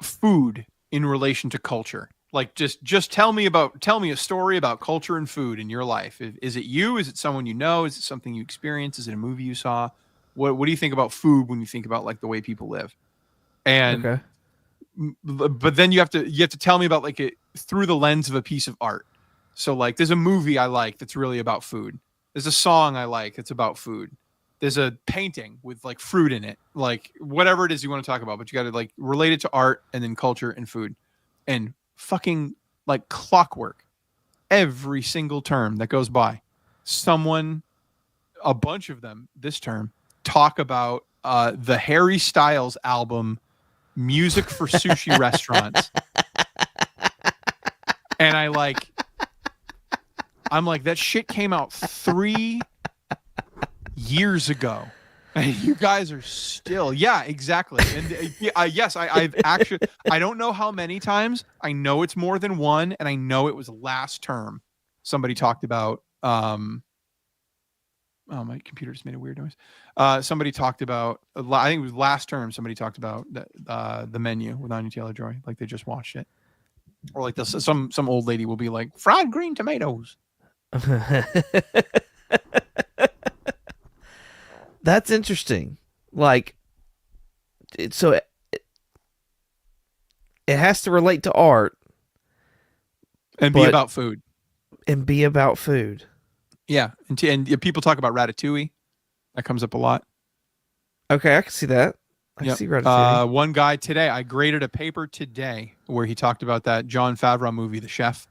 food in relation to culture. Like just tell me a story about culture and food in your life. Is it you? Is it someone you know? Is it something you experienced? Is it a movie you saw? What do you think about food when you think about like the way people live? And Okay. but then you have to tell me about like it through the lens of a piece of art. So like there's a movie I like that's really about food. There's a song I like that's about food. There's a painting with like fruit in it, like whatever it is you want to talk about, but you got to like relate it to art and then culture and food. And fucking like clockwork, every single term that goes by, a bunch of them this term, talk about the Harry Styles album, Music for Sushi Restaurants. And I'm like, that shit came out 3 years ago. And you guys are still, yeah, exactly. And yes, I've actually, I don't know how many times. I know it's more than one, and I know it was last term. Somebody talked about, oh, my computer just made a weird noise. Somebody talked about, I think it was last term. Somebody talked about the Menu with Anya Taylor-Joy, like they just watched it, or like some old lady will be like fried green tomatoes. That's interesting. Like, it has to relate to art And be about food. and be about food. Yeah, and people talk about Ratatouille. That comes up a lot. Okay, I can see that. I Yep. see Ratatouille. One guy today, I graded a paper today where he talked about that Jon Favreau movie, The Chef.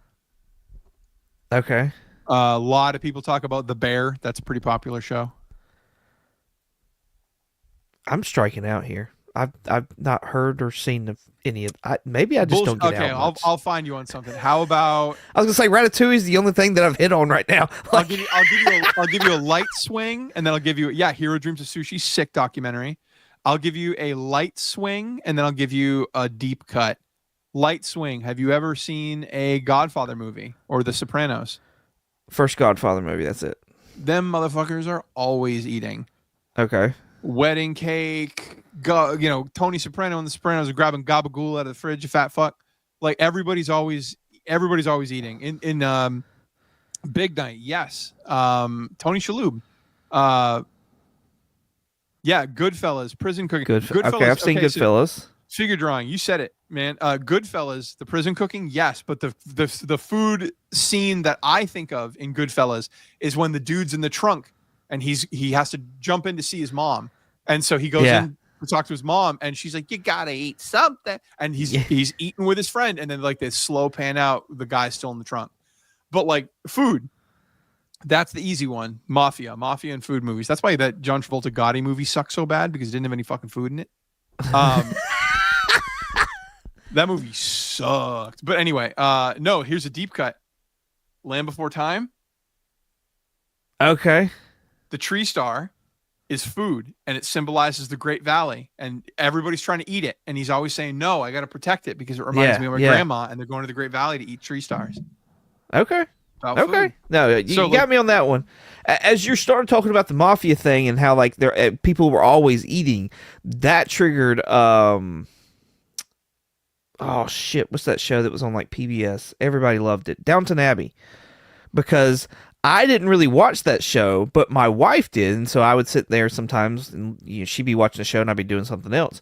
Okay. A lot of people talk about The Bear. That's a pretty popular show. I'm striking out here. I've not heard or seen any of. Maybe I just don't get okay, out much. I'll find you on something. How about I was gonna say Ratatouille is the only thing that I've hit on right now. I'll give you a light swing, and then I'll give you Hero Dreams of Sushi, sick documentary. I'll give you a light swing, and then I'll give you a deep cut. Light swing. Have you ever seen a Godfather movie or The Sopranos? First Godfather movie. That's it. Them motherfuckers are always eating. Okay. Wedding cake, Tony Soprano and the Sopranos are grabbing gabagool out of the fridge, you fat fuck. Like everybody's always eating. In Big Night, yes. Tony Shalhoub. Goodfellas, prison cooking. Goodfellas, okay, I've seen Goodfellas. Figure drawing, you said it, man. Goodfellas, the prison cooking, yes, but the food scene that I think of in Goodfellas is when the dude's in the trunk and he has to jump in to see his mom, and so he goes in to talk to his mom, and she's like, "You gotta eat something," and he's eating with his friend, and then like they slow pan out, the guy's still in the trunk. But like food, that's the easy one. Mafia and food movies. That's why that John Travolta Gotti movie sucked so bad, because it didn't have any fucking food in it. That movie sucked. But anyway, no, here's a deep cut. Land Before Time. Okay. The tree star is food, and it symbolizes the Great Valley, and everybody's trying to eat it, and he's always saying, no, I got to protect it because it reminds me of my grandma, and they're going to the Great Valley to eat tree stars. Okay. About okay. Food. No, you got me on that one. As you started talking about the mafia thing and how like people were always eating, that triggered oh shit, what's that show that was on like PBS? Everybody loved it. Downton Abbey. Because I didn't really watch that show, but my wife did, and so I would sit there sometimes, and she'd be watching the show, and I'd be doing something else.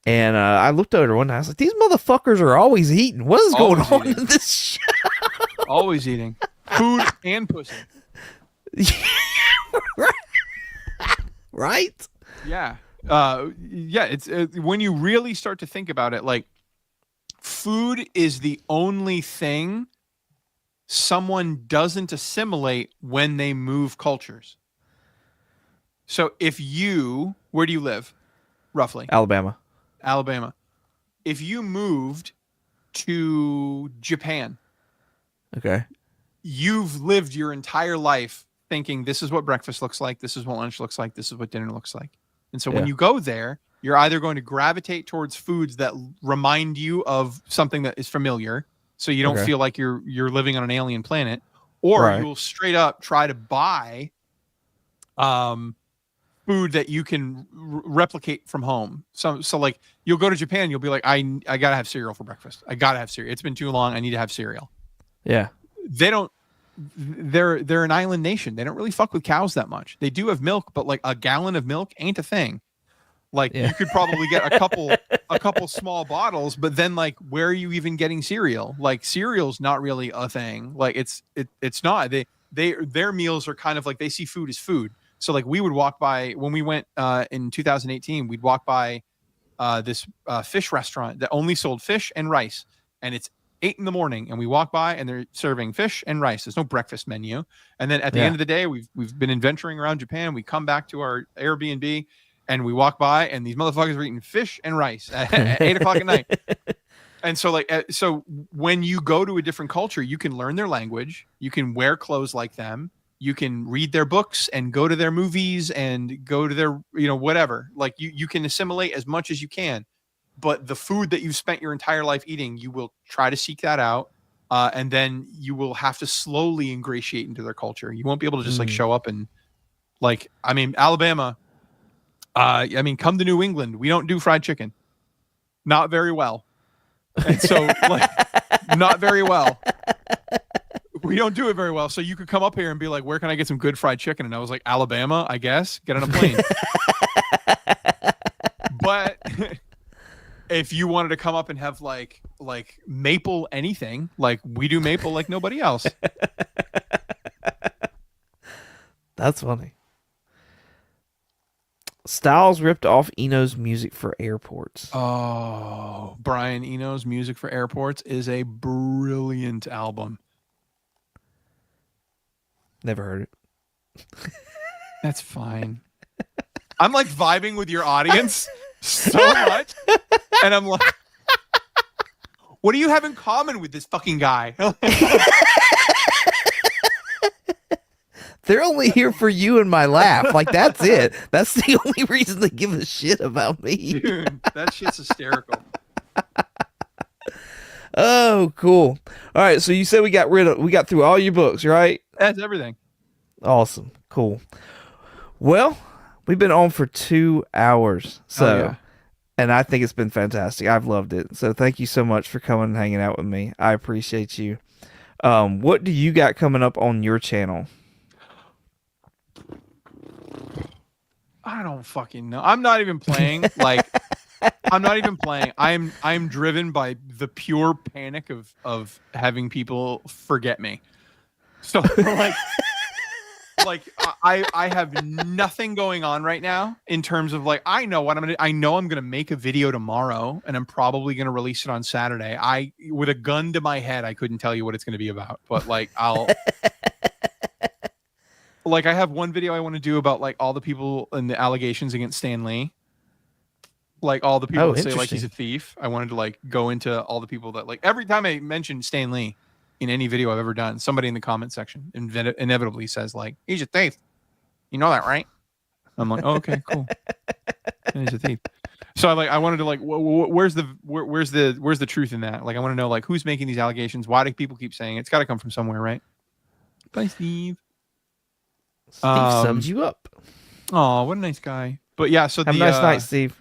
And I looked over one night. I was like, "These motherfuckers are always eating. What is going Always on eating. in this show?" Always eating food and pussy. Right? Yeah. Yeah. It's when you really start to think about it, like food is the only thing someone doesn't assimilate when they move cultures. So where do you live? Roughly. Alabama. Alabama. If you moved to Japan, Okay. you've lived your entire life thinking this is what breakfast looks like, this is what lunch looks like, this is what dinner looks like. And so when you go there, you're either going to gravitate towards foods that remind you of something that is familiar, so you don't feel like you're living on an alien planet, or you'll straight up try to buy food that you can replicate from home. So like you'll go to Japan, you'll be like, I gotta have cereal for breakfast. I gotta have cereal. It's been too long. I need to have cereal. Yeah. They're an island nation. They don't really fuck with cows that much. They do have milk, but like a gallon of milk ain't a thing. Like you could probably get a couple small bottles, but then like where are you even getting cereal? Like cereal's not really a thing. Like it's not. Their meals are kind of like they see food as food. So like we would walk by when we went in 2018, we'd walk by this fish restaurant that only sold fish and rice, and it's 8 a.m, and we walk by and they're serving fish and rice. There's no breakfast menu. And then at the end of the day, we've been adventuring around Japan. We come back to our Airbnb and we walk by and these motherfuckers are eating fish and rice at 8 o'clock at night. And so like, so when you go to a different culture, you can learn their language. You can wear clothes like them. You can read their books and go to their movies and go to their, whatever. Like you can assimilate as much as you can. But the food that you've spent your entire life eating, you will try to seek that out. And then you will have to slowly ingratiate into their culture. You won't be able to just like show up and like, I mean, Alabama, come to New England. We don't do fried chicken. Not very well. And so like, not very well. We don't do it very well. So you could come up here and be like, where can I get some good fried chicken? And I was like, Alabama, I guess. Get on a plane. But if you wanted to come up and have like maple anything, like we do maple like nobody else. That's funny. Styles ripped off Eno's music for airports. Oh, Brian Eno's Music for Airports is a brilliant album. Never heard it. That's fine. I'm like vibing with your audience so much. And I'm like, what do you have in common with this fucking guy? They're only here for you and my laugh. Like, that's it. That's the only reason they give a shit about me. Dude, that shit's hysterical. Oh, cool. All right, so you said we got through all your books, right? That's everything. Awesome. Cool. Well, we've been on for 2 hours. So, and I think it's been fantastic. I've loved it. So thank you so much for coming and hanging out with me. I appreciate you. What do you got coming up on your channel? I don't fucking know. I'm not even playing. I'm not even playing. I'm driven by the pure panic of having people forget me. So I have nothing going on right now in terms of like I know I'm gonna make a video tomorrow and I'm probably gonna release it on Saturday. With a gun to my head, I couldn't tell you what it's gonna be about, but like I'll like I have one video I want to do about like all the people and the allegations against Stan Lee. Like all the people that say like he's a thief. I wanted to like go into all the people that like every time I mention Stan Lee in any video I've ever done, somebody in the comment section inevitably says like he's a thief. You know that, right? I'm like, oh, okay, cool. He's a thief. So I wanted to like, where's the truth in that? Like I want to know like who's making these allegations. Why do people keep saying it? It's got to come from somewhere, right? Bye, Steve. Steve summed you up. Oh, what a nice guy. But yeah, so have a nice night, Steve.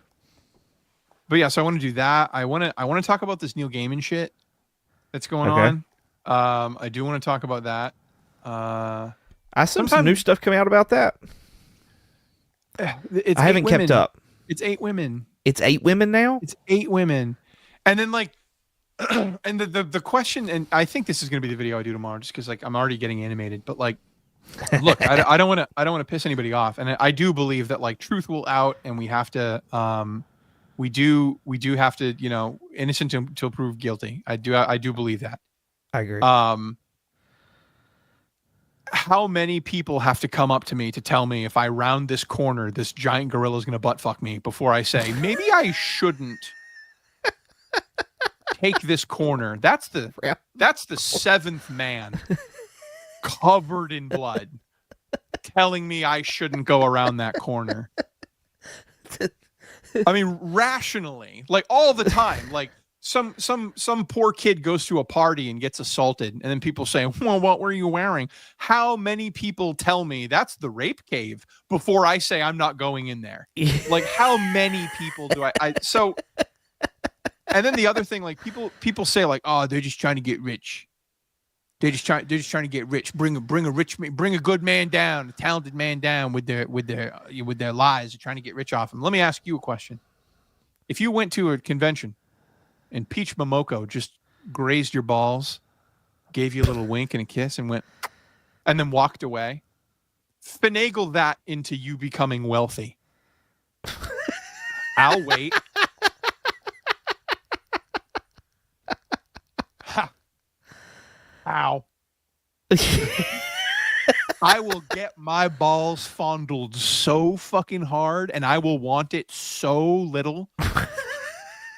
But yeah, so I want to do that. I want to talk about this Neil Gaiman shit that's going on. I do want to talk about that. I saw some new stuff coming out about that. It's I haven't kept up. It's 8 women. It's 8 women now? It's 8 women. And then like, and the question, and I think this is going to be the video I do tomorrow, just because like I'm already getting animated. But like, look, I don't want to piss anybody off, and I do believe that like truth will out, and we have to, we do have to, you know, innocent until proved guilty. I do believe that. I agree. How many people have to come up to me to tell me if I round this corner, this giant gorilla is going to butt fuck me before I say maybe I shouldn't take this corner? That's the 7th man covered in blood telling me I shouldn't go around that corner. I mean, rationally, like all the time, like some poor kid goes to a party and gets assaulted, and then people say, well, what were you wearing? How many people tell me that's the rape cave before I say I'm not going in there? Like, how many people do I so, and then the other thing, like people say like, oh, they're just trying to get rich. They're just trying to get rich. Bring a good man down, a talented man down with their lies. They're trying to get rich off him. Let me ask you a question. If you went to a convention and Peach Momoko just grazed your balls, gave you a little wink and a kiss and then walked away, finagle that into you becoming wealthy. I'll wait. Ow. I will get my balls fondled so fucking hard, and I will want it so little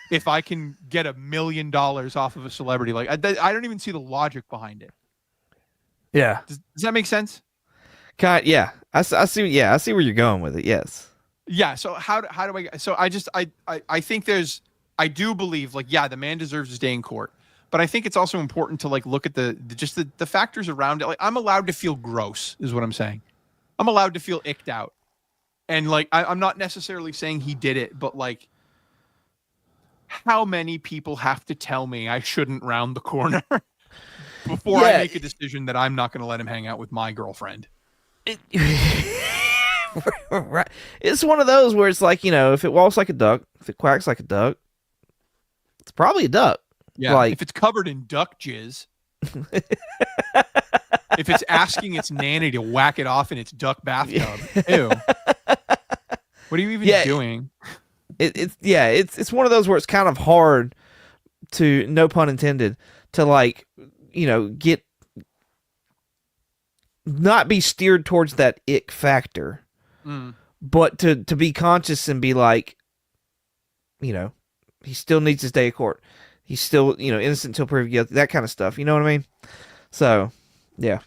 if I can get $1 million off of a celebrity. Like, I don't even see the logic behind it. Yeah. Does that make sense? Yeah. I see. Yeah, I see where you're going with it. Yes. Yeah. So how do I? So I think I do believe, like, yeah, the man deserves his day in court. But I think it's also important to like look at the factors around it. Like, I'm allowed to feel gross, is what I'm saying. I'm allowed to feel icked out. And like, I'm not necessarily saying he did it, but like, how many people have to tell me I shouldn't round the corner before I make a decision that I'm not going to let him hang out with my girlfriend? Right. It's one of those where it's like, you know, if it walks like a duck, if it quacks like a duck, it's probably a duck. Yeah, like, if it's covered in duck jizz, if it's asking its nanny to whack it off in its duck bathtub, ew. What are you even doing? It's one of those where it's kind of hard to, no pun intended, to like, you know, not be steered towards that ick factor, but to be conscious and be like, you know, he still needs his day of court. He's still, you know, innocent until proven guilty, that kind of stuff. You know what I mean? So, yeah.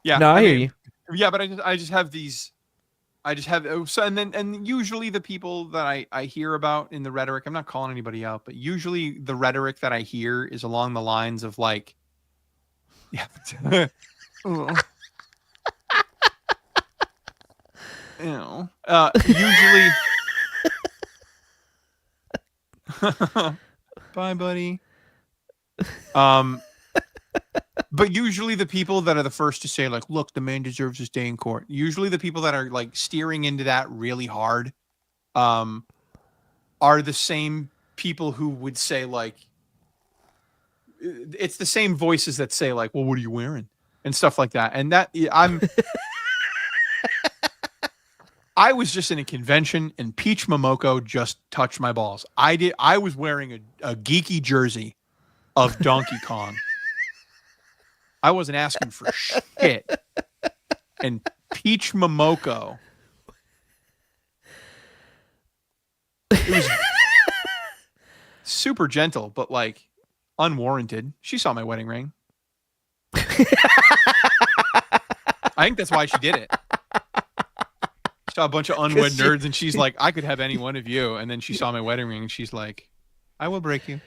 Yeah. No, I hear you. Yeah, but I just have these. I just have so, and usually the people that I hear about in the rhetoric, I'm not calling anybody out, but usually the rhetoric that I hear is along the lines of like, yeah. Ew. Usually. Bye, buddy. But usually the people that are the first to say like, look, the man deserves his day in court. Usually the people that are like steering into that really hard are the same people who would say like, it's the same voices that say like, well, what are you wearing? And stuff like that. And that I was just in a convention and Peach Momoko just touched my balls. I was wearing a geeky jersey of Donkey Kong. I wasn't asking for shit. And Peach Momoko, it was super gentle, but like unwarranted. She saw my wedding ring. I think that's why she did it. Saw a bunch of unwed nerds and she's like, I could have any one of you. And then she saw my wedding ring and she's like, I will break you.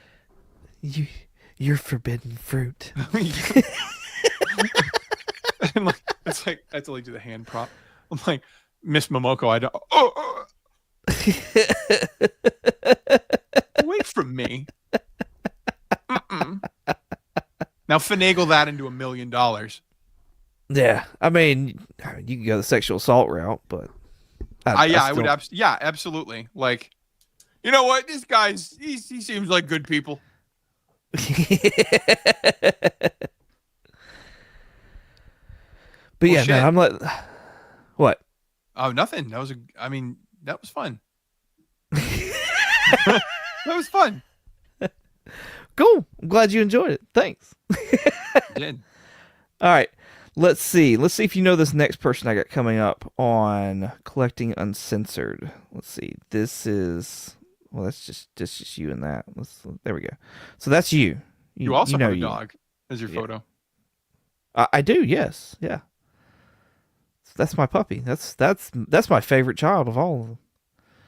You're forbidden fruit. And like, it's like, I totally do the hand prop. I'm like, Miss Momoko, I don't. Oh. Away from me. Mm-mm. Now finagle that into $1 million. Yeah, I mean, you can go the sexual assault route, but I would absolutely. Like, you know what? This guy's he seems like good people. But Well, yeah, man, shit. I'm like, what? Oh, nothing. That was fun. That was fun. Cool. I'm glad you enjoyed it. Thanks. I did. All right. Let's see. Let's see if you know this next person I got coming up on collecting uncensored. Let's see. This is that's just you and that. There we go. So that's you. You also know have a you. dog as your photo. I do. Yes. Yeah. So that's my puppy. That's my favorite child of all of them.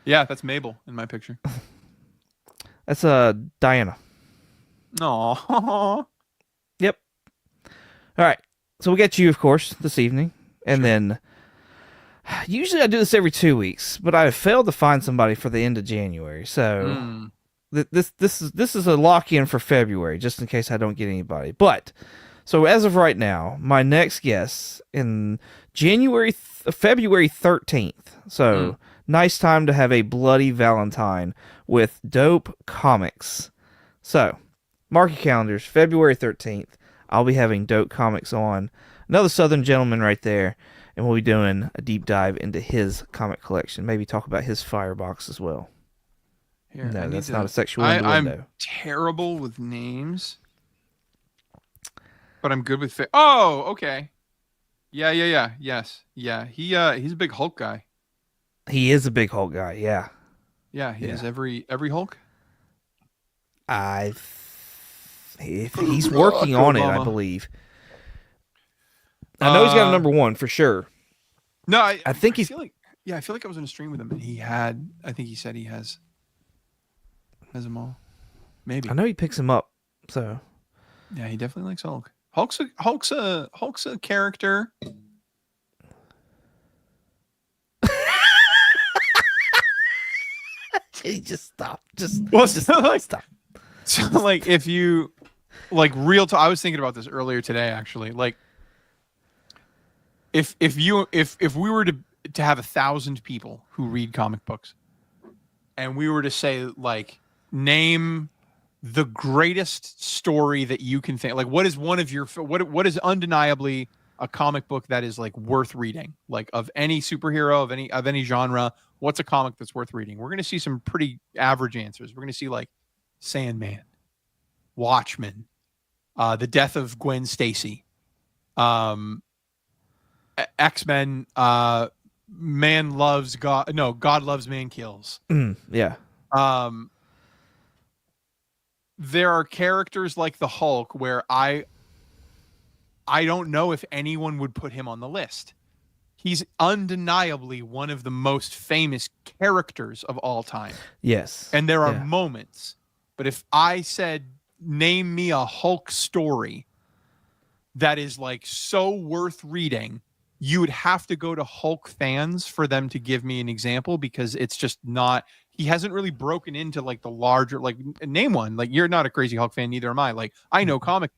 Yeah, that's Mabel in my picture. That's Diana. No. Yep. All right. So we got you, of course, this evening, and then usually I do this every 2 weeks, but I have failed to find somebody for the end of January. So this is a lock in for February, just in case I don't get anybody. But so as of right now, my next guest in February 13th. So nice time to have a bloody Valentine with Dope Comics. So mark your calendars, February 13th. I'll be having Dope Comics on, another Southern gentleman right there, and we'll be doing a deep dive into his comic collection. Maybe talk about his firebox as well. Here, no, that's not a sexual innuendo. I'm terrible with names, but I'm good with. Oh, okay. Yeah. Yes. Yeah. He's a big Hulk guy. He is a big Hulk guy. Yeah. Yeah. He is every Hulk. He's working on it, I believe. I know he's got a number one for sure. No, I think feel like I feel like I was in a stream with him and I think he said he has them all. Maybe. I know he picks him up. So yeah, he definitely likes Hulk. Hulk's a character. Just stop. Stop. So like if you like real talk, I was thinking about this earlier today actually. Like if we were to have 1,000 people who read comic books and we were to say like name the greatest story that you can think, like what is one of your what is undeniably a comic book that is like worth reading, like of any superhero of any genre, what's a comic that's worth reading? We're going to see some pretty average answers. We're going to see like Sandman, Watchmen, The Death of Gwen Stacy, X-Men, Man Loves God. No, God Loves Man Kills. Yeah. There are characters like the Hulk where I don't know if anyone would put him on the list. He's undeniably one of the most famous characters of all time. Yes. And there are moments. But if I said, name me a Hulk story that is like so worth reading, you would have to go to Hulk fans for them to give me an example, because it's just not, he hasn't really broken into like the larger, like name one. Like you're not a crazy Hulk fan, neither am I. Like I know comic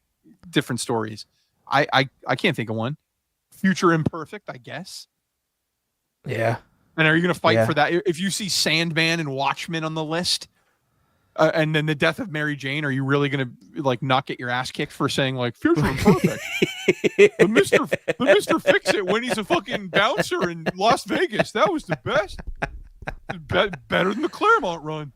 different stories. I can't think of one. Future Imperfect, I guess. Yeah. And are you going to fight for that? If you see Sandman and Watchmen on the list, and then The Death of Mary Jane, are you really going to like not get your ass kicked for saying like Future Imperfect? the Mr. Fix It when he's a fucking bouncer in Las Vegas. That was the best. Better than the Claremont run.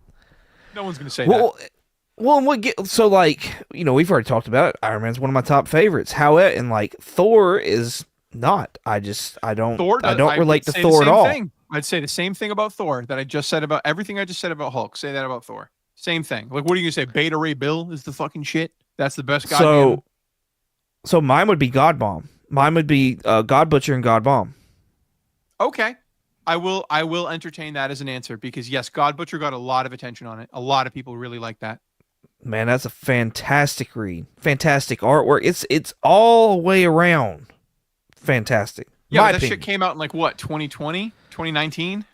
No one's going to say that. Well, and what get so like, you know, we've already talked about it. Iron Man's one of my top favorites. However, and like Thor is not. I don't relate to Thor at all. I'd say the same thing about Thor that I just said about everything I just said about Hulk. Say that about Thor. Same thing. Like, what are you gonna say? Beta Ray Bill is the fucking shit. That's the best guy. So mine would be God Bomb. Mine would be God Butcher and God Bomb. Okay. I will entertain that as an answer, because yes, God Butcher got a lot of attention on it. A lot of people really like that. Man, that's a fantastic read. Fantastic artwork. It's all the way around fantastic. Yeah, that shit came out in like what, 2020, 2019?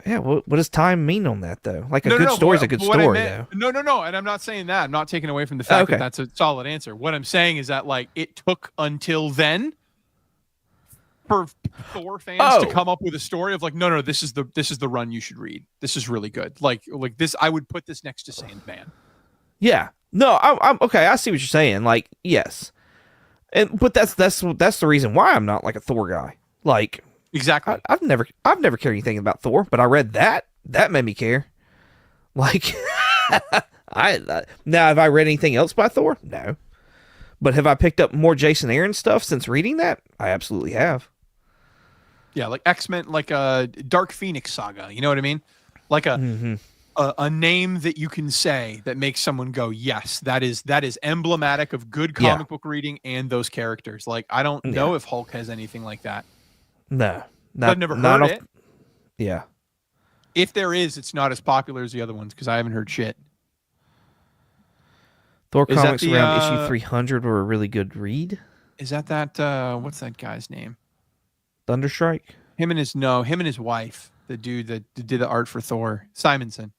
Yeah, what does time mean on that though? Like a good story is a good story though. No, and I'm not saying that. I'm not taking away from the fact that that's a solid answer. What I'm saying is that like it took until then for Thor fans to come up with a story of like, no, this is the run you should read. This is really good. Like this, I would put this next to Sandman. Yeah. No, I'm okay. I see what you're saying. Like, yes, but that's the reason why I'm not like a Thor guy. Like, exactly. I've never cared anything about Thor, but I read that made me care. Like, now have I read anything else by Thor? No. But have I picked up more Jason Aaron stuff since reading that? I absolutely have. Yeah, like X-Men, like a Dark Phoenix saga. You know what I mean? Like a name that you can say that makes someone go, yes, that is emblematic of good comic book reading and those characters. Like, I don't know if Hulk has anything like that. No, I've never heard it. Yeah. If there is, it's not as popular as the other ones because I haven't heard shit. Thor comics around issue 300 were a really good read. Is that what's that guy's name? Thunderstrike? Him and his wife, the dude that did the art for Thor, Simonson.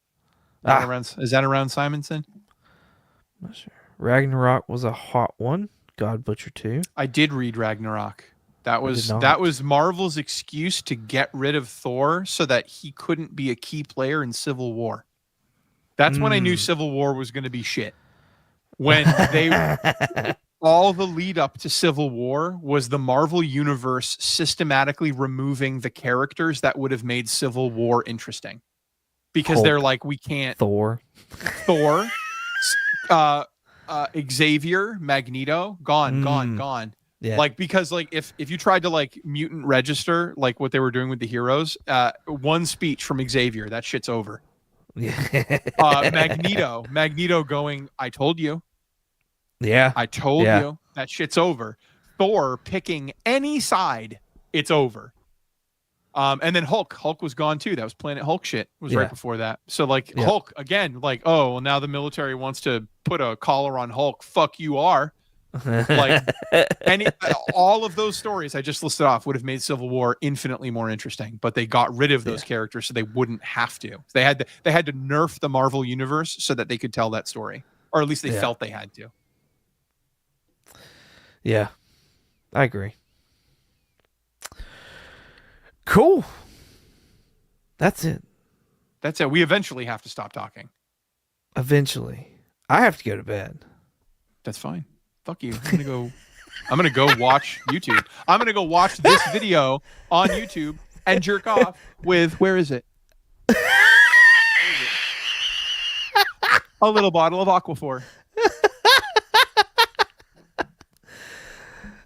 Is that around Simonson? Not sure. Ragnarok was a hot one. God Butcher 2. I did read Ragnarok. That was Marvel's excuse to get rid of Thor so that he couldn't be a key player in Civil War. That's when I knew Civil War was going to be shit. When all the lead up to Civil War was the Marvel Universe systematically removing the characters that would have made Civil War interesting. Because Hulk, they're like, we can't. Thor, Xavier, Magneto, gone. Yeah. Like, because like if you tried to like mutant register like what they were doing with the heroes, one speech from Xavier, that shit's over. Yeah. Magneto going, I told you. Yeah. I told you. That shit's over. Thor picking any side, it's over. And then Hulk was gone too. That was Planet Hulk shit. It was right before that. So like Hulk again, like, oh, well, now the military wants to put a collar on Hulk. Fuck you are. Like all of those stories I just listed off would have made Civil War infinitely more interesting, but they got rid of those characters so they wouldn't have to. They had to nerf the Marvel universe so that they could tell that story, or at least they felt they had to. Yeah, I agree. Cool. That's it. We eventually have to stop talking. Eventually, I have to go to bed. That's fine. Fuck you. I'm gonna go watch YouTube. I'm gonna go watch this video on YouTube and jerk off with where is it? A little bottle of Aquaphor.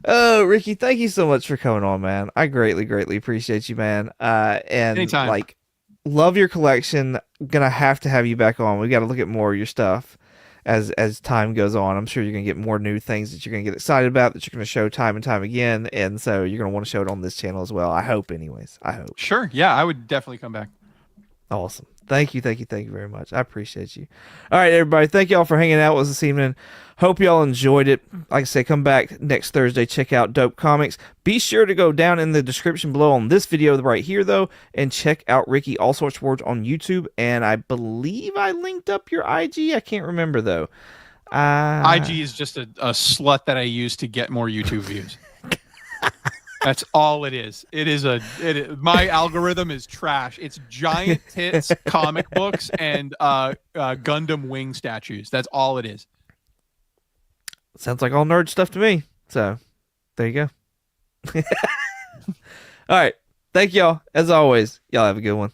Oh, Ricky, thank you so much for coming on, man. I greatly appreciate you, man. And anytime. Like, love your collection. Gonna have to have you back on. We got to look at more of your stuff as time goes on. I'm sure you're gonna get more new things that you're gonna get excited about, that you're gonna show time and time again, and so you're gonna want to show it on this channel as well. I hope, anyways. I hope. Sure. Yeah, I would definitely come back. Awesome. Thank you very much. I appreciate you. All right, everybody. Thank y'all for hanging out with us this evening. Hope y'all enjoyed it. Like I said, come back next Thursday. Check out Dope Comics. Be sure to go down in the description below on this video right here, though, and check out Ricky All Sorts Words on YouTube. And I believe I linked up your IG. I can't remember, though. IG is just a slut that I use to get more YouTube views. That's all it is. My algorithm is trash. It's giant tits, comic books, and Gundam wing statues. That's all it is. Sounds like all nerd stuff to me. So, there you go. All right. Thank y'all. As always, y'all have a good one.